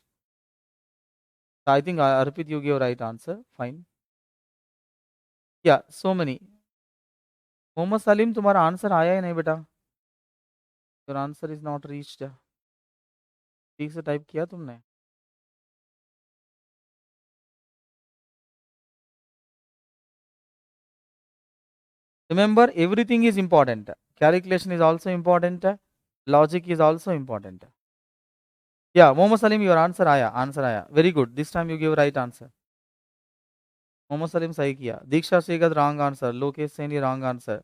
I think Arpit, you gave right answer. Fine. Yeah, so many. Mohammad Salim, तुम्हारा answer आया ही नहीं बेटा. Your answer is not reached. ठीक से type किया तुमने? Remember, everything is important. Calculation is also important. Logic is also important. Yeah, Mohammad Salim, your answer आया. Very good. This time you give right answer. Mohammad Salim सही किया. Diksha Segat wrong answer. Lokesh Saini wrong answer.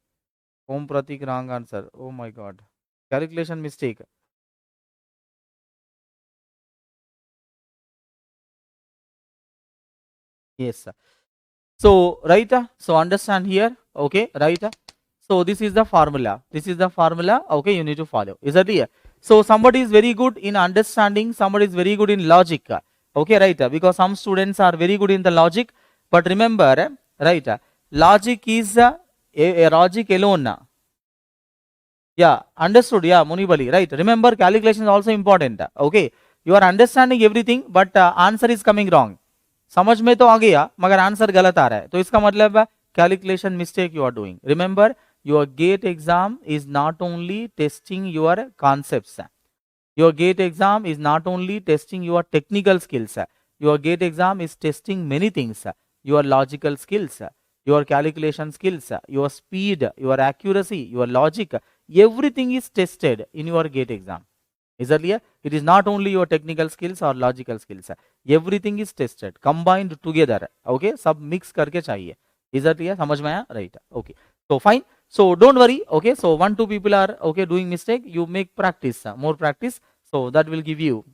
Om Pratik wrong answer. Oh my God. Calculation mistake. Yes. So right. So understand here. Okay. Right. So this is the formula. This is the formula. Okay. You need to follow. Is that clear? So somebody is very good in understanding. Somebody is very good in logic. Okay. Right. Because some students are very good in the logic. But remember. Right. Logic is a logic alone. Yeah, understood. Yeah, Munibali, right. Remember, calculation is also important. Okay, you are understanding everything, but answer is coming wrong. समझ में तो आ गया मगर answer गलत आ रहा है तो इसका मतलब calculation mistake you are doing. Remember, your GATE exam is not only testing your concepts. Your GATE exam is not only testing your technical skills. Your GATE exam is testing many things. Your logical skills, your calculation skills, your speed, your accuracy, your logic. Everything is tested in your GATE exam. Is that clear? It is not only your technical skills or logical skills. Everything is tested, combined together. Okay, सब mix करके चाहिए. Is that clear? समझ में आया? Right. Okay. So fine. So don't worry. Okay. So 1-2 people are okay doing mistake. You make practice, more practice. So that will give you.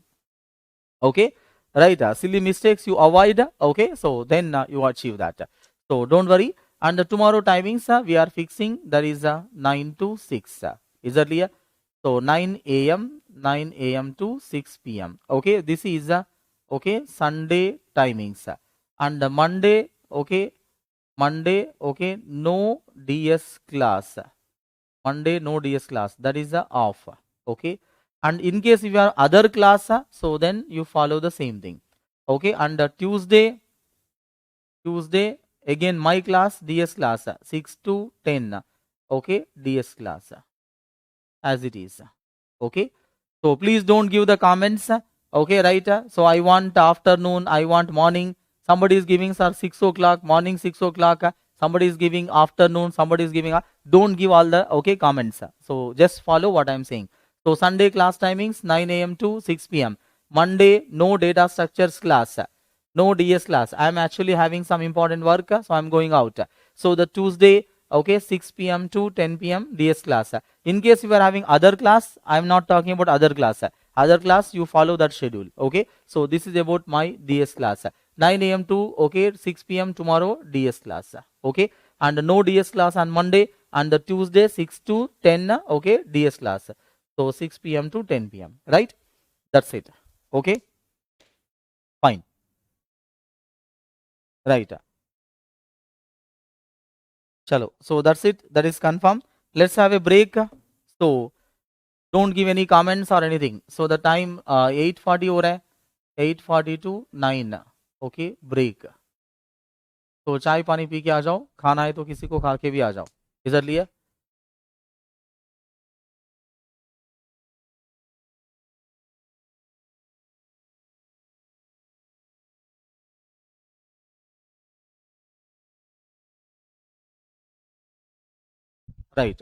Okay. Right. Silly mistakes you avoid. Okay. So then you achieve that. So don't worry. And tomorrow timings we are fixing. That is 9 to 6. Is that clear? So 9 a.m. to 6 p.m. Okay. This is okay Sunday timings. And Monday. Okay. Monday, okay, no DS class. Monday, no DS class. That is the off. Okay. And in case if you have other class, so then you follow the same thing. Okay. And Tuesday, again my class, DS class, 6 to 10. Okay. DS class as it is. Okay. So please don't give the comments. Okay, right? So I want afternoon, I want morning. Somebody is giving sir 6 o'clock, morning 6 o'clock. Somebody is giving afternoon, somebody is giving. Don't give all the okay comments. So just follow what I am saying. So Sunday class timings 9 a.m. to 6 p.m. Monday no data structures class, no DS class. I am actually having some important work, so I am going out. So the Tuesday, okay, 6 p.m. to 10 p.m. DS class. In case you are having other class, I am not talking about other class. Other class you follow that schedule. Okay, so this is about my DS class. 9 a.m. to okay 6 p.m. tomorrow DS class. Okay, and no DS class on Monday, and the Tuesday 6 to 10 okay DS class. So 6 p.m. to 10 p.m. right? That's it. Okay, fine. Right. Chalo. So that's it. That is confirmed. Let's have a break. So don't give any comments or anything. So the time 8:40 हो रहा है. 8:40 to 9. Okay, break. तो चाय पानी P के आ जाओ. खाना है तो किसी को खा के भी आ जाओ. इधर लिए Right.